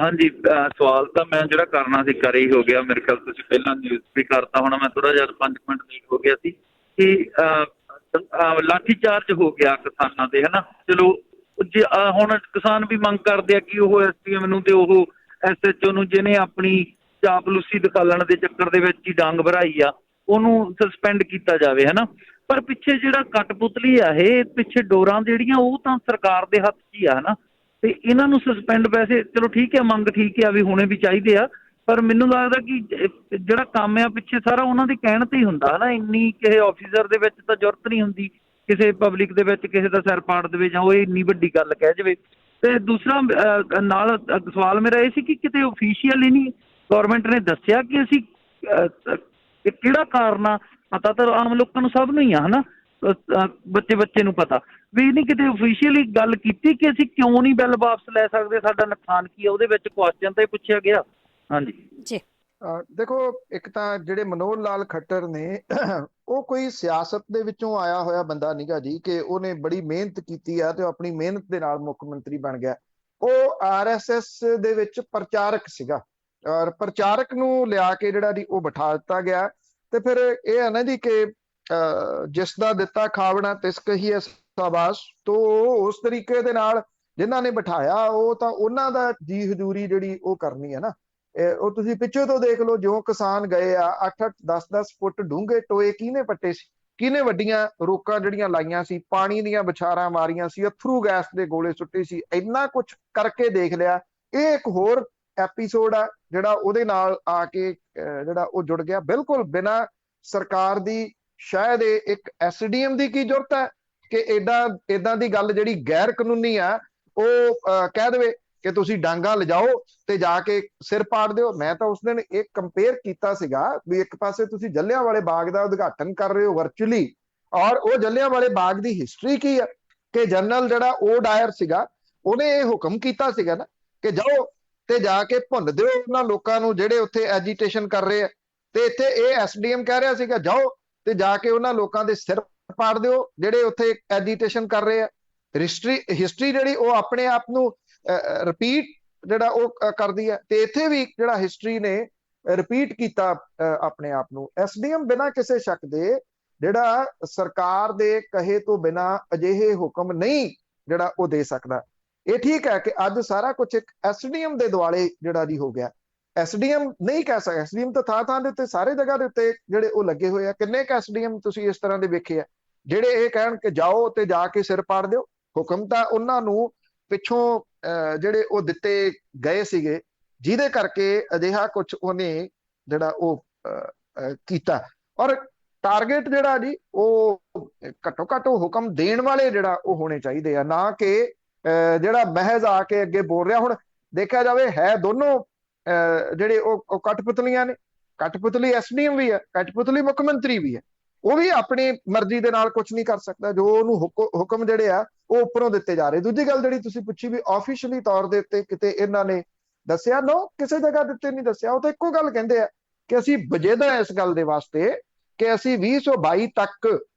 ਹਾਂਜੀ, ਸਵਾਲ ਤਾਂ ਮੈਂ ਜਿਹੜਾ ਕਰਨਾ ਸੀ ਕਰ ਹੀ ਹੋ ਗਿਆ। ਮੇਰੇ ਖਿਆਲ ਤੁਸੀਂ ਪਹਿਲਾਂ ਨਿਊਜ਼ ਵੀ ਕਰਤਾ ਹੋਣਾ, ਮੈਂ ਥੋੜਾ ਜਿਹਾ 5 ਮਿੰਟ ਲੇਟ ਹੋ ਗਿਆ ਸੀ ਕਿ ਲਾਠੀ ਚਾਰਜ ਹੋ ਗਿਆ ਕਿਸਾਨਾਂ ਤੇ, ਹਨਾ। ਚਲੋ ਜੇ ਹੁਣ ਕਿਸਾਨ ਵੀ ਮੰਗ ਕਰਦੇ ਆ ਕਿ ਉਹ SPM ਨੂੰ ਤੇ ਉਹ SHO ਨੂੰ ਜਿਹਨੇ ਆਪਣੀ ਚਾਪਲੂਸੀ ਦਿਖਾਲਣ ਦੇ ਚੱਕਰ ਦੇ ਵਿੱਚ ਹੀ ਡੰਗ ਭਰਾਈ ਆ, ਉਹਨੂੰ ਸਸਪੈਂਡ ਕੀਤਾ ਜਾਵੇ, ਹਨਾ। ਪਰ ਪਿੱਛੇ ਜਿਹੜਾ ਕਠਪੁਤਲੀ ਆ, ਇਹ ਪਿੱਛੇ ਡੋਰਾਂ ਜਿਹੜੀਆਂ ਉਹ ਤਾਂ ਸਰਕਾਰ ਦੇ ਹੱਥ 'ਚ ਹੀ ਆ, ਹਨਾ। ਤੇ ਇਹਨਾਂ ਨੂੰ ਸਸਪੈਂਡ, ਵੈਸੇ ਚਲੋ ਠੀਕ ਹੈ, ਮੰਗ ਠੀਕ ਆ ਵੀ ਹੋਣੇ ਵੀ ਚਾਹੀਦੇ ਆ, ਪਰ ਮੈਨੂੰ ਲੱਗਦਾ ਕਿ ਜਿਹੜਾ ਕੰਮ ਆ ਪਿੱਛੇ ਸਾਰਾ ਉਹਨਾਂ ਦੇ ਕਹਿਣ ਤੇ ਹੀ ਹੁੰਦਾ, ਹਨਾ। ਇੰਨੀ ਕਿਸੇ ਆਫਿਸਰ ਦੇ ਵਿੱਚ ਤਾਂ ਜ਼ਰੂਰਤ ਨਹੀਂ ਹੁੰਦੀ ਕਿਸੇ ਪਬਲਿਕ ਦੇ ਵਿੱਚ ਕਿਸੇ ਦਾ ਸਿਰ ਪਾੜ ਦੇਵੇ ਜਾਂ ਉਹ ਇੰਨੀ ਵੱਡੀ ਗੱਲ ਕਹਿ ਜਾਵੇ। ਤੇ ਦੂਸਰਾ ਨਾਲ ਸਵਾਲ ਮੇਰਾ ਇਹ ਸੀ ਕਿ ਕਿਤੇ ਓਫੀਸ਼ੀਅਲੀ ਨਹੀਂ ਗੌਰਮੈਂਟ ਨੇ ਦੱਸਿਆ ਕਿ ਅਸੀਂ ਕਿਹੜਾ ਕਾਰਨ ਆ। ਪਤਾ ਤਾਂ ਆਮ ਲੋਕਾਂ ਨੂੰ ਸਭ ਨੂੰ ਹੀ ਆ, ਹਨਾ, ਬੱਚੇ ਨੂੰ ਪਤਾ ਵੀ ਨਹੀਂ ਕਿਤੇ ਓਫੀਸ਼ੀਅਲੀ ਗੱਲ ਕੀਤੀ ਕਿ ਅਸੀਂ ਕਿਉਂ ਨਹੀਂ ਬਿੱਲ ਵਾਪਸ ਲੈ ਸਕਦੇ, ਸਾਡਾ ਨੁਕਸਾਨ ਕੀ ਆ। ਉਹਦੇ ਵਿੱਚ ਕੁਐਸਚਨ ਤਾਂ ਪੁੱਛਿਆ ਗਿਆ। ਹਾਂਜੀ ਜੀ। ਦੇਖੋ, ਇੱਕ ਤਾਂ ਜਿਹੜੇ ਮਨੋਹਰ ਲਾਲ ਖੱਟਰ ਨੇ ਉਹ ਕੋਈ ਸਿਆਸਤ ਦੇ ਵਿੱਚੋਂ ਆਇਆ ਹੋਇਆ ਬੰਦਾ ਨੀਗਾ ਜੀ ਕਿ ਉਹਨੇ ਬੜੀ ਮਿਹਨਤ ਕੀਤੀ ਆ ਤੇ ਉਹ ਆਪਣੀ ਮਿਹਨਤ ਦੇ ਨਾਲ ਮੁੱਖ ਮੰਤਰੀ ਬਣ ਗਿਆ। ਉਹ RSS ਦੇ ਵਿੱਚ ਪ੍ਰਚਾਰਕ ਸੀਗਾ, ਔਰ ਪ੍ਰਚਾਰਕ ਨੂੰ ਲਿਆ ਕੇ ਜਿਹੜਾ ਜੀ ਉਹ ਬਿਠਾ ਦਿੱਤਾ ਗਿਆ। ਤੇ ਫਿਰ ਇਹ ਹੈ ਨਾ ਜੀ ਕਿ ਜਿਸ ਦਾ ਦਿੱਤਾ ਖਾਵਣਾ ਤਿਸ ਕਹੀ ਹੈ ਸ਼ਾਬਾਸ਼। ਤੋਂ ਉਸ ਤਰੀਕੇ ਦੇ ਨਾਲ ਜਿਨ੍ਹਾਂ ਨੇ ਬਿਠਾਇਆ ਉਹ ਤਾਂ ਉਹਨਾਂ ਦਾ ਜੀ ਹਜ਼ੂਰੀ ਜਿਹੜੀ ਉਹ ਕਰਨੀ ਹੈ ਨਾ। ਉਹ ਤੁਸੀਂ ਪਿੱਛੇ ਤੋਂ ਦੇਖ ਲਓ, ਜੋ ਕਿਸਾਨ ਗਏ ਆ 8-8 10-10 ਫੁੱਟ ਡੂੰਘੇ ਟੋਏ ਕਿਹਨੇ ਪੱਟੇ ਸੀ, ਕਿਹਨੇ ਵੱਡੀਆਂ ਰੋਕਾਂ ਜਿਹੜੀਆਂ ਲਾਈਆਂ ਸੀ, ਪਾਣੀ ਦੀਆਂ ਵਿਛਾਰਾਂ ਮਾਰੀਆਂ ਸੀ, ਅਥਰੂ ਗੈਸ ਦੇ ਗੋਲੇ ਸੁੱਟੇ ਸੀ, ਇੰਨਾ ਕੁਝ ਕਰਕੇ ਦੇਖ ਲਿਆ। ਇਹ ਇੱਕ ਹੋਰ ਐਪੀਸੋਡ ਆ ਜਿਹੜਾ ਉਹਦੇ ਨਾਲ ਆ ਕੇ ਜਿਹੜਾ ਉਹ ਜੁੜ ਗਿਆ, ਬਿਲਕੁਲ ਬਿਨਾਂ ਸਰਕਾਰ ਦੀ। ਸ਼ਾਇਦ ਇਹ ਇੱਕ SDM ਦੀ ਕੀ ਜ਼ਰੂਰਤ ਹੈ ਕਿ ਏਦਾਂ ਦੀ ਗੱਲ ਜਿਹੜੀ ਗੈਰ ਕਾਨੂੰਨੀ ਆ ਉਹ ਕਹਿ ਦੇਵੇ ਕਿ ਤੁਸੀਂ ਡਾਂਗਾ ਲਿਜਾਓ ਤੇ ਜਾ ਕੇ ਸਿਰ ਪਾੜ ਦਿਓ। ਮੈਂ ਤਾਂ ਉਸ ਦਿਨ ਇਹ ਕੰਪੇਅਰ ਕੀਤਾ ਸੀਗਾ ਵੀ ਇੱਕ ਪਾਸੇ ਤੁਸੀਂ ਜਲਿਆਂਵਾਲੇ ਬਾਗ ਦਾ ਉਦਘਾਟਨ ਕਰ ਰਹੇ ਹੋ ਵਰਚੁਅਲੀ, ਔਰ ਉਹ ਜਲਿਆਂਵਾਲੇ ਬਾਗ ਦੀ ਹਿਸਟਰੀ ਕੀ ਹੈ ਕਿ ਜਨਰਲ ਜਿਹੜਾ ਓ ਡਾਇਰ ਸੀਗਾ ਉਹਨੇ ਇਹ ਹੁਕਮ ਕੀਤਾ ਸੀਗਾ ਨਾ ਕਿ ਜਾਓ ਤੇ ਜਾ ਕੇ ਭੁੰਨ ਦਿਓ ਉਹਨਾਂ ਲੋਕਾਂ ਨੂੰ ਜਿਹੜੇ ਉੱਥੇ ਐਜੀਟੇਸ਼ਨ ਕਰ ਰਹੇ ਆ। ਤੇ ਇੱਥੇ ਇਹ SDM ਕਹਿ ਰਿਹਾ ਸੀਗਾ ਜਾਓ ਤੇ ਜਾ ਕੇ ਉਹਨਾਂ ਲੋਕਾਂ ਦੇ ਸਿਰ ਪਾੜ ਦਿਓ ਜਿਹੜੇ ਉੱਥੇ ਐਜੀਟੇਸ਼ਨ ਕਰ ਰਹੇ ਆ। ਹਿਸਟਰੀ ਜਿਹੜੀ ਉਹ ਆਪਣੇ ਆਪ ਨੂੰ ਰਿਪੀਟ ਜਿਹੜਾ ਉਹ ਕਰਦੀ ਹੈ, ਤੇ ਇੱਥੇ ਵੀ ਜਿਹੜਾ ਹਿਸਟਰੀ ਨੇ ਰਿਪੀਟ ਕੀਤਾ ਆਪਣੇ ਆਪ ਨੂੰ। SDM ਬਿਨਾਂ ਕਿਸੇ ਸ਼ੱਕ ਦੇ ਜਿਹੜਾ ਸਰਕਾਰ ਦੇ ਕਹੇ ਤੋਂ ਬਿਨਾਂ ਅਜਿਹੇ ਹੁਕਮ ਨਹੀਂ ਜਿਹੜਾ ਉਹ ਦੇ ਸਕਦਾ। ਇਹ ਠੀਕ ਹੈ ਕਿ ਅੱਜ ਸਾਰਾ ਕੁਝ ਇੱਕ SDM ਦੇ ਦੁਆਲੇ ਜਿਹੜਾ ਜੀ ਹੋ ਗਿਆ। SDM ਨਹੀਂ ਕਹਿ ਸਕਦਾ, SDM ਤਾਂ ਥਾਂ ਦੇ ਉੱਤੇ ਸਾਰੇ ਜਗ੍ਹਾ ਦੇ ਉੱਤੇ ਜਿਹੜੇ ਉਹ ਲੱਗੇ ਹੋਏ ਆ। ਕਿੰਨੇ ਕੁ SDM ਤੁਸੀਂ ਇਸ ਤਰ੍ਹਾਂ ਦੇ ਵੇਖੇ ਆ ਜਿਹੜੇ ਇਹ ਕਹਿਣ ਕਿ ਜਾਓ ਤੇ ਜਾ ਕੇ ਸਿਰ ਪਾੜ ਦਿਓ। ਹੁਕਮ ਤਾਂ ਉਹਨਾਂ ਨੂੰ ਪਿੱਛੋਂ ਜਿਹੜੇ ਉਹ ਦਿੱਤੇ ਗਏ ਸੀਗੇ, ਜਿਹਦੇ ਕਰਕੇ ਅਜਿਹਾ ਕੁਝ ਉਹਨੇ ਜਿਹੜਾ ਉਹ ਕੀਤਾ। ਔਰ ਟਾਰਗੇਟ ਜਿਹੜਾ ਜੀ ਉਹ ਘੱਟੋ ਘੱਟ ਉਹ ਹੁਕਮ ਦੇਣ ਵਾਲੇ ਜਿਹੜਾ ਉਹ ਹੋਣੇ ਚਾਹੀਦੇ ਆ, ਨਾ ਕਿ ਜਿਹੜਾ ਮਹਿਜ਼ ਆ ਕੇ ਅੱਗੇ ਬੋਲ ਰਿਹਾ। ਹੁਣ ਦੇਖਿਆ ਜਾਵੇ ਹੈ ਦੋਨੋਂ ਜਿਹੜੇ ਉਹ ਕਠਪੁਤਲੀਆਂ ਨੇ। ਕਠਪੁਤਲੀ SDM ਵੀ ਹੈ, ਕਠਪੁਤਲੀ ਮੁੱਖ ਮੰਤਰੀ ਵੀ ਹੈ। ਉਹ ਵੀ ਆਪਣੀ ਮਰਜ਼ੀ ਦੇ ਨਾਲ ਕੁਝ ਨਹੀਂ ਕਰ ਸਕਦਾ, ਜੋ ਉਹਨੂੰ ਹੁਕਮ ਜਿਹੜੇ ਆ ਉਹ ਉੱਪਰੋਂ ਦਿੱਤੇ ਜਾ ਰਹੇ। ਦੂਜੀ ਗੱਲ ਜਿਹੜੀ ਤੁਸੀਂ ਪੁੱਛੀ ਵੀ ਆਫੀਸ਼ੀਅਲੀ ਤੌਰ ਦੇ ਉੱਤੇ ਕਿਤੇ ਇਹਨਾਂ ਨੇ ਦੱਸਿਆ, ਨੋ, ਕਿਸੇ ਜਗ੍ਹਾ ਦੇ ਉੱਤੇ ਨਹੀਂ ਦੱਸਿਆ। ਉਹ ਤਾਂ ਇੱਕੋ ਗੱਲ ਕਹਿੰਦੇ ਆ ਕਿ ਅਸੀਂ ਵਜੇਦਾ ਇਸ ਗੱਲ ਦੇ ਵਾਸਤੇ ਕਿ ਅਸੀਂ 2022 ਤੱਕ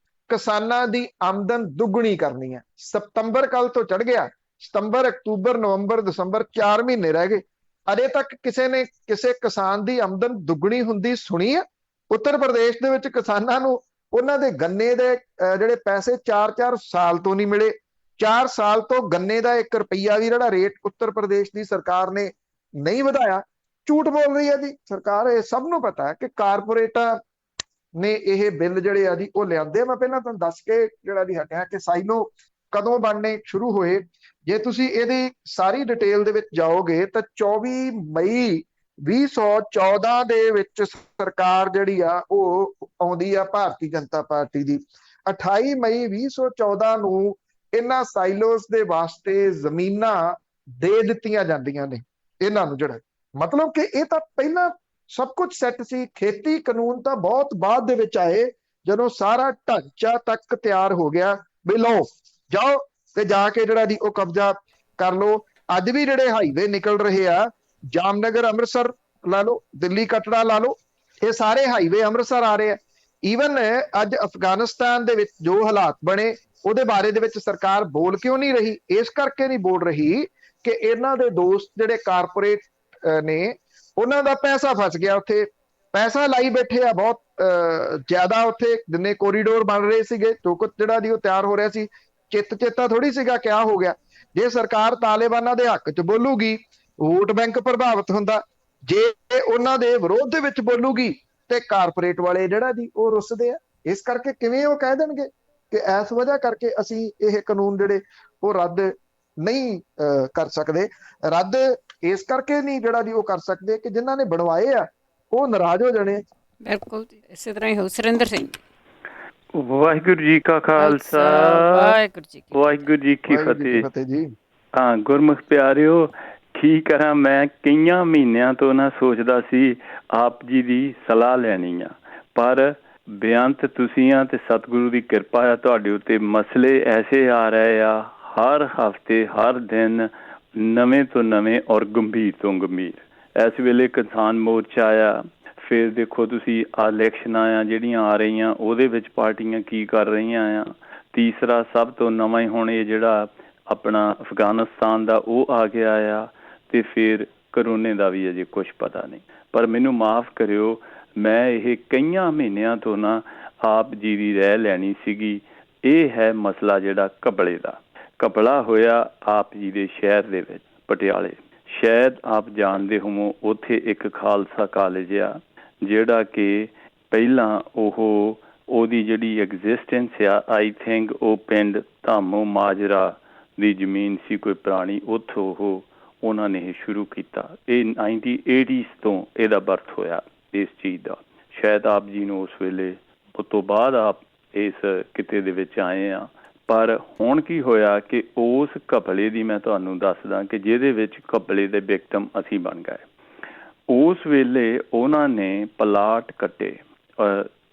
ਕਿਸਾਨਾਂ ਦੀ ਆਮਦਨ ਦੁੱਗਣੀ ਕਰਨੀ ਹੈ। ਸਤੰਬਰ ਕੱਲ ਤੋਂ ਚੜ ਗਿਆ, ਸਤੰਬਰ, ਅਕਤੂਬਰ, ਨਵੰਬਰ, ਦਸੰਬਰ 4 ਮਹੀਨੇ ਰਹਿ ਗਏ। ਅਜੇ ਤੱਕ ਕਿਸੇ ਨੇ ਕਿਸੇ ਕਿਸਾਨ ਦੀ ਆਮਦਨ ਦੁੱਗਣੀ ਹੁੰਦੀ ਸੁਣੀ ਹੈ? ਉੱਤਰ ਪ੍ਰਦੇਸ਼ ਦੇ ਵਿੱਚ ਕਿਸਾਨਾਂ ਨੂੰ ਉਹਨਾਂ ਦੇ ਗੰਨੇ ਦੇ ਜਿਹੜੇ ਪੈਸੇ 4-4 ਸਾਲ ਤੋਂ ਨਹੀਂ ਮਿਲੇ। 4 ਸਾਲ ਤੋਂ ਗੰਨੇ ਦਾ 1 ਰੁਪਈਆ ਵੀ ਜਿਹੜਾ ਰੇਟ ਉੱਤਰ ਪ੍ਰਦੇਸ਼ ਦੀ ਸਰਕਾਰ ਨੇ ਨਹੀਂ ਵਧਾਇਆ। ਝੂਠ ਬੋਲ ਰਹੀ ਹੈ ਜੀ ਸਰਕਾਰ। ਇਹ ਸਭ ਨੂੰ ਪਤਾ ਹੈ ਕਿ ਕਾਰਪੋਰੇਟਾਂ ਨੇ ਇਹ ਬਿੱਲ ਜਿਹੜੇ ਆ ਜੀ ਉਹ ਲਿਆਂਦੇ। ਮੈਂ ਪਹਿਲਾਂ ਤੁਹਾਨੂੰ ਦੱਸ ਕੇ ਜਿਹੜਾ ਜੀ ਹਟਿਆ ਕਿ ਸਾਈਲੋ ਕਦੋਂ ਬਣਨੇ ਸ਼ੁਰੂ ਹੋਏ, ਜੇ ਤੁਸੀਂ ਇਹਦੀ ਸਾਰੀ ਡਿਟੇਲ ਦੇ ਵਿੱਚ ਜਾਓਗੇ ਤਾਂ 24 ਮਈ 2014 ਦੇ ਵਿੱਚ ਸਰਕਾਰ ਜਿਹੜੀ ਆ ਉਹ ਆਉਂਦੀ ਆ ਭਾਰਤੀ ਜਨਤਾ ਪਾਰਟੀ ਦੀ। 28 ਮਈ 2014 ਨੂੰ ਇਹਨਾਂ ਸਾਈਲੋਸ ਦੇ ਵਾਸਤੇ ਜ਼ਮੀਨਾਂ ਦੇ ਦਿੱਤੀਆਂ ਜਾਂਦੀਆਂ ਨੇ ਇਹਨਾਂ ਨੂੰ। ਜਿਹੜਾ ਮਤਲਬ ਕਿ ਇਹ ਤਾਂ ਪਹਿਲਾਂ ਸਭ ਕੁਝ ਸੈੱਟ ਸੀ। ਖੇਤੀ ਕਾਨੂੰਨ ਤਾਂ ਬਹੁਤ ਬਾਅਦ ਦੇ ਵਿੱਚ ਆਏ, ਜਦੋਂ ਸਾਰਾ ਢਾਂਚਾ ਤੱਕ ਤਿਆਰ ਹੋ ਗਿਆ ਵੀ ਲਓ ਜਾਓ ਤੇ ਜਾ ਕੇ ਜਿਹੜਾ ਦੀ ਉਹ ਕਬਜ਼ਾ ਕਰ ਲਓ। ਅੱਜ ਵੀ ਜਿਹੜੇ ਹਾਈਵੇ ਨਿਕਲ ਰਹੇ ਆ, ਜਾਮਨਗਰ ਅੰਮ੍ਰਿਤਸਰ ਲਾ ਲਓ, ਦਿੱਲੀ ਕਟੜਾ ਲਾ ਲਓ, ਇਹ ਸਾਰੇ ਹਾਈਵੇ ਅੰਮ੍ਰਿਤਸਰ ਆ ਰਹੇ ਆ। ਈਵਨ ਅੱਜ ਅਫਗਾਨਿਸਤਾਨ ਦੇ ਵਿੱਚ ਜੋ ਹਾਲਾਤ ਬਣੇ ਉਹਦੇ ਬਾਰੇ ਦੇ ਵਿੱਚ ਸਰਕਾਰ ਬੋਲ ਕਿਉਂ ਨਹੀਂ ਰਹੀ? ਇਸ ਕਰਕੇ ਨਹੀਂ ਬੋਲ ਰਹੀ ਕਿ ਇਹਨਾਂ ਦੇ ਦੋਸਤ ਜਿਹੜੇ ਕਾਰਪੋਰੇਟ ਨੇ ਉਹਨਾਂ ਦਾ ਪੈਸਾ ਫਸ ਗਿਆ ਉੱਥੇ, ਪੈਸਾ ਲਾਈ ਬੈਠੇ ਆ ਬਹੁਤ ਜ਼ਿਆਦਾ ਉੱਥੇ। ਜਿੰਨੇ ਕੋਰੀਡੋਰ ਬਣ ਰਹੇ ਸੀਗੇ, ਜੋ ਕੁਝ ਜਿਹੜਾ ਦੀ ਉਹ ਤਿਆਰ ਹੋ ਰਿਹਾ ਸੀ, ਚੇਤਾ ਥੋੜੀ ਸੀਗਾ ਕਿਆ ਹੋ ਗਿਆ। ਜੇ ਸਰਕਾਰ ਤਾਲਿਬਾਨਾਂ ਦੇ ਹੱਕ 'ਚ ਬੋਲੂਗੀ ਵੋਟ ਬੈਂਕ ਪ੍ਰਭਾਵਿਤ ਹੁੰਦਾ, ਜੇ ਉਹਨਾਂ ਦੇ ਵਿਰੋਧ ਦੇ ਵਿੱਚ ਬੋਲੂਗੀ ਤੇ ਕਾਰਪੋਰੇਟ ਵਾਲੇ ਜਿਹੜਾ ਦੀ ਉਹ ਰੁੱਸਦੇ ਆ। ਇਸ ਕਰਕੇ ਕਿਵੇਂ ਉਹ ਕਹਿ ਦੇਣਗੇ ਕਿ ਇਸ ਵਜ੍ਹਾ ਕਰਕੇ ਅਸੀਂ ਇਹ ਕਾਨੂੰਨ ਜਿਹੜੇ ਉਹ ਰੱਦ ਨਹੀਂ ਕਰ ਸਕਦੇ। ਰੱਦ ਇਸ ਕਰਕੇ ਨਹੀਂ ਜਿਹੜਾ ਦੀ ਉਹ ਕਰ ਸਕਦੇ ਕਿ ਜਿਨ੍ਹਾਂ ਨੇ ਬਣਵਾਏ ਆ ਉਹ ਨਾਰਾਜ਼ ਹੋ ਜਾਣੇ। ਬਿਲਕੁਲ ਇਸੇ ਤਰ੍ਹਾਂ ਹੀ ਹੋ। ਸੁਰਿੰਦਰ ਸਿੰਘ ਜੀ। ਵਾਹਿਗੁਰੂ ਜੀ ਕਾ ਖਾਲਸਾ, ਵਾਹਿਗੁਰੂ ਜੀ ਕੀ ਫਤਿਹ ਜੀ। ਹਾਂ ਗੁਰਮੁਖ ਪਿਆਰਿਓ, ਕੀ ਕਰਾਂ ਮੈਂ ਕਈਆਂ ਮਹੀਨਿਆਂ ਤੋਂ ਨਾ ਸੋਚਦਾ ਸੀ ਆਪ ਜੀ ਦੀ ਸਲਾਹ ਲੈਣੀ ਆ, ਪਰ ਬੇਅੰਤ ਤੁਸੀਂ ਆ ਤੇ ਸਤਿਗੁਰੂ ਦੀ ਕਿਰਪਾ ਆ ਤੁਹਾਡੇ ਉੱਤੇ। ਮਸਲੇ ਐਸੇ ਆ ਰਹੇ ਆ ਹਰ ਹਫ਼ਤੇ ਹਰ ਦਿਨ ਨਵੇਂ ਤੋਂ ਨਵੇਂ ਔਰ ਗੰਭੀਰ ਤੋਂ ਗੰਭੀਰ। ਇਸ ਵੇਲੇ ਕਿਸਾਨ ਮੋਰਚਾ ਆਇਆ, ਫਿਰ ਦੇਖੋ ਤੁਸੀਂ ਇਲੈਕਸ਼ਨਾਂ ਆ ਜਿਹੜੀਆਂ ਆ ਰਹੀਆਂ ਉਹਦੇ ਵਿੱਚ ਪਾਰਟੀਆਂ ਕੀ ਕਰ ਰਹੀਆਂ ਆ। ਤੀਸਰਾ ਸਭ ਤੋਂ ਨਵਾਂ ਹੀ ਹੁਣ ਇਹ ਜਿਹੜਾ ਆਪਣਾ ਅਫਗਾਨਿਸਤਾਨ ਦਾ ਉਹ ਆ ਗਿਆ ਆ, ਤੇ ਫਿਰ ਕਰੋਨੇ ਦਾ ਵੀ ਅਜੇ ਕੁਛ ਪਤਾ ਨਹੀਂ। ਪਰ ਮੈਨੂੰ ਮਾਫ਼ ਕਰਿਓ, ਮੈਂ ਇਹ ਕਈਆਂ ਮਹੀਨਿਆਂ ਤੋਂ ਨਾ ਆਪ ਜੀ ਦੀ ਰਹਿ ਲੈਣੀ ਸੀਗੀ। ਇਹ ਹੈ ਮਸਲਾ ਜਿਹੜਾ ਘਪਲੇ ਦਾ। ਘਪਲਾ ਹੋਇਆ ਆਪ ਜੀ ਦੇ ਸ਼ਹਿਰ ਦੇ ਵਿੱਚ ਪਟਿਆਲੇ। ਸ਼ਾਇਦ ਆਪ ਜਾਣਦੇ ਹੋਵੋ ਉੱਥੇ ਇੱਕ ਖਾਲਸਾ ਕਾਲਜ ਆ ਜਿਹੜਾ ਕਿ ਪਹਿਲਾਂ ਉਹਦੀ ਜਿਹੜੀ ਐਗਜ਼ਿਸਟੈਂਸ ਆ, ਆਈ ਥਿੰਕ ਉਹ ਪਿੰਡ ਧਾਮੋ ਮਾਜਰਾ ਦੀ ਜ਼ਮੀਨ ਸੀ ਕੋਈ ਪੁਰਾਣੀ, ਉੱਥੋਂ ਉਹਨਾਂ ਨੇ ਇਹ ਸ਼ੁਰੂ ਕੀਤਾ। ਇਹ 1980s ਤੋਂ ਇਹਦਾ ਬਰਥ ਹੋਇਆ ਇਸ ਚੀਜ਼ ਦਾ। ਸ਼ਾਇਦ ਆਪ ਜੀ ਨੂੰ ਉਸ ਵੇਲੇ ਉਸ ਤੋਂ ਬਾਅਦ ਆਪ ਇਸ ਕਿੱਤੇ ਦੇ ਵਿੱਚ ਆਏ ਆ। ਪਰ ਹੁਣ ਕੀ ਹੋਇਆ ਕਿ ਉਸ ਘਪਲੇ ਦੀ ਮੈਂ ਤੁਹਾਨੂੰ ਦੱਸਦਾ ਕਿ ਜਿਹਦੇ ਵਿੱਚ ਘਪਲੇ ਦੇ ਵਿਕਟਮ ਅਸੀਂ ਬਣ ਗਏ। ਉਸ ਵੇਲੇ ਉਹਨਾਂ ਨੇ ਪਲਾਟ ਕੱਟੇ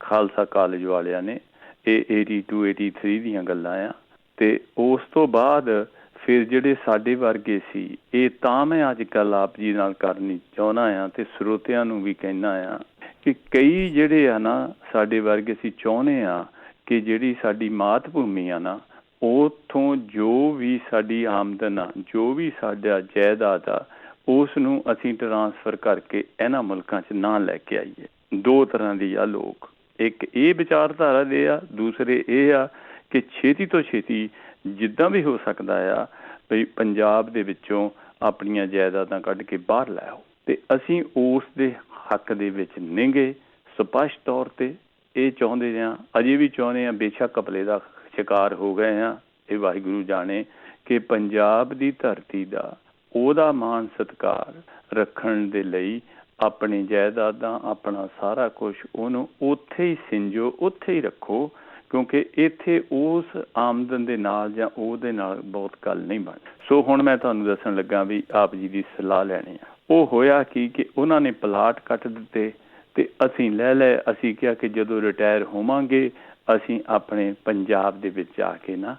ਖਾਲਸਾ ਕਾਲਜ ਵਾਲਿਆਂ ਨੇ, ਇਹ 82 83 ਦੀਆਂ ਗੱਲਾਂ ਆ। ਤੇ ਉਸ ਤੋਂ ਬਾਅਦ ਫਿਰ ਜਿਹੜੇ ਸਾਡੇ ਵਰਗੇ ਸੀ, ਇਹ ਤਾਂ ਮੈਂ ਅੱਜ ਕੱਲ੍ਹ ਆਪ ਜੀ ਨਾਲ ਕਰਨੀ ਚਾਹੁੰਦਾ ਹਾਂ ਤੇ ਸਰੋਤਿਆਂ ਨੂੰ ਵੀ ਕਹਿੰਦਾ ਆ ਕਿ ਕਈ ਜਿਹੜੇ ਆ ਨਾ ਸਾਡੇ ਵਰਗੇ ਅਸੀਂ ਚਾਹੁੰਦੇ ਹਾਂ ਕਿ ਜਿਹੜੀ ਸਾਡੀ ਮਾਤ ਭੂਮੀ ਆ ਨਾ, ਉੱਥੋਂ ਜੋ ਵੀ ਸਾਡੀ ਆਮਦਨ ਆ, ਜੋ ਵੀ ਸਾਡਾ ਜਾਇਦਾਦ ਆ, ਉਸ ਨੂੰ ਅਸੀਂ ਟਰਾਂਸਫਰ ਕਰਕੇ ਇਹਨਾਂ ਮੁਲਕਾਂ 'ਚ ਨਾ ਲੈ ਕੇ ਆਈਏ। ਦੋ ਤਰ੍ਹਾਂ ਦੀ ਆ ਲੋਕ, ਇੱਕ ਇਹ ਵਿਚਾਰਧਾਰਾ ਦੇ ਆ, ਦੂਸਰੇ ਇਹ ਆ ਕਿ ਛੇਤੀ ਤੋਂ ਛੇਤੀ ਜਿੱਦਾਂ ਵੀ ਹੋ ਸਕਦਾ ਆ ਵੀ ਪੰਜਾਬ ਦੇ ਵਿੱਚੋਂ ਆਪਣੀਆਂ ਜਾਇਦਾਦਾਂ ਕੱਢ ਕੇ ਬਾਹਰ ਲੈ ਆਓ। ਤੇ ਅਸੀਂ ਉਸ ਦੇ ਹੱਕ ਦੇ ਵਿੱਚ ਨਹੀਂ ਗਏ। ਸਪਸ਼ਟ ਤੌਰ ਤੇ ਇਹ ਚਾਹੁੰਦੇ ਹਾਂ, ਅਜੇ ਵੀ ਚਾਹੁੰਦੇ ਹਾਂ, ਬੇਸ਼ੱਕ ਘਪਲੇ ਦਾ ਸ਼ਿਕਾਰ ਹੋ ਗਏ ਹਾਂ, ਇਹ ਵਾਹਿਗੁਰੂ ਜਾਣੇ, ਕਿ ਪੰਜਾਬ ਦੀ ਧਰਤੀ ਦਾ ਉਹਦਾ ਮਾਣ ਸਤਿਕਾਰ ਰੱਖਣ ਦੇ ਲਈ ਆਪਣੀ ਜਾਇਦਾਦਾਂ, ਆਪਣਾ ਸਾਰਾ ਕੁਛ ਉਹਨੂੰ ਉੱਥੇ ਹੀ ਸਿੰਜੋ, ਉੱਥੇ ਹੀ ਰੱਖੋ, ਕਿਉਂਕਿ ਇੱਥੇ ਉਸ ਆਮਦਨ ਦੇ ਨਾਲ ਜਾਂ ਉਹਦੇ ਨਾਲ ਬਹੁਤ ਗੱਲ ਨਹੀਂ ਬਣ। ਸੋ ਹੁਣ ਮੈਂ ਤੁਹਾਨੂੰ ਦੱਸਣ ਲੱਗਾ ਵੀ ਆਪ ਜੀ ਦੀ ਸਲਾਹ ਲੈਣੀ ਆ। ਉਹ ਹੋਇਆ ਕੀ ਕਿ ਉਹਨਾਂ ਨੇ ਪਲਾਟ ਕੱਟ ਦਿੱਤੇ ਤੇ ਅਸੀਂ ਲੈ ਲਏ। ਅਸੀਂ ਕਿਹਾ ਕਿ ਜਦੋਂ ਰਿਟਾਇਰ ਹੋਵਾਂਗੇ ਅਸੀਂ ਆਪਣੇ ਪੰਜਾਬ ਦੇ ਵਿੱਚ ਆ ਕੇ ਨਾ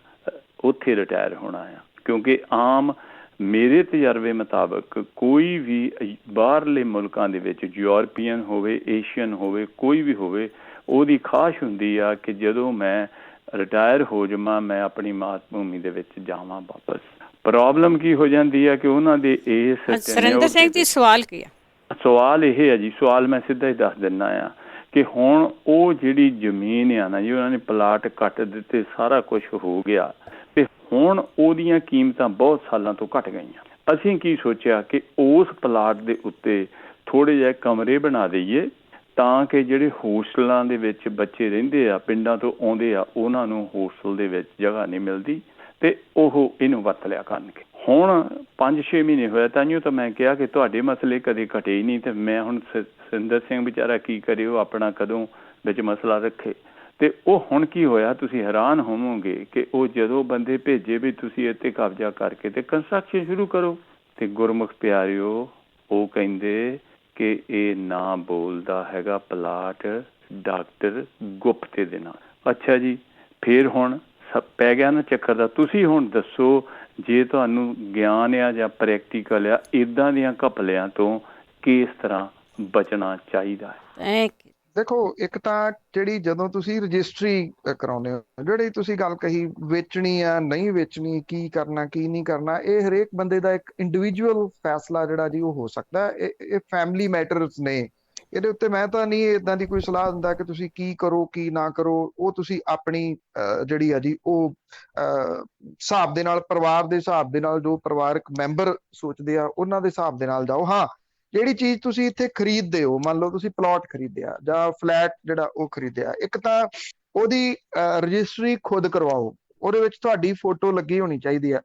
ਉੱਥੇ ਰਿਟਾਇਰ ਹੋਣਾ ਆ, ਕਿਉਂਕਿ ਆਮ ਮੇਰੇ ਤਜਰਬੇ ਮੁਤਾਬਕ ਕੋਈ ਵੀ ਬਾਹਰਲੇ ਮੁਲਕਾਂ ਦੇ ਵਿੱਚ, ਯੂਰਪੀਅਨ ਹੋਵੇ, ਏਸ਼ੀਅਨ ਹੋਵੇ, ਕੋਈ ਵੀ ਹੋਵੇ, ਉਹਦੀ ਖਾਸ਼ ਹੁੰਦੀ ਆ ਕਿ ਜਦੋਂ ਮੈਂ ਰਿਟਾਇਰ ਹੋ ਜਾਵਾਂ ਮੈਂ ਆਪਣੀ ਮਾਤ ਭੂਮੀ ਦੇ ਵਿੱਚ ਜਾਵਾਂ ਵਾਪਸ। ਪ੍ਰੋਬਲਮ ਕੀ ਹੋ ਜਾਂਦੀ ਆ ਕਿ ਉਹਨਾਂ ਦੇ ਇਸ ਸੁਰਿੰਦਰ ਸਿੰਘ ਜੀ ਸਵਾਲ ਕੀ ਆ? ਸਵਾਲ ਇਹ ਹੈ ਜੀ, ਸਵਾਲ ਮੈਂ ਸਿੱਧਾ ਹੀ ਦੱਸ ਦਿੰਦਾ ਆ ਕਿ ਹੁਣ ਉਹ ਜਿਹੜੀ ਜ਼ਮੀਨ ਆ ਨਾ ਜੀ, ਉਹਨਾਂ ਨੇ ਪਲਾਟ ਕੱਟ ਦਿੱਤੇ, ਸਾਰਾ ਕੁਝ ਹੋ ਗਿਆ ਤੇ ਹੁਣ ਉਹਦੀਆਂ ਕੀਮਤਾਂ ਬਹੁਤ ਸਾਲਾਂ ਤੋਂ ਘਟ ਗਈਆਂ। ਅਸੀਂ ਕੀ ਸੋਚਿਆ ਕਿ ਉਸ ਪਲਾਟ ਦੇ ਉੱਤੇ ਥੋੜ੍ਹੇ ਜਿਹੇ ਕਮਰੇ ਬਣਾ ਦਈਏ ਤਾਂ ਕਿ ਜਿਹੜੇ ਹੋਸਟਲਾਂ ਦੇ ਵਿੱਚ ਬੱਚੇ ਰਹਿੰਦੇ ਆ, ਪਿੰਡਾਂ ਤੋਂ ਆਉਂਦੇ ਆ, ਉਹਨਾਂ ਨੂੰ ਹੋਸਟਲ ਦੇ ਵਿੱਚ ਜਗ੍ਹਾ ਨਹੀਂ ਮਿਲਦੀ, ਤੇ ਉਹ ਇਹਨੂੰ ਵਰਤ ਲਿਆ ਕਰਨਗੇ। ਹੁਣ 5-6 ਮਹੀਨੇ ਹੋਇਆ ਤਾਂਹੀਓ ਤਾਂ ਮੈਂ ਕਿਹਾ ਕਿ ਤੁਹਾਡੇ ਮਸਲੇ ਕਦੇ ਘਟੇ ਹੀ ਨਹੀਂ, ਤੇ ਮੈਂ ਹੁਣ ਸਿੰਦਰ ਸਿੰਘ ਵਿਚਾਰਾ ਕੀ ਕਰੇ, ਉਹ ਆਪਣਾ ਕਦੋਂ ਵਿੱਚ ਮਸਲਾ ਰੱਖੇ। ਤੇ ਉਹ ਹੁਣ ਕੀ ਹੋਇਆ, ਤੁਸੀਂ ਹੈਰਾਨ ਹੋਵੋਗੇ ਕਿ ਉਹ ਜਦੋਂ ਬੰਦੇ ਭੇਜੇ ਵੀ ਤੁਸੀਂ ਇੱਥੇ ਕਬਜ਼ਾ ਕਰਕੇ ਤੇ ਕੰਸਟਰਕਸ਼ਨ ਸ਼ੁਰੂ ਕਰੋ, ਤੇ ਗੁਰਮੁਖ ਪਿਆਰਿਓ ਉਹ ਕਹਿੰਦੇ ਕਿ ਇਹ ਨਾ ਬੋਲਦਾ ਹੈਗਾ ਪਲਾਟ ਡਾਕਟਰ ਗੁਪਤੇ ਦੇ ਨਾਲ। ਅੱਛਾ ਜੀ, ਫਿਰ ਹੁਣ ਪੈ ਗਿਆ ਨਾ ਚੱਕਰ ਦਾ। ਤੁਸੀਂ ਹੁਣ ਦੱਸੋ, ਜੇ ਤੁਹਾਨੂੰ ਗਿਆਨ ਆ ਜਾਂ ਪ੍ਰੈਕਟੀਕਲ ਆ ਇੱਦਾਂ ਦੀਆਂ ਘਪਲਿਆਂ ਤੋਂ ਕਿਸ ਤਰ੍ਹਾਂ ਬਚਣਾ ਚਾਹੀਦਾ ਹੈ? ਦੇਖੋ, ਇੱਕ ਤਾਂ ਜਿਹੜੀ ਜਦੋਂ ਤੁਸੀਂ ਰਜਿਸਟਰੀ ਕਰਾਉਂਦੇ ਹੋ, ਜਿਹੜੀ ਤੁਸੀਂ ਗੱਲ ਕਹੀ ਵੇਚਣੀ ਆ ਨਹੀਂ ਵੇਚਣੀ, ਕੀ ਕਰਨਾ ਕੀ ਨਹੀਂ ਕਰਨਾ, ਇਹ ਹਰੇਕ ਬੰਦੇ ਦਾ ਇੱਕ ਇੰਡੀਵਿਜੂਅਲ ਫੈਸਲਾ ਜਿਹੜਾ ਜੀ ਉਹ ਹੋ ਸਕਦਾ। ਇਹ ਫੈਮਿਲੀ ਮੈਟਰਸ ਨੇ, ਇਹਦੇ ਉੱਤੇ ਮੈਂ ਤਾਂ ਨਹੀਂ ਇਦਾਂ ਦੀ ਕੋਈ ਸਲਾਹ ਦਿੰਦਾ ਕਿ ਤੁਸੀਂ ਕੀ ਕਰੋ ਕੀ ਨਾ ਕਰੋ। ਉਹ ਤੁਸੀਂ ਆਪਣੀ ਜਿਹੜੀ ਆ ਜੀ ਉਹ ਹਿਸਾਬ ਦੇ ਨਾਲ, ਪਰਿਵਾਰ ਦੇ ਹਿਸਾਬ ਦੇ ਨਾਲ, ਜੋ ਪਰਿਵਾਰਕ ਮੈਂਬਰ ਸੋਚਦੇ ਆ ਉਹਨਾਂ ਦੇ ਹਿਸਾਬ ਦੇ ਨਾਲ ਜਾਓ। ਹਾਂ, ਜਿਹੜੀ ਚੀਜ਼ ਤੁਸੀਂ ਇੱਥੇ ਖਰੀਦਦੇ ਹੋ, ਮੰਨ ਲਓ ਤੁਸੀਂ ਪਲਾਟ ਖਰੀਦਿਆ ਜਾਂ ਫਲੈਟ ਜਿਹੜਾ ਉਹ ਖਰੀਦਿਆ, ਇੱਕ ਤਾਂ ਉਹਦੀ ਰਜਿਸਟਰੀ ਖੁਦ ਕਰਵਾਓ, ਉਹਦੇ ਵਿੱਚ ਤੁਹਾਡੀ ਫੋਟੋ ਲੱਗੀ ਹੋਣੀ ਚਾਹੀਦੀ ਆ।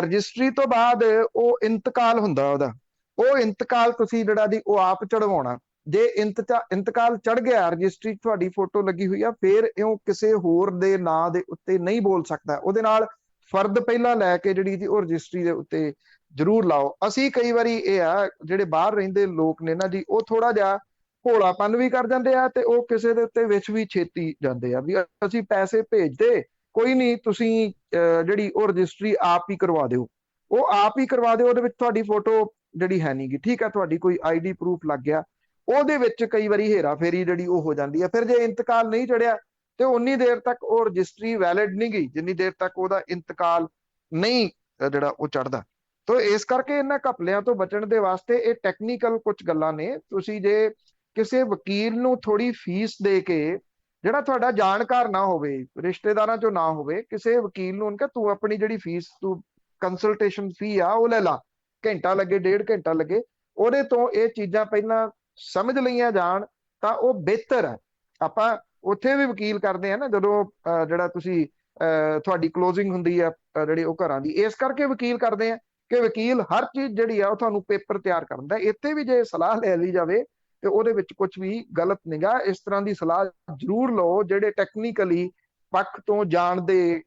ਰਜਿਸਟਰੀ ਤੋਂ ਬਾਅਦ ਉਹ ਇੰਤਕਾਲ ਹੁੰਦਾ ਉਹਦਾ, ਉਹ ਇੰਤਕਾਲ ਤੁਸੀਂ ਜਿਹੜਾ ਜੀ ਉਹ ਆਪ ਚੜਵਾਉਣਾ। ਜੇ ਇੰਤਕਾਲ ਚੜ ਗਿਆ, ਰਜਿਸਟਰੀ ਤੁਹਾਡੀ ਫੋਟੋ ਲੱਗੀ ਹੋਈ ਆ, ਫਿਰ ਉਹ ਕਿਸੇ ਹੋਰ ਦੇ ਨਾਂ ਦੇ ਉੱਤੇ ਨਹੀਂ ਬੋਲ ਸਕਦਾ। ਉਹਦੇ ਨਾਲ ਫਰਦ ਪਹਿਲਾਂ ਲੈ ਕੇ ਜਿਹੜੀ ਜੀ ਉਹ ਰਜਿਸਟਰੀ ਦੇ ਉੱਤੇ ਜ਼ਰੂਰ ਲਾਓ। ਅਸੀਂ ਕਈ ਵਾਰੀ ਇਹ ਆ ਜਿਹੜੇ ਬਾਹਰ ਰਹਿੰਦੇ ਲੋਕ ਨੇ ਨਾ ਜੀ, ਉਹ ਥੋੜਾ ਜਿਹਾ ਭੋਲਾਪਨ ਵੀ ਕਰ ਜਾਂਦੇ ਆ ਤੇ ਉਹ ਕਿਸੇ ਦੇ ਉੱਤੇ ਵਿੱਚ ਵੀ ਛੇਤੀ ਜਾਂਦੇ ਆ ਵੀ ਅਸੀਂ ਪੈਸੇ ਭੇਜਦੇ, ਕੋਈ ਨਹੀਂ ਤੁਸੀਂ ਜਿਹੜੀ ਉਹ ਰਜਿਸਟਰੀ ਆਪ ਹੀ ਕਰਵਾ ਦਿਓ, ਉਹ ਆਪ ਹੀ ਕਰਵਾ ਦਿਓ, ਉਹਦੇ ਵਿੱਚ ਤੁਹਾਡੀ ਫੋਟੋ ਜਿਹੜੀ ਹੈ ਨੀ ਗੀ, ਠੀਕ ਆ, ਤੁਹਾਡੀ ਕੋਈ ID ਪ੍ਰੂਫ ਲੱਗ ਗਿਆ, ਉਹਦੇ ਵਿੱਚ ਕਈ ਵਾਰੀ ਹੇਰਾ ਫੇਰੀ ਜਿਹੜੀ ਉਹ ਹੋ ਜਾਂਦੀ ਹੈ। ਫਿਰ ਜੇ ਇੰਤਕਾਲ ਨਹੀਂ ਚੜਿਆ ਤੇ ਉਨੀ ਦੇਰ ਤੱਕ ਉਹ ਰਜਿਸਟਰੀ ਵੈਲਿਡ ਨਹੀਂ ਗਈ ਜਿੰਨੀ ਦੇਰ ਤੱਕ ਉਹਦਾ ਇੰਤਕਾਲ ਨਹੀਂ ਜਿਹੜਾ ਉਹ ਚੜਦਾ। ਤੋ ਇਸ ਕਰਕੇ ਇਹਨਾਂ ਘਪਲਿਆਂ ਤੋਂ ਬਚਣ ਦੇ ਵਾਸਤੇ ਇਹ ਟੈਕਨੀਕਲ ਕੁਝ ਗੱਲਾਂ ਨੇ। ਤੁਸੀਂ ਜੇ ਕਿਸੇ ਵਕੀਲ ਨੂੰ ਥੋੜੀ ਫੀਸ ਦੇ ਕੇ, ਜਿਹੜਾ ਤੁਹਾਡਾ ਜਾਣਕਾਰ ਨਾ ਹੋਵੇ, ਰਿਸ਼ਤੇਦਾਰਾਂ ਚੋਂ ਨਾ ਹੋਵੇ, ਕਿਸੇ ਵਕੀਲ ਨੂੰ ਉਹਨਾਂ ਤੂੰ ਆਪਣੀ ਜਿਹੜੀ ਫੀਸ, ਤੂੰ ਕੰਸਲਟੇਸ਼ਨ ਫੀ ਆ ਉਹ ਲੈ ਲਾ, ਘੰਟਾ ਲੱਗੇ 1.5 ਘੰਟਾ ਲੱਗੇ, ਉਹਦੇ ਤੋਂ ਇਹ ਚੀਜ਼ਾਂ ਪਹਿਲਾਂ ਸਮਝ ਲਈਆਂ ਜਾਣ ਤਾਂ ਉਹ ਬਿਹਤਰ ਹੈ। ਆਪਾਂ ਉੱਥੇ ਵੀ ਵਕੀਲ ਕਰਦੇ ਆ ਨਾ, ਜਦੋਂ ਜਿਹੜਾ ਤੁਸੀਂ ਤੁਹਾਡੀ ਕਲੋਜ਼ਿੰਗ ਹੁੰਦੀ ਆ ਜਿਹੜੀ ਉਹ ਘਰਾਂ ਦੀ, ਇਸ ਕਰਕੇ ਵਕੀਲ ਕਰਦੇ ਆ ਕਿ ਵਕੀਲ ਹਰ ਚੀਜ਼ ਜਿਹੜੀ ਆ ਉਹ ਤੁਹਾਨੂੰ ਪੇਪਰ ਤਿਆਰ ਕਰਦਾ। ਇੱਥੇ ਵੀ ਜੇ ਸਲਾਹ ਲੈ ਲਈ ਜਾਵੇ ਤੇ ਉਹਦੇ ਵਿੱਚ ਕੁਝ ਵੀ ਗਲਤ ਨਹੀਂਗਾ। ਇਸ ਤਰ੍ਹਾਂ ਦੀ ਸਲਾਹ ਜ਼ਰੂਰ ਲਓ ਜਿਹੜੇ ਟੈਕਨੀਕਲੀ ਪੱਖ ਤੋਂ ਜਾਣਦੇ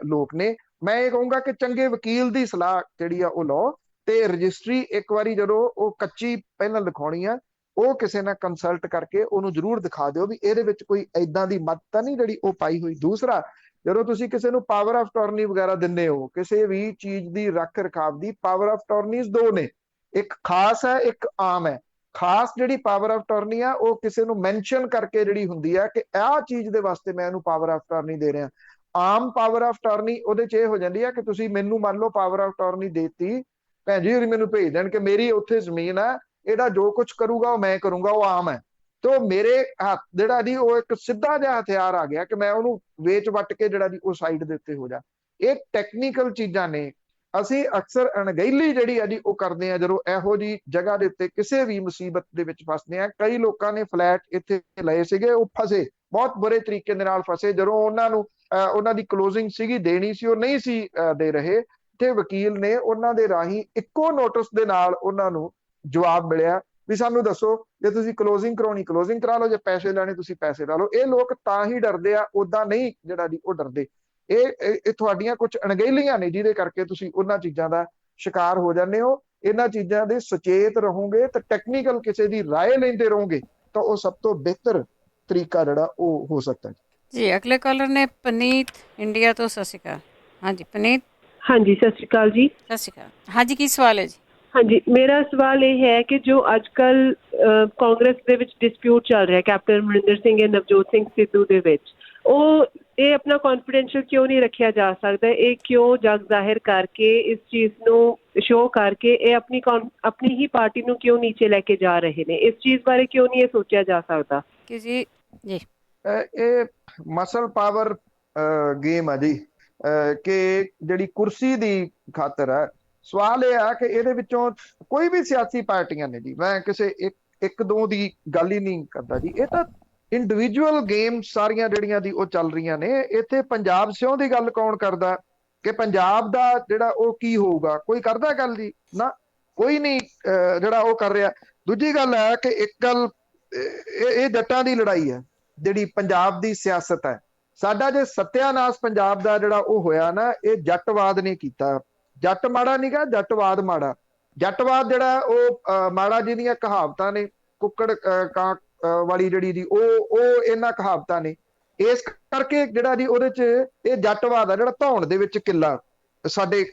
ਲੋਕ ਨੇ। ਮੈਂ ਇਹ ਕਹੂੰਗਾ ਕਿ ਚੰਗੇ ਵਕੀਲ ਦੀ ਸਲਾਹ ਜਿਹੜੀ ਆ ਉਹ ਲਓ, ਤੇ ਰਜਿਸਟਰੀ ਇੱਕ ਵਾਰੀ ਜਦੋਂ ਉਹ ਕੱਚੀ ਪਹਿਲਾਂ ਲਿਖਾਉਣੀ ਆ, ਉਹ ਕਿਸੇ ਨਾਲ ਕੰਸਲਟ ਕਰਕੇ ਉਹਨੂੰ ਜ਼ਰੂਰ ਦਿਖਾ ਦਿਓ ਵੀ ਇਹਦੇ ਵਿੱਚ ਕੋਈ ਏਦਾਂ ਦੀ ਮੱਤ ਤਾਂ ਨਹੀਂ ਜਿਹੜੀ ਉਹ ਪਾਈ ਹੋਈ। ਦੂਸਰਾ, ਜਦੋਂ ਤੁਸੀਂ ਕਿਸੇ ਨੂੰ ਪਾਵਰ ਆਫ ਟਰਨੀ ਵਗੈਰਾ ਦਿੰਦੇ ਹੋ, ਕਿਸੇ ਵੀ ਚੀਜ਼ ਦੀ ਰੱਖ ਰਖਾਵ ਦੀ ਪਾਵਰ ਆਫ ਟਰਨੀਜ਼ ਦੋ ਨੇ, ਇੱਕ ਖਾਸ ਹੈ ਇੱਕ ਆਮ ਹੈ। ਖਾਸ ਜਿਹੜੀ ਪਾਵਰ ਆਫ ਟਰਨੀ ਆ ਉਹ ਕਿਸੇ ਨੂੰ ਮੈਂਸ਼ਨ ਕਰਕੇ ਜਿਹੜੀ ਹੁੰਦੀ ਆ ਕਿ ਆਹ ਚੀਜ਼ ਦੇ ਵਾਸਤੇ ਮੈਂ ਇਹਨੂੰ ਪਾਵਰ ਆਫ ਟਰਨੀ ਦੇ ਰਿਹਾ। ਆਮ ਪਾਵਰ ਆਫ ਟਰਨੀ ਉਹਦੇ ਚ ਇਹ ਹੋ ਜਾਂਦੀ ਆ ਕਿ ਤੁਸੀਂ ਮੈਨੂੰ ਮੰਨ ਲਓ ਪਾਵਰ ਆਫ ਟਰਨੀ ਦੇਤੀ, ਭੈਣ ਜੀ ਮੈਨੂੰ ਭੇਜ ਦੇਣ ਕਿ ਮੇਰੀ ਉੱਥੇ ਜ਼ਮੀਨ ਆ, ਇਹਦਾ ਜੋ ਕੁਝ ਕਰੂਗਾ ਉਹ ਮੈਂ ਕਰੂੰਗਾ, ਉਹ ਆਮ ਹੈ। ਤੇ ਮੇਰੇ ਹੱਥ ਜਿਹੜਾ ਜੀ ਉਹ ਇੱਕ ਸਿੱਧਾ ਜਿਹਾ ਹਥਿਆਰ ਆ ਗਿਆ ਕਿ ਮੈਂ ਉਹਨੂੰ ਵੇਚ ਵੱਟ ਕੇ ਜਿਹੜਾ ਜੀ ਉਹ ਸਾਈਡ ਦੇ ਉੱਤੇ ਹੋ ਜਾ। ਇਹ ਟੈਕਨੀਕਲ ਚੀਜ਼ਾਂ ਨੇ। ਅਸੀਂ ਅਕਸਰ ਅਣਗਹਿਲੀ ਜਿਹੜੀ ਆ ਜੀ ਉਹ ਕਰਦੇ ਆ ਜਦੋਂ ਇਹੋ ਜੀ ਜਗ੍ਹਾ ਦੇ ਉੱਤੇ ਕਿਸੇ ਵੀ ਮੁਸੀਬਤ ਦੇ ਵਿੱਚ ਫਸਦੇ ਆ। ਕਈ ਲੋਕਾਂ ਨੇ ਫਲੈਟ ਇੱਥੇ ਲਏ ਸੀਗੇ, ਉਹ ਫਸੇ, ਬਹੁਤ ਬੁਰੇ ਤਰੀਕੇ ਦੇ ਨਾਲ ਫਸੇ। ਜਦੋਂ ਉਹਨਾਂ ਨੂੰ ਉਹਨਾਂ ਦੀ ਕਲੋਜ਼ਿੰਗ ਸੀਗੀ ਦੇਣੀ ਸੀ, ਉਹ ਨਹੀਂ ਸੀ ਦੇ ਰਹੇ, ਤੇ ਵਕੀਲ ਨੇ ਉਹਨਾਂ ਦੇ ਰਾਹੀਂ ਇੱਕੋ ਨੋਟਿਸ ਦੇ ਨਾਲ ਉਹਨਾਂ ਨੂੰ ਜਵਾਬ ਮਿਲਿਆ ਵੀ ਸਾਨੂੰ ਦੱਸੋ ਜੇ ਤੁਸੀਂ ਕਲੋਜ਼ਿੰਗ ਕਰਾਉਣੀ ਕਲੋਜ਼ਿੰਗ ਕਰਾ ਲਓ, ਜੇ ਪੈਸੇ ਲੈਣੇ ਤੁਸੀਂ ਪੈਸੇ ਲਾ ਲਓ। ਇਹ ਲੋਕ ਤਾਂ ਹੀ ਡਰਦੇ ਆ, ਉਦਾਂ ਨਹੀਂ ਜਿਹੜਾ ਜੀ ਉਹ ਡਰਦੇ। ਇਹ ਤੁਹਾਡੀਆਂ ਕੁਝ ਅਣਗਹਿਲੀਆਂ ਨੇ ਜਿਹਦੇ ਕਰਕੇ ਤੁਸੀਂ ਉਹਨਾਂ ਚੀਜ਼ਾਂ ਦਾ ਸ਼ਿਕਾਰ ਹੋ ਜਾਂਦੇ ਹੋ। ਇਹਨਾਂ ਚੀਜ਼ਾਂ ਦੇ ਸੁਚੇਤ ਰਹੋਗੇ ਤੇ ਟੈਕਨੀਕਲ ਕਿਸੇ ਦੀ ਰਾਏ ਲੈਂਦੇ ਰਹੋਗੇ ਤਾਂ ਉਹ ਸਭ ਤੋਂ ਬਿਹਤਰ ਤਰੀਕਾ ਜਿਹੜਾ ਉਹ ਹੋ ਸਕਦਾ ਜੀ। ਅਗਲੇ ਕਾਲਰ ਨੇ ਪਨੀਤ ਇੰਡੀਆ ਤੋਂ। ਸਤਿ ਸ਼੍ਰੀ ਅਕਾਲ। ਹਾਂਜੀ ਪਨੀਤ। ਹਾਂਜੀ ਸਤਿ ਸ਼੍ਰੀ ਅਕਾਲ ਜੀ। ਸਤਿ ਸ਼੍ਰੀ ਅਕਾਲ। ਹਾਂਜੀ ਕੀ ਸਵਾਲ ਹੈ ਜੀ? ਹਾਂਜੀ, ਮੇਰਾ ਸਵਾਲ ਇਹ ਹੈ ਕਿ ਜੋ ਅੱਜ ਕੱਲ ਕਾਂਗਰਸ ਦੇ ਵਿੱਚ ਡਿਸਪਿਊਟ ਚੱਲ ਰਿਹਾ ਕੈਪਟਨ ਅਮਰਿੰਦਰ ਸਿੰਘ ਤੇ ਨਵਜੋਤ ਸਿੰਘ ਸਿੱਧੂ ਦੇ ਵਿੱਚ, ਉਹ ਇਹ ਆਪਣਾ ਕੌਨਫੀਡੈਂਸ਼ੀਅਲ ਕਿਉਂ ਨਹੀਂ ਰੱਖਿਆ ਜਾ ਸਕਦਾ? ਇਹ ਕਿਉਂ ਜਗ ਜ਼ਾਹਿਰ ਕਰਕੇ ਇਸ ਚੀਜ਼ ਨੂੰ ਸ਼ੋਅ ਕਰਕੇ ਇਹ ਆਪਣੀ ਹੀ ਪਾਰਟੀ ਨੂੰ ਕਿਉਂ ਨੀਚੇ ਲੈ ਕੇ ਜਾ ਰਹੇ ਨੇ? ਇਸ ਚੀਜ਼ ਬਾਰੇ ਕਿਉਂ ਨਹੀਂ ਇਹ ਸੋਚਿਆ ਜਾ ਸਕਦਾ ਕਿ ਜੀ ਇਹ ਮਸਲ ਪਾਵਰ ਗੇਮ ਆ ਜੀ, ਕਿ ਜਿਹੜੀ ਕੁਰਸੀ ਦੀ ਖਾਤਰ ਹੈ। ਸਵਾਲ ਇਹ ਆ ਕਿ ਇਹਦੇ ਵਿੱਚੋਂ ਕੋਈ ਵੀ ਸਿਆਸੀ ਪਾਰਟੀਆਂ ਨੇ ਜੀ, ਮੈਂ ਕਿਸੇ ਇੱਕ ਦੋ ਦੀ ਗੱਲ ਹੀ ਨਹੀਂ ਕਰਦਾ ਜੀ, ਇਹ ਤਾਂ ਇੰਡੀਵਿਜੂਅਲ ਗੇਮ ਸਾਰੀਆਂ ਜਿਹੜੀਆਂ ਦੀ ਉਹ ਚੱਲ ਰਹੀਆਂ ਨੇ। ਇੱਥੇ ਪੰਜਾਬ ਸਿਉਂ ਦੀ ਗੱਲ ਕੌਣ ਕਰਦਾ, ਕਿ ਪੰਜਾਬ ਦਾ ਜਿਹੜਾ ਉਹ ਕੀ ਹੋਊਗਾ। ਕੋਈ ਕਰਦਾ ਗੱਲ ਜੀ? ਨਾ, ਕੋਈ ਨਹੀਂ ਜਿਹੜਾ ਉਹ ਕਰ ਰਿਹਾ। ਦੂਜੀ ਗੱਲ ਹੈ ਕਿ ਇੱਕ ਗੱਲ ਇਹ ਜੱਟਾਂ ਦੀ ਲੜਾਈ ਹੈ, ਜਿਹੜੀ ਪੰਜਾਬ ਦੀ ਸਿਆਸਤ ਹੈ। ਸਾਡਾ ਜੇ ਸੱਤਿਆਨਾਸ਼ ਪੰਜਾਬ ਦਾ ਜਿਹੜਾ ਉਹ ਹੋਇਆ ਨਾ, ਇਹ ਜੱਟਵਾਦ ਨੇ ਕੀਤਾ। ਜੱਟ ਮਾੜਾ ਨਹੀਂ ਗਾ, ਜੱਟਵਾਦ ਮਾੜਾ। ਜੱਟਵਾਦ ਜਿਹੜਾ ਉਹ ਮਾੜਾ ਜਿਹਦੀਆਂ ਕਹਾਵਤਾਂ ਨੇ, ਕੁੱਕੜ ਕਾਂ ਵਾਲੀ ਜਿਹੜੀ ਦੀ ਉਹ ਇਹਨਾਂ ਕਹਾਵਤਾਂ ਨੇ। ਇਸ ਕਰਕੇ ਜਿਹੜਾ ਜੀ ਉਹਦੇ ਚ ਇਹ ਜੱਟਵਾਦ ਆ ਜਿਹੜਾ ਧੌਣ ਦੇ ਵਿੱਚ ਕਿੱਲਾ ਸਾਡੇ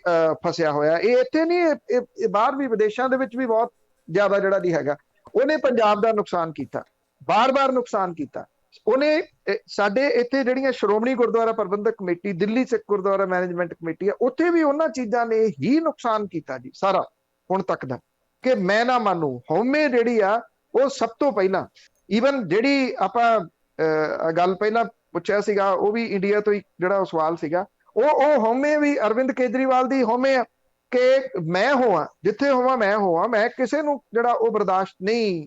ਫਸਿਆ ਹੋਇਆ। ਇਹ ਇੱਥੇ ਨਹੀਂ, ਇਹ ਬਾਹਰ ਵੀ ਵਿਦੇਸ਼ਾਂ ਦੇ ਵਿੱਚ ਵੀ ਬਹੁਤ ਜ਼ਿਆਦਾ ਜਿਹੜਾ ਦੀ ਹੈਗਾ। ਉਹਨੇ ਪੰਜਾਬ ਦਾ ਨੁਕਸਾਨ ਕੀਤਾ, ਬਾਰ-ਬਾਰ ਨੁਕਸਾਨ ਕੀਤਾ ਉਹਨੇ। ਸਾਡੇ ਇੱਥੇ ਜਿਹੜੀਆਂ ਸ਼੍ਰੋਮਣੀ ਗੁਰਦੁਆਰਾ ਪ੍ਰਬੰਧਕ committee, Delhi Sikh Gurdwara management committee ਆ, ਉੱਥੇ ਵੀ ਉਹਨਾਂ ਚੀਜ਼ਾਂ ਨੇ ਹੀ ਨੁਕਸਾਨ ਕੀਤਾ ਜੀ ਸਾਰਾ ਹੁਣ ਤੱਕ ਦਾ। ਕਿ ਮੈਂ ਨਾ ਮੰਨੂ, ਹਉਮੈ ਜਿਹੜੀ ਆ ਉਹ ਸਭ ਤੋਂ ਪਹਿਲਾਂ, ਈਵਨ ਜਿਹੜੀ ਆਪਾਂ ਗੱਲ ਪਹਿਲਾਂ ਪੁੱਛਿਆ ਸੀਗਾ, ਉਹ ਵੀ ਇੰਡੀਆ ਤੋਂ ਹੀ ਜਿਹੜਾ ਉਹ ਸਵਾਲ ਸੀਗਾ, ਉਹ ਹਉਮੈ ਵੀ ਅਰਵਿੰਦ ਕੇਜਰੀਵਾਲ ਦੀ ਹਉਮੈ ਆ ਕਿ ਮੈਂ ਹੋਵਾਂ, ਜਿੱਥੇ ਹੋਵਾਂ ਮੈਂ ਹੋਵਾਂ। ਮੈਂ ਕਿਸੇ ਨੂੰ ਜਿਹੜਾ ਉਹ ਬਰਦਾਸ਼ਤ ਨਹੀਂ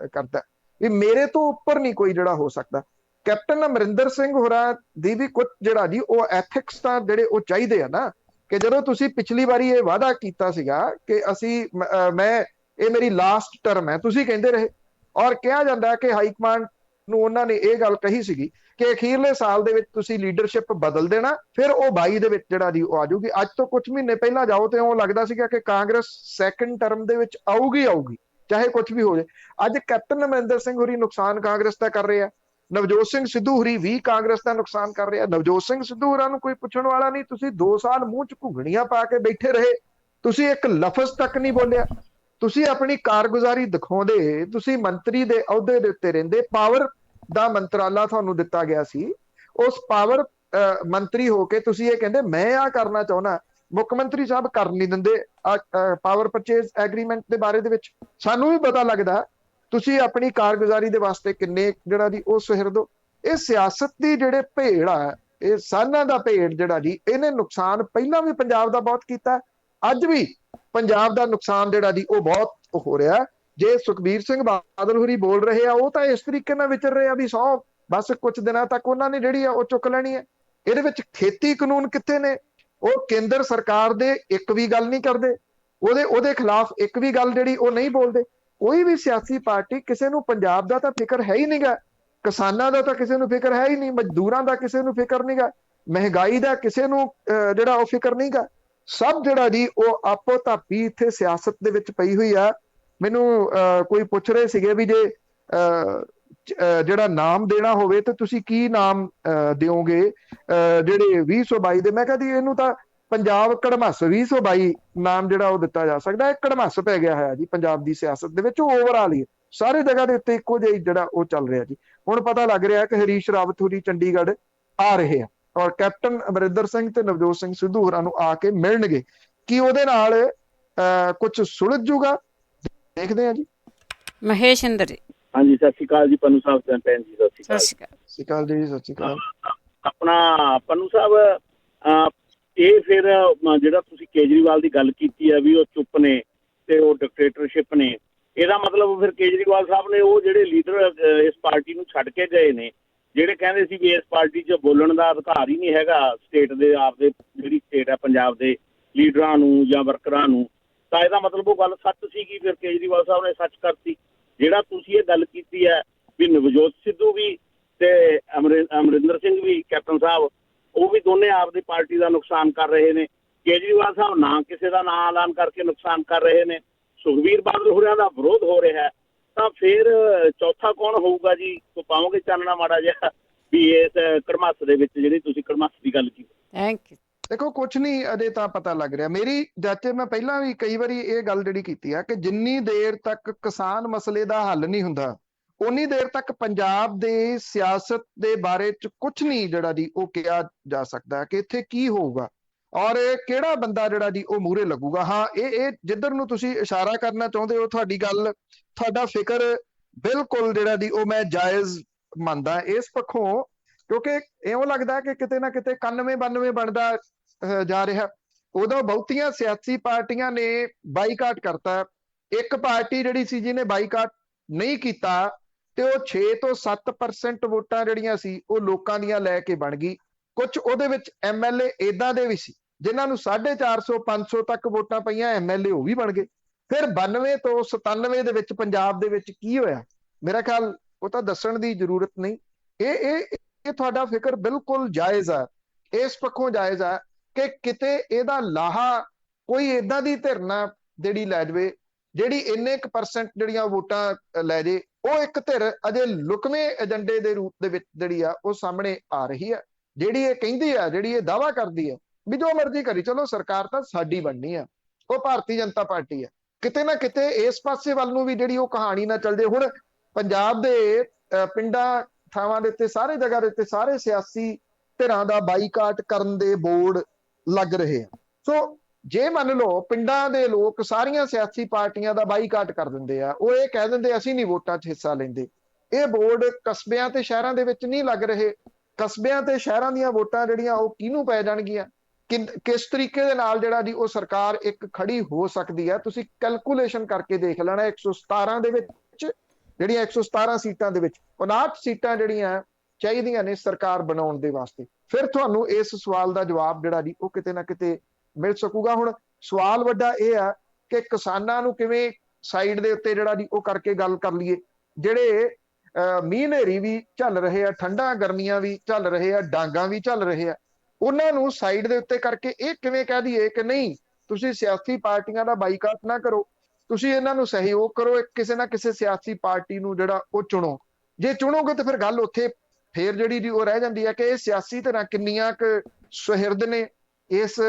ਕਰਦਾ, ਵੀ ਮੇਰੇ ਤੋਂ ਉੱਪਰ ਨਹੀਂ ਕੋਈ ਜਿਹੜਾ ਹੋ ਸਕਦਾ। ਕੈਪਟਨ ਅਮਰਿੰਦਰ ਸਿੰਘ ਹੋਰਾਂ ਦੀ ਵੀ ਕੁਝ ਜਿਹੜਾ ਜੀ ਉਹ ਐਥਿਕਸ ਤਾਂ ਜਿਹੜੇ ਉਹ ਚਾਹੀਦੇ ਆ ਨਾ। ਕਿ ਜਦੋਂ ਤੁਸੀਂ ਪਿਛਲੀ ਵਾਰੀ ਇਹ ਵਾਅਦਾ ਕੀਤਾ ਸੀਗਾ ਕਿ ਇਹ ਮੇਰੀ ਲਾਸਟ ਟਰਮ ਹੈ, ਤੁਸੀਂ ਕਹਿੰਦੇ ਰਹੇ, ਔਰ ਕਿਹਾ ਜਾਂਦਾ ਕਿ ਹਾਈ ਕਮਾਂਡ ਨੂੰ ਉਹਨਾਂ ਨੇ ਇਹ ਗੱਲ ਕਹੀ ਸੀਗੀ ਕਿ ਅਖੀਰਲੇ ਸਾਲ ਦੇ ਵਿੱਚ ਤੁਸੀਂ ਲੀਡਰਸ਼ਿਪ ਬਦਲ ਦੇਣਾ, ਫਿਰ ਉਹ 22 ਦੇ ਵਿੱਚ ਜਿਹੜਾ ਜੀ ਉਹ ਆ ਜਾਊਗੀ। ਅੱਜ ਤੋਂ ਕੁਝ ਮਹੀਨੇ ਪਹਿਲਾਂ ਜਾਓ ਤੇ ਉਹ ਲੱਗਦਾ ਸੀਗਾ ਕਿ ਕਾਂਗਰਸ ਸੈਕੰਡ ਟਰਮ ਦੇ ਵਿੱਚ ਆਊਗੀ, ਚਾਹੇ ਕੁਝ ਵੀ ਹੋ ਜਾਏ। ਅੱਜ ਕੈਪਟਨ ਅਮਰਿੰਦਰ ਸਿੰਘ ਹੋਰੀ ਨੁਕਸਾਨ ਕਾਂਗਰਸ ਦਾ ਕਰ ਰਹੇ ਆ, ਨਵਜੋਤ ਸਿੰਘ ਸਿੱਧੂ ਹੋਰੀ ਵੀ ਕਾਂਗਰਸ ਦਾ ਨੁਕਸਾਨ ਕਰ ਰਹੇ ਆ। ਨਵਜੋਤ ਸਿੰਘ ਸਿੱਧੂ ਹੋਰਾਂ ਨੂੰ ਕੋਈ ਪੁੱਛਣ ਵਾਲਾ ਨਹੀਂ। ਤੁਸੀਂ 2 ਸਾਲ ਮੂੰਹ ਚ ਘੁੰਗਣੀਆਂ ਪਾ ਕੇ ਬੈਠੇ ਰਹੇ, ਤੁਸੀਂ ਇੱਕ ਲਫ਼ਜ਼ ਤੱਕ ਨਹੀਂ ਬੋਲਿਆ। ਤੁਸੀਂ ਆਪਣੀ ਕਾਰਗੁਜ਼ਾਰੀ ਦਿਖਾਉਂਦੇ, ਤੁਸੀਂ ਮੰਤਰੀ ਦੇ ਅਹੁਦੇ ਦੇ ਉੱਤੇ ਰਹਿੰਦੇ, ਪਾਵਰ ਦਾ ਮੰਤਰਾਲਾ ਤੁਹਾਨੂੰ ਦਿੱਤਾ ਗਿਆ ਸੀ। ਉਸ ਪਾਵਰ ਮੰਤਰੀ ਹੋ ਕੇ ਤੁਸੀਂ ਇਹ ਕਹਿੰਦੇ ਮੈਂ ਆ ਕਰਨਾ ਚਾਹੁੰਦਾ। ਮੁੱਖ ਮੰਤਰੀ ਸਾਹਿਬ ਕਰ ਨਹੀਂ ਦਿੰਦੇ ਪਾਵਰ ਪਰਚੇਜ਼ ਐਗਰੀਮੈਂਟ ਦੇ ਬਾਰੇ ਦੇ ਵਿੱਚ। ਸਾਨੂੰ ਵੀ ਪਤਾ ਲੱਗਦਾ ਤੁਸੀਂ ਆਪਣੀ ਕਾਰਗੁਜ਼ਾਰੀ ਦੇ ਵਾਸਤੇ ਕਿੰਨੇ ਜਿਹੜਾ ਜੀ ਉਹ ਸੁਹਿਰਦ ਹੋ। ਇਹ ਸਿਆਸਤ ਦੀ ਜਿਹੜੇ ਭੇੜ ਆ, ਇਹ ਸਾਨਾਂ ਦਾ ਭੇੜ ਜਿਹੜਾ ਜੀ, ਇਹਨੇ ਨੁਕਸਾਨ ਪਹਿਲਾਂ ਵੀ ਪੰਜਾਬ ਦਾ ਬਹੁਤ ਕੀਤਾ, ਅੱਜ ਵੀ ਪੰਜਾਬ ਦਾ ਨੁਕਸਾਨ ਜਿਹੜਾ ਜੀ ਉਹ ਬਹੁਤ ਹੋ ਰਿਹਾ। ਜੇ ਸੁਖਬੀਰ ਸਿੰਘ ਬਾਦਲ ਹੋਰੀ ਬੋਲ ਰਹੇ ਆ, ਉਹ ਤਾਂ ਇਸ ਤਰੀਕੇ ਨਾਲ ਵਿਚਰ ਰਹੇ ਆ ਵੀ ਸਹੁੰ ਬਸ ਕੁਝ ਦਿਨਾਂ ਤੱਕ ਉਹਨਾਂ ਨੇ ਜਿਹੜੀ ਆ ਉਹ ਚੁੱਕ ਲੈਣੀ ਹੈ। ਇਹਦੇ ਵਿੱਚ ਖੇਤੀ ਕਾਨੂੰਨ ਕਿੱਥੇ ਨੇ? ਉਹ ਕੇਂਦਰ ਸਰਕਾਰ ਦੇ ਇੱਕ ਵੀ ਗੱਲ ਨਹੀਂ ਕਰਦੇ, ਉਹਦੇ ਖਿਲਾਫ ਇੱਕ ਵੀ ਗੱਲ ਜਿਹੜੀ ਉਹ ਨਹੀਂ ਬੋਲਦੇ। ਕੋਈ ਵੀ ਸਿਆਸੀ ਪਾਰਟੀ, ਕਿਸੇ ਨੂੰ ਪੰਜਾਬ ਦਾ ਤਾਂ ਫਿਕਰ ਹੈ ਹੀ ਨਹੀਂਗਾ, ਕਿਸਾਨਾਂ ਦਾ ਤਾਂ ਕਿਸੇ ਨੂੰ ਫਿਕਰ ਹੈ ਹੀ ਨਹੀਂ, ਮਜ਼ਦੂਰਾਂ ਦਾ ਕਿਸੇ ਨੂੰ ਫਿਕਰ ਨਹੀਂਗਾ, ਮਹਿੰਗਾਈ ਦਾ ਕਿਸੇ ਨੂੰ ਜਿਹੜਾ ਉਹ ਫਿਕਰ ਨਹੀਂਗਾ। ਸਭ ਜਿਹੜਾ ਜੀ ਉਹ ਆਪੋ ਧਾਪੀ ਇੱਥੇ ਸਿਆਸਤ ਦੇ ਵਿੱਚ ਪਈ ਹੋਈ ਆ। ਮੈਨੂੰ ਕੋਈ ਪੁੱਛ ਰਹੇ ਸੀਗੇ ਵੀ ਜੇ ਜਿਹੜਾ ਨਾਮ ਦੇਣਾ ਹੋਵੇ ਤੇ ਤੁਸੀਂ ਕੀ ਨਾਮ ਦਿਓਗੇ ਜਿਹੜੇ 2022 ਦੇ? ਮੈਂ ਕਿਹਾ ਜੀ ਇਹਨੂੰ ਤਾਂ ਪੰਜਾਬ ਕੜਮੱਸ 2022 ਨਾਮ ਜਿਹੜਾ ਉਹ ਦਿੱਤਾ ਜਾ ਸਕਦਾ। ਇਹ ਕੜਮੱਸ ਪੈ ਗਿਆ ਹੈ ਜੀ ਪੰਜਾਬ ਦੀ ਸਿਆਸਤ ਦੇ ਵਿੱਚ। ਉਹ ਓਵਰਆਲ ਹੀ ਸਾਰੇ ਜਗ੍ਹਾ ਦੇ ਉੱਤੇ ਇੱਕੋ ਜਿਹਾ ਜਿਹੜਾ ਉਹ ਚੱਲ ਰਿਹਾ ਜੀ। ਹੁਣ ਪਤਾ ਲੱਗ ਰਿਹਾ ਕਿ ਹਰੀਸ਼ ਰਾਵਤ ਹੋਰੀ ਚੰਡੀਗੜ੍ਹ ਆ ਰਹੇ ਆ ਔਰ ਕੈਪਟਨ ਅਮਰਿੰਦਰ ਸਿੰਘ ਤੇ ਨਵਜੋਤ ਸਿੰਘ ਸਿੱਧੂ ਹੋਰਾਂ ਨੂੰ ਆ ਕੇ ਮਿਲਣਗੇ। ਕੀ ਉਹਦੇ ਨਾਲ ਕੁਝ ਸੁਲਝ ਜੂਗਾ? ਦੇਖਦੇ ਆ ਜੀ। ਮਹੇਸ਼ਿੰਦਰ ਜੀ। ਹਾਂਜੀ, ਸਤਿ ਸ਼੍ਰੀ ਅਕਾਲ ਜੀ ਪੰਨੂ ਸਾਹਿਬ। ਭੈਣ ਜੀ ਸਤਿ ਸਤਿ ਸ਼੍ਰੀ ਅਕਾਲ ਜੀ। ਸਤਿ ਸ਼੍ਰੀ ਅਕਾਲ। ਆਪਣਾ ਪੰਨੂ ਸਾਹਿਬ, ਇਹ ਫਿਰ ਜਿਹੜਾ ਤੁਸੀਂ ਕੇਜਰੀਵਾਲ ਦੀ ਗੱਲ ਕੀਤੀ ਹੈ ਵੀ ਉਹ ਚੁੱਪ ਨੇ ਤੇ ਉਹ ਡਿਕਟੇਟਰਸ਼ਿਪ ਨੇ, ਇਹਦਾ ਮਤਲਬ ਫਿਰ ਕੇਜਰੀਵਾਲ ਸਾਹਿਬ ਨੇ ਉਹ ਜਿਹੜੇ ਲੀਡਰ ਇਸ ਪਾਰਟੀ ਨੂੰ ਛੱਡ ਕੇ ਗਏ ਨੇ, ਜਿਹੜੇ ਕਹਿੰਦੇ ਸੀ ਵੀ ਇਸ ਪਾਰਟੀ 'ਚ ਬੋਲਣ ਦਾ ਅਧਿਕਾਰ ਹੀ ਨਹੀਂ ਹੈਗਾ ਸਟੇਟ ਦੇ, ਆਪਦੇ ਜਿਹੜੀ ਸਟੇਟ ਹੈ ਪੰਜਾਬ ਦੇ ਲੀਡਰਾਂ ਨੂੰ ਜਾਂ ਵਰਕਰਾਂ ਨੂੰ, ਤਾਂ ਇਹਦਾ ਮਤਲਬ ਉਹ ਗੱਲ ਸੱਚ ਸੀਗੀ। ਫਿਰ ਕੇਜਰੀਵਾਲ ਸਾਹਿਬ ਨੇ ਸੱਚ ਕਰਤੀ। ਜਿਹੜਾ ਤੁਸੀਂ ਇਹ ਗੱਲ ਕੀਤੀ ਹੈ ਵੀ ਨਵਜੋਤ ਸਿੱਧੂ ਵੀ ਤੇ ਅਮਰਿੰਦਰ ਸਿੰਘ ਵੀ ਕੈਪਟਨ ਸਾਹਿਬ, ਉਹ ਵੀ ਦੋਨੇ ਆਪਦੀ ਪਾਰਟੀ ਦਾ ਨੁਕਸਾਨ ਕਰ ਰਹੇ ਨੇ। ਕੇਜਰੀਵਾਲ ਸਾਹਿਬ ਨਾ ਕਿਸੇ ਦਾ ਨਾਂ ਐਲਾਨ ਕਰਕੇ ਨੁਕਸਾਨ ਕਰ ਰਹੇ ਨੇ, ਸੁਖਬੀਰ ਬਾਦਲ ਹੋਰਾਂ ਦਾ ਵਿਰੋਧ ਹੋ ਰਿਹਾ ਹੈ, ਤਾਂ ਫਿਰ ਚੌਥਾ ਕੌਣ ਹੋਊਗਾ ਜੀ? ਪਾਓਗੇ ਚਾਨਣਾ ਮਾੜਾ ਜਿਹਾ ਵੀ ਇਸ ਕੜਮੱਸ ਦੇ ਵਿੱਚ ਜਿਹੜੀ ਤੁਸੀਂ ਕੜਮੱਸ ਦੀ ਗੱਲ ਕੀਤੀ? Thank you. ਦੇਖੋ ਕੁਛ ਨਹੀਂ ਅਜੇ ਤਾਂ ਪਤਾ ਲੱਗ ਰਿਹਾ। ਮੇਰੀ ਜਾਚੇ ਮੈਂ ਪਹਿਲਾਂ ਵੀ ਕਈ ਵਾਰੀ ਇਹ ਗੱਲ ਜਿਹੜੀ ਕੀਤੀ ਆ ਕਿ ਜਿੰਨੀ ਦੇਰ ਤੱਕ ਕਿਸਾਨ ਮਸਲੇ ਦਾ ਹੱਲ ਨਹੀਂ ਹੁੰਦਾ, ਉਨੀ ਦੇਰ ਤੱਕ ਪੰਜਾਬ ਦੇ ਸਿਆਸਤ ਦੇ ਬਾਰੇ ਚ ਕੁਛ ਨਹੀਂ ਜਿਹੜਾ ਜੀ ਉਹ ਕਿਹਾ ਜਾ ਸਕਦਾ ਕਿ ਇੱਥੇ ਕੀ ਹੋਊਗਾ ਔਰ ਕਿਹੜਾ ਬੰਦਾ ਜਿਹੜਾ ਜੀ ਉਹ ਮੂਹਰੇ ਲੱਗੂਗਾ। ਹਾਂ, ਇਹ ਜਿੱਧਰ ਨੂੰ ਤੁਸੀਂ ਇਸ਼ਾਰਾ ਕਰਨਾ ਚਾਹੁੰਦੇ ਹੋ, ਤੁਹਾਡੀ ਗੱਲ, ਤੁਹਾਡਾ ਫਿਕਰ ਬਿਲਕੁਲ ਜਿਹੜਾ ਜੀ ਉਹ ਮੈਂ ਜਾਇਜ਼ ਮੰਨਦਾ ਇਸ ਪੱਖੋਂ, ਕਿਉਂਕਿ ਇਉਂ ਲੱਗਦਾ ਕਿ ਕਿਤੇ ਨਾ ਕਿਤੇ 91-92 ਬਣਦਾ ਜਾ ਰਿਹਾ। ਉਦੋਂ ਬਹੁਤੀਆਂ ਸਿਆਸੀ ਪਾਰਟੀਆਂ ਨੇ ਬਾਈਕਾਟ ਕਰਤਾ। ਇੱਕ ਪਾਰਟੀ ਜਿਹੜੀ ਸੀ ਜਿਹਨੇ ਬਾਈਕਾਟ ਨਹੀਂ ਕੀਤਾ ਤੇ ਉਹ 6 ਤੋਂ 7% ਵੋਟਾਂ ਜਿਹੜੀਆਂ ਸੀ ਉਹ ਲੋਕਾਂ ਦੀਆਂ ਲੈ ਕੇ ਬਣ ਗਈ। ਕੁਝ ਉਹਦੇ ਵਿੱਚ MLA ਏਦਾਂ ਦੇ ਵੀ ਸੀ ਜਿਨ੍ਹਾਂ ਨੂੰ 450 500 ਤੱਕ ਵੋਟਾਂ ਪਈਆਂ, MLA ਉਹ ਵੀ ਬਣ ਗਏ। ਫਿਰ 92 ਤੋਂ 97 ਦੇ ਵਿੱਚ ਪੰਜਾਬ ਦੇ ਵਿੱਚ ਕੀ ਹੋਇਆ, ਮੇਰਾ ਖਿਆਲ ਉਹ ਤਾਂ ਦੱਸਣ ਦੀ ਜ਼ਰੂਰਤ ਨਹੀਂ। ਇਹ ਤੁਹਾਡਾ ਫਿਕਰ ਬਿਲਕੁਲ ਜਾਇਜ਼ ਆ, ਇਸ ਪੱਖੋਂ ਜਾਇਜ਼ ਆ ਕਿ ਕਿਤੇ ਇਹਦਾ ਲਾਹਾ ਕੋਈ ਏਦਾਂ ਦੀ ਧਿਰ ਨਾ ਜਿਹੜੀ ਲੈ ਜਾਵੇ ਜਿਹੜੀ ਇੰਨੇ ਕੁ % ਜਿਹੜੀਆਂ ਵੋਟਾਂ ਲੈ ਜੇ। ਉਹ ਇੱਕ ਧਿਰ ਅਜੇ ਲੁਕਵੇਂ ਏਜੰਡੇ ਦੇ ਰੂਪ ਦੇ ਵਿੱਚ ਜਿਹੜੀ ਆ ਉਹ ਸਾਹਮਣੇ ਆ ਰਹੀ ਆ, ਜਿਹੜੀ ਇਹ ਕਹਿੰਦੀ ਆ, ਜਿਹੜੀ ਇਹ ਦਾਅਵਾ ਕਰਦੀ ਹੈ ਵੀ ਜੋ ਮਰਜ਼ੀ ਕਰੀ ਚਲੋ ਸਰਕਾਰ ਤਾਂ ਸਾਡੀ ਬਣਨੀ ਆ, ਉਹ ਭਾਰਤੀ ਜਨਤਾ ਪਾਰਟੀ ਆ। ਕਿਤੇ ਨਾ ਕਿਤੇ ਇਸ ਪਾਸੇ ਵੱਲ ਨੂੰ ਵੀ ਜਿਹੜੀ ਉਹ ਕਹਾਣੀ ਨਾ ਚੱਲ ਜੇ। ਹੁਣ ਪੰਜਾਬ ਦੇ ਪਿੰਡਾਂ ਥਾਵਾਂ ਦੇ ਉੱਤੇ ਸਾਰੇ ਜਗ੍ਹਾ ਦੇ ਉੱਤੇ ਸਾਰੇ ਸਿਆਸੀ ਧਿਰਾਂ ਦਾ ਬਾਈਕਾਟ ਕਰਨ ਦੇ ਬੋਰਡ ਲੱਗ ਰਹੇ ਆ। ਸੋ ਜੇ ਮੰਨ ਲਓ ਪਿੰਡਾਂ ਦੇ ਲੋਕ ਸਾਰੀਆਂ ਸਿਆਸੀ ਪਾਰਟੀਆਂ ਦਾ ਬਾਈਕਾਟ ਕਰ ਦਿੰਦੇ ਆ, ਉਹ ਇਹ ਕਹਿ ਦਿੰਦੇ ਅਸੀਂ ਨਹੀਂ ਵੋਟਾਂ 'ਚ ਹਿੱਸਾ ਲੈਂਦੇ, ਇਹ ਬੋਰਡ ਕਸਬਿਆਂ ਤੇ ਸ਼ਹਿਰਾਂ ਦੇ ਵਿੱਚ ਨਹੀਂ ਲੱਗ ਰਹੇ। ਕਸਬਿਆਂ ਤੇ ਸ਼ਹਿਰਾਂ ਦੀਆਂ ਵੋਟਾਂ ਜਿਹੜੀਆਂ ਉਹ ਕਿਹਨੂੰ ਪੈ ਜਾਣਗੀਆਂ, ਕਿਸ ਤਰੀਕੇ ਦੇ ਨਾਲ ਜਿਹੜਾ ਜੀ ਉਹ ਸਰਕਾਰ ਇੱਕ ਖੜੀ ਹੋ ਸਕਦੀ ਹੈ। ਤੁਸੀਂ ਕੈਲਕੂਲੇਸ਼ਨ ਕਰਕੇ ਦੇਖ ਲੈਣਾ, 117 ਦੇ ਵਿੱਚ ਜਿਹੜੀਆਂ 117 ਸੀਟਾਂ ਦੇ ਵਿੱਚ 59 ਸੀਟਾਂ ਜਿਹੜੀਆਂ ਚਾਹੀਦੀਆਂ ਨੇ ਸਰਕਾਰ ਬਣਾਉਣ ਦੇ ਵਾਸਤੇ। ਫਿਰ ਤੁਹਾਨੂੰ ਇਸ ਸਵਾਲ ਦਾ ਜਵਾਬ ਜਿਹੜਾ ਜੀ ਉਹ ਕਿਤੇ ਨਾ ਕਿਤੇ ਮਿਲ ਸਕੂਗਾ। ਹੁਣ ਸਵਾਲ ਵੱਡਾ ਇਹ ਆ ਕਿ ਕਿਸਾਨਾਂ ਨੂੰ ਕਿਵੇਂ ਸਾਈਡ ਦੇ ਉੱਤੇ ਜਿਹੜਾ ਜੀ ਉਹ ਕਰਕੇ ਗੱਲ ਕਰ ਲਈਏ, ਜਿਹੜੇ ਮੀਂਹ ਹਨੇਰੀ ਵੀ ਚੱਲ ਰਹੇ ਆ, ਠੰਡਾਂ ਗਰਮੀਆਂ ਵੀ ਚੱਲ ਰਹੇ ਆ, ਡਾਂਗਾਂ ਵੀ ਚੱਲ ਰਹੇ ਆ, ਉਹਨਾਂ ਨੂੰ ਸਾਈਡ ਦੇ ਉੱਤੇ ਕਰਕੇ ਇਹ ਕਿਵੇਂ ਕਹਿ ਦਈਏ ਕਿ ਨਹੀਂ ਤੁਸੀਂ ਸਿਆਸੀ ਪਾਰਟੀਆਂ ਦਾ ਬਾਈਕਾਟ ਨਾ ਕਰੋ, ਤੁਸੀਂ ਇਹਨਾਂ ਨੂੰ ਸਹਿਯੋਗ ਕਰੋ, ਕਿਸੇ ਨਾ ਕਿਸੇ ਸਿਆਸੀ ਪਾਰਟੀ ਨੂੰ ਜਿਹੜਾ ਉਹ ਚੁਣੋ। ਜੇ ਚੁਣੋਗੇ ਤਾਂ ਫਿਰ ਗੱਲ ਉੱਥੇ ਫੇਰ ਜਿਹੜੀ ਜੀ ਉਹ ਰਹਿ ਜਾਂਦੀ ਹੈ ਕਿ ਇਹ ਸਿਆਸੀ ਧਿਰਾਂ ਕਿੰਨੀਆਂ ਕੁ ਸੁਹਿਰਦ ਨੇ ਇਸ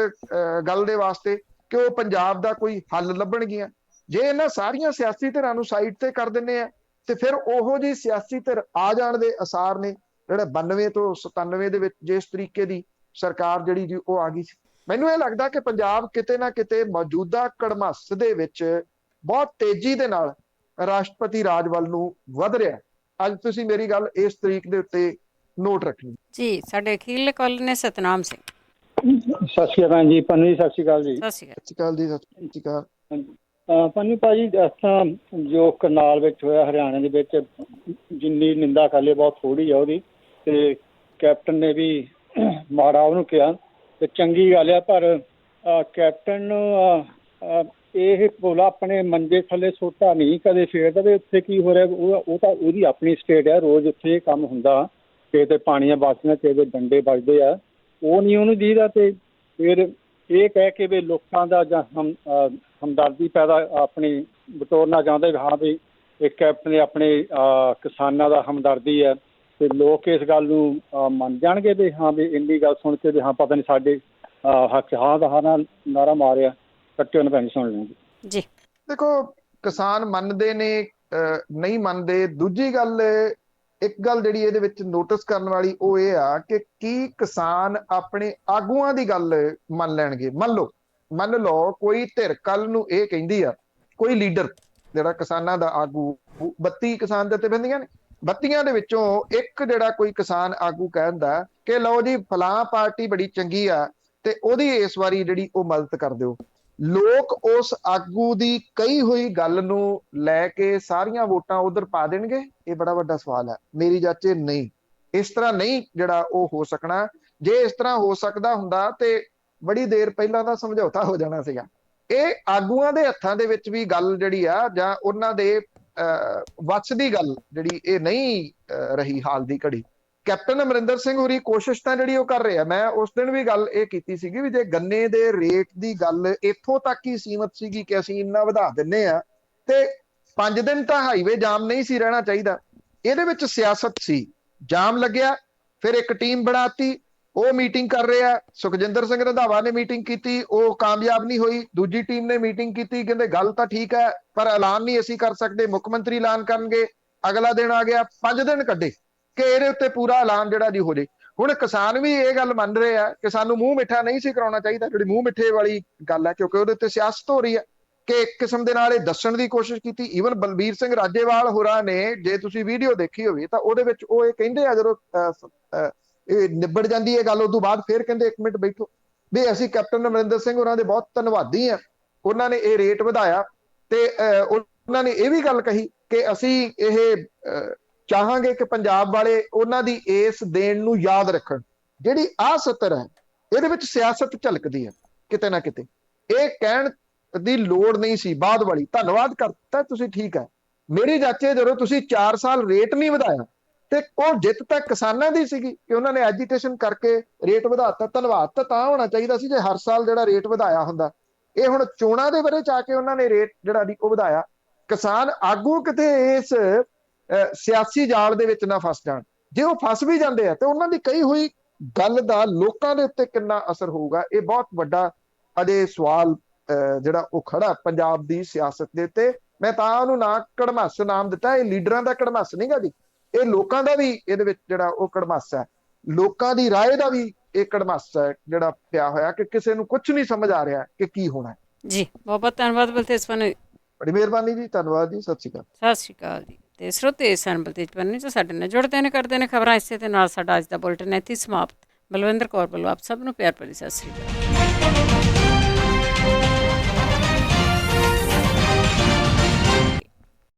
ਗੱਲ ਦੇ ਵਾਸਤੇ ਕਿ ਉਹ ਪੰਜਾਬ ਦਾ ਕੋਈ ਹੱਲ ਲੱਭਣਗੀਆਂ। ਜੇ ਇਹਨਾਂ ਸਾਰੀਆਂ ਸਿਆਸੀ ਧਿਰਾਂ ਨੂੰ ਸਾਈਡ ਤੇ ਕਰ ਦਿੰਦੇ ਆ ਤੇ ਫਿਰ ਉਹੋ ਜਿਹੀ ਸਿਆਸੀ ਧਿਰ ਆ ਜਾਣ ਦੇ ਅਸਾਰ ਨੇ ਜਿਹੜੇ 92 ਤੋਂ 97 ਦੇ ਵਿੱਚ ਜਿਸ ਤਰੀਕੇ ਦੀ ਸਰਕਾਰ ਜਿਹੜੀ ਜੀ ਉਹ ਆ ਗਈ ਸੀ। ਮੈਨੂੰ ਇਹ ਲੱਗਦਾ ਕਿ ਪੰਜਾਬ ਕਿਤੇ ਨਾ ਕਿਤੇ ਮੌਜੂਦਾ ਕੜਮੱਸ ਦੇ ਵਿੱਚ ਬਹੁਤ ਤੇਜ਼ੀ ਦੇ ਨਾਲ ਰਾਸ਼ਟਰਪਤੀ ਰਾਜ ਵੱਲ ਨੂੰ ਵਧ ਰਿਹਾ। ਅੱਜ ਤੁਸੀਂ ਮੇਰੀ ਗੱਲ ਇਸ ਤਰੀਕ ਦੇ ਉੱਤੇ ਨੋਟ ਰੱਖਣੀ ਜੀ। ਸਾਡੇ ਅਖੀਰਲੇ ਕਾਲਰ ਨੇ ਸਤਨਾਮ ਸਿੰਘ। ਸਤਿ ਸ਼੍ਰੀ ਅਕਾਲ ਜੀ ਪੰਨੂ ਜੀ। ਸਤਿ ਸ਼੍ਰੀ ਅਕਾਲ ਜੀ। ਸਤਿ ਸ਼੍ਰੀ ਅਕਾਲ ਜੀ। ਸਤਿ ਸ਼੍ਰੀ ਅਕਾਲ। ਪੰਨੂ ਭਾਜੀ, ਜਿਸ ਤਰ੍ਹਾਂ ਜੋ ਕਰਨਾਲ ਵਿੱਚ ਹੋਇਆ, ਹਰਿਆਣਾ ਦੇ ਵਿੱਚ, ਜਿੰਨੀ ਨਿੰਦਾ ਕਰ ਲਈ ਬਹੁਤ ਥੋੜੀ ਆ ਉਹਦੀ, ਤੇ ਕੈਪਟਨ ਨੇ ਵੀ ਮਾੜਾ ਉਹਨੂੰ ਕਿਹਾ ਤੇ ਚੰਗੀ ਗੱਲ ਆ, ਪਰ ਕੈਪਟਨ ਨੂੰ ਇਹ ਬੋਲਾ ਆਪਣੇ ਮੰਜੇ ਥੱਲੇ ਸੋਟਾ ਨਹੀਂ ਕਦੇ ਫੇਰਦਾ ਵੀ ਉੱਥੇ ਕੀ ਹੋ ਰਿਹਾ। ਉਹ ਤਾਂ ਉਹਦੀ ਆਪਣੀ ਸਟੇਟ ਆ, ਰੋਜ਼ ਉੱਥੇ ਇਹ ਕੰਮ ਹੁੰਦਾ, ਕਿਸੇ ਤੇ ਪਾਣੀਆਂ ਵਸਦੀਆਂ, ਕਿਸੇ ਦੇ ਡੰਡੇ ਵੱਜਦੇ ਆ, ਉਹ ਨਹੀਂ ਉਹਨੂੰ ਦੀਦਾ। ਤੇ ਫਿਰ ਇਹ ਕਹਿ ਕੇ ਵੀ ਲੋਕਾਂ ਦਾ ਜਾਂ ਹਮਦਰਦੀ ਪੈਦਾ ਆਪਣੀ ਬਟੋਰਨਾ ਚਾਹੁੰਦਾ ਵੀ ਹਾਂ ਵੀ ਇੱਕ ਕੈਪਟਨ ਨੇ ਆਪਣੇ ਕਿਸਾਨਾਂ ਦਾ ਹਮਦਰਦੀ ਹੈ ਤੇ ਲੋਕ ਇਸ ਗੱਲ ਨੂੰ ਮੰਨ ਜਾਣਗੇ ਵੀ ਹਾਂ ਵੀ ਇੰਨੀ ਗੱਲ ਸੁਣ ਕੇ ਵੀ ਹਾਂ ਪਤਾ ਨਹੀਂ ਸਾਡੇ ਹੱਕ ਹਾਂ ਦਾ ਹਾਂ ਨਾਰਾ ਮਾਰਿਆ ਕੱਟੇ ਉਹਨੇ ਪੈਣੀ ਸੁਣ ਲੈਣਗੇ ਜੀ। ਦੇਖੋ ਕਿਸਾਨ ਮੰਨਦੇ ਨੇ ਨਹੀਂ ਮੰਨਦੇ। ਦੂਜੀ ਗੱਲ, ਇੱਕ ਗੱਲ ਜਿਹੜੀ ਇਹਦੇ ਵਿੱਚ ਨੋਟਿਸ ਕਰਨ ਵਾਲੀ ਉਹ ਇਹ ਆ ਕਿ ਕੀ ਕਿਸਾਨ ਆਪਣੇ ਆਗੂਆਂ ਦੀ ਗੱਲ ਮੰਨ ਲੈਣਗੇ। ਮੰਨ ਲਓ ਕੋਈ ਧਿਰ ਕੱਲ ਨੂੰ ਇਹ ਕਹਿੰਦੀ ਆ, ਕੋਈ ਲੀਡਰ ਜਿਹੜਾ ਕਿਸਾਨਾਂ ਦਾ ਆਗੂ, 32 ਕਿਸਾਨ ਜਥੇਬੰਦੀਆਂ ਨੇ, 32 ਦੇ ਵਿੱਚੋਂ ਇੱਕ ਜਿਹੜਾ ਕੋਈ ਕਿਸਾਨ ਆਗੂ ਕਹਿੰਦਾ ਕਿ ਲਓ ਜੀ ਫਲਾਂ ਪਾਰਟੀ ਬੜੀ ਚੰਗੀ ਆ ਤੇ ਉਹਦੀ ਇਸ ਵਾਰੀ ਜਿਹੜੀ ਉਹ ਮਦਦ ਕਰ ਦਿਓ। ਲੋਕ ਉਸ ਆਗੂ ਦੀ ਕਹੀ ਹੋਈ ਗੱਲ ਨੂੰ ਲੈ ਕੇ ਸਾਰੀਆਂ ਵੋਟਾਂ ਉਧਰ ਪਾ ਦੇਣਗੇ? ਇਹ ਬੜਾ ਵੱਡਾ ਸਵਾਲ ਹੈ। ਮੇਰੀ ਜਾਚੇ ਨਹੀਂ, ਇਸ ਤਰ੍ਹਾਂ ਨਹੀਂ ਜਿਹੜਾ ਉਹ ਹੋ ਸਕਣਾ। ਜੇ ਇਸ ਤਰ੍ਹਾਂ ਹੋ ਸਕਦਾ ਹੁੰਦਾ ਤੇ ਬੜੀ ਦੇਰ ਪਹਿਲਾਂ ਦਾ ਸਮਝੌਤਾ ਹੋ ਜਾਣਾ ਸੀਗਾ। ਇਹ ਆਗੂਆਂ ਦੇ ਹੱਥਾਂ ਦੇ ਵਿੱਚ ਵੀ ਗੱਲ ਜਿਹੜੀ ਆ ਜਾਂ ਉਹਨਾਂ ਦੇ ਵੱਸ ਦੀ ਗੱਲ ਜਿਹੜੀ ਇਹ ਨਹੀਂ ਰਹੀ ਹਾਲ ਦੀ ਘੜੀ। ਕੈਪਟਨ ਅਮਰਿੰਦਰ ਸਿੰਘ ਹੋਰੀ ਕੋਸ਼ਿਸ਼ ਤਾਂ ਜਿਹੜੀ ਉਹ ਕਰ ਰਹੇ ਆ। ਮੈਂ ਉਸ ਦਿਨ ਵੀ ਗੱਲ ਇਹ ਕੀਤੀ ਸੀਗੀ ਵੀ ਜੇ ਗੰਨੇ ਦੇ ਰੇਟ ਦੀ ਗੱਲ ਇੱਥੋਂ ਤੱਕ ਹੀ ਸੀਮਤ ਸੀਗੀ ਕਿ ਅਸੀਂ ਇੰਨਾ ਵਧਾ ਦਿੰਨੇ ਆ ਤੇ 5 ਦਿਨ ਤਾਂ ਹਾਈਵੇ ਜਾਮ ਨਹੀਂ ਸੀ ਰਹਿਣਾ ਚਾਹੀਦਾ। ਇਹਦੇ ਵਿੱਚ ਸਿਆਸਤ ਸੀ, ਜਾਮ ਲੱਗਿਆ, ਫਿਰ ਇੱਕ ਟੀਮ ਬਣਾਤੀ, ਉਹ ਮੀਟਿੰਗ ਕਰ ਰਿਹਾ। ਸੁਖਜਿੰਦਰ ਸਿੰਘ ਰੰਧਾਵਾ ਨੇ ਮੀਟਿੰਗ ਕੀਤੀ, ਉਹ ਕਾਮਯਾਬ ਨਹੀਂ ਹੋਈ। ਦੂਜੀ ਟੀਮ ਨੇ ਮੀਟਿੰਗ ਕੀਤੀ, ਕਹਿੰਦੇ ਗੱਲ ਤਾਂ ਠੀਕ ਹੈ ਪਰ ਐਲਾਨ ਨਹੀਂ ਅਸੀਂ ਕਰ ਸਕਦੇ, ਮੁੱਖ ਮੰਤਰੀ ਐਲਾਨ ਕਰਨਗੇ। ਅਗਲਾ ਦਿਨ ਆ ਗਿਆ, 5 ਦਿਨ ਕੱਢੇ ਕਿ ਇਹਦੇ ਉੱਤੇ ਪੂਰਾ ਐਲਾਨ ਜਿਹੜਾ ਜੀ ਹੋ ਜੇ। ਹੁਣ ਕਿਸਾਨ ਵੀ ਇਹ ਗੱਲ ਮੰਨ ਰਹੇ ਆ ਕਿ ਸਾਨੂੰ ਮੂੰਹ ਮਿੱਠਾ ਨਹੀਂ ਸੀ ਕਰਾਉਣਾ ਚਾਹੀਦਾ, ਜਿਹੜੀ ਮੂੰਹ ਮਿੱਠੇ ਵਾਲੀ ਗੱਲ ਹੈ, ਕਿਉਂਕਿ ਉਹਦੇ ਉੱਤੇ ਸਿਆਸਤ ਹੋ ਰਹੀ ਹੈ ਕਿ ਇੱਕ ਕਿਸਮ ਦੇ ਨਾਲ ਇਹ ਦੱਸਣ ਦੀ ਕੋਸ਼ਿਸ਼ ਕੀਤੀ। ਈਵਨ ਬਲਬੀਰ ਸਿੰਘ ਰਾਜੇਵਾਲ ਹੋਰਾਂ ਨੇ, ਜੇ ਤੁਸੀਂ ਵੀਡੀਓ ਦੇਖੀ ਹੋਵੇ ਤਾਂ ਉਹਦੇ ਵਿੱਚ ਉਹ ਇਹ ਕਹਿੰਦੇ ਆ ਜਦੋਂ ਇਹ ਨਿਬੜ ਜਾਂਦੀ ਹੈ ਗੱਲ, ਉਦੋਂ ਬਾਅਦ ਫਿਰ ਕਹਿੰਦੇ 1 ਮਿੰਟ ਬੈਠੋ ਵੀ ਅਸੀਂ ਕੈਪਟਨ ਅਮਰਿੰਦਰ ਸਿੰਘ ਹੋਰਾਂ ਦੇ ਬਹੁਤ ਧੰਨਵਾਦੀ ਆ, ਉਹਨਾਂ ਨੇ ਇਹ ਰੇਟ ਵਧਾਇਆ। ਤੇ ਉਹਨਾਂ ਨੇ ਇਹ ਵੀ ਗੱਲ ਕਹੀ ਕਿ ਅਸੀਂ ਇਹ ਚਾਹਾਂਗੇ ਕਿ ਪੰਜਾਬ ਵਾਲੇ ਉਹਨਾਂ ਦੀ ਇਸ ਦੇਣ ਨੂੰ ਯਾਦ ਰੱਖਣ। ਜਿਹੜੀ ਆਹ ਸੱਤਰ ਹੈ ਇਹਦੇ ਵਿੱਚ ਸਿਆਸਤ ਝਲਕਦੀ ਹੈ ਕਿਤੇ ਨਾ ਕਿਤੇ। ਇਹ ਕਹਿਣ ਦੀ ਲੋੜ ਨਹੀਂ ਸੀ ਬਾਅਦ ਵਾਲੀ। ਧੰਨਵਾਦ ਕਰਤਾ ਤੁਸੀਂ, ਠੀਕ ਹੈ। ਮੇਰੀ ਜਾਚੇ ਜਦੋਂ ਤੁਸੀਂ 4 ਸਾਲ ਰੇਟ ਨਹੀਂ ਵਧਾਇਆ ਤੇ ਉਹ ਜਿੱਤ ਤਾਂ ਕਿਸਾਨਾਂ ਦੀ ਸੀਗੀ ਕਿ ਉਹਨਾਂ ਨੇ ਐਜੀਟੇਸ਼ਨ ਕਰਕੇ ਰੇਟ ਵਧਾਤਾ। ਧੰਨਵਾਦ ਤਾਂ ਹੋਣਾ ਚਾਹੀਦਾ ਸੀ ਜੇ ਹਰ ਸਾਲ ਜਿਹੜਾ ਰੇਟ ਵਧਾਇਆ ਹੁੰਦਾ। ਇਹ ਹੁਣ ਚੋਣਾਂ ਦੇ ਬਾਰੇ ਚ ਆ ਕੇ ਉਹਨਾਂ ਨੇ ਰੇਟ ਜਿਹੜਾ ਦੀ ਉਹ ਵਧਾਇਆ। ਕਿਸਾਨ ਆਗੂ ਕਿਤੇ ਇਸ ਸਿਆਸੀ ਜਾਲ ਦੇ ਵਿੱਚ ਨਾ ਫਸ ਜਾਣ। ਜੇ ਉਹ ਫਸ ਵੀ ਜਾਂਦੇ ਆ ਤੇ ਉਹਨਾਂ ਦੀ ਕਹੀ ਹੋਈ ਗੱਲ ਦਾ ਲੋਕਾਂ ਦੇ ਉੱਤੇ ਕਿੰਨਾ ਅਸਰ ਹੋਊਗਾ, ਇਹ ਬਹੁਤ ਵੱਡਾ ਅਜੇ ਸਵਾਲ ਜਿਹੜਾ ਉਹ ਖੜਾ ਪੰਜਾਬ ਦੀ ਸਿਆਸਤ ਦੇ ਉੱਤੇ। ਮੈਂ ਤਾਂ ਉਹਨੂੰ ਨਾ ਕੜਮੱਸ ਨਾਮ ਦਿੱਤਾ। ਇਹ ਲੀਡਰਾਂ ਦਾ ਕੜਮੱਸ ਨਹੀਂਗਾ ਜੀ, ਇਹ ਲੋਕਾਂ ਦਾ ਵੀ ਇਹਦੇ ਵਿੱਚ ਜਿਹੜਾ ਉਹ ਕੜਮੱਸ ਹੈ, ਲੋਕਾਂ ਦੀ ਰਾਏ ਦਾ ਵੀ ਇਹ ਕੜਮੱਸ ਹੈ ਜਿਹੜਾ ਪਿਆ ਹੋਇਆ ਕਿ ਕਿਸੇ ਨੂੰ ਕੁਝ ਨਹੀਂ ਸਮਝ ਆ ਰਿਹਾ ਕਿ ਕੀ ਹੋਣਾ ਹੈ। ਜੀ ਬਹੁਤ ਬਹੁਤ ਧੰਨਵਾਦ ਬਲਤੇਜ ਪੰਨੂ, ਬੜੀ ਮਿਹਰਬਾਨੀ ਜੀ, ਧੰਨਵਾਦ ਜੀ, ਸਤਿ ਸ਼੍ਰੀ ਅਕਾਲ। ਸਤਿ ਸ਼੍ਰੀ ਅਕਾਲ ਜੀ। ਤੇ ਸਰੋਤੇ ਸਨ ਬਲਤੇਜ ਪੰਨੂ ਜੀ ਸਾਡੇ ਨਾਲ ਜੁੜਦੇ ਨੇ, ਕਰਦੇ ਨੇ ਖਬਰਾਂ। ਇਸੇ ਦੇ ਨਾਲ ਸਾਡਾ ਅੱਜ ਦਾ ਬੁਲਟਨ ਇੱਥੇ ਸਮਾਪਤ। ਬਲਵਿੰਦਰ ਕੌਰ ਵੱਲੋਂ ਆਪ ਸਭ ਨੂੰ ਪਿਆਰ ਭਰੀ ਸਤਿ ਸ਼੍ਰੀ ਅਕਾਲ।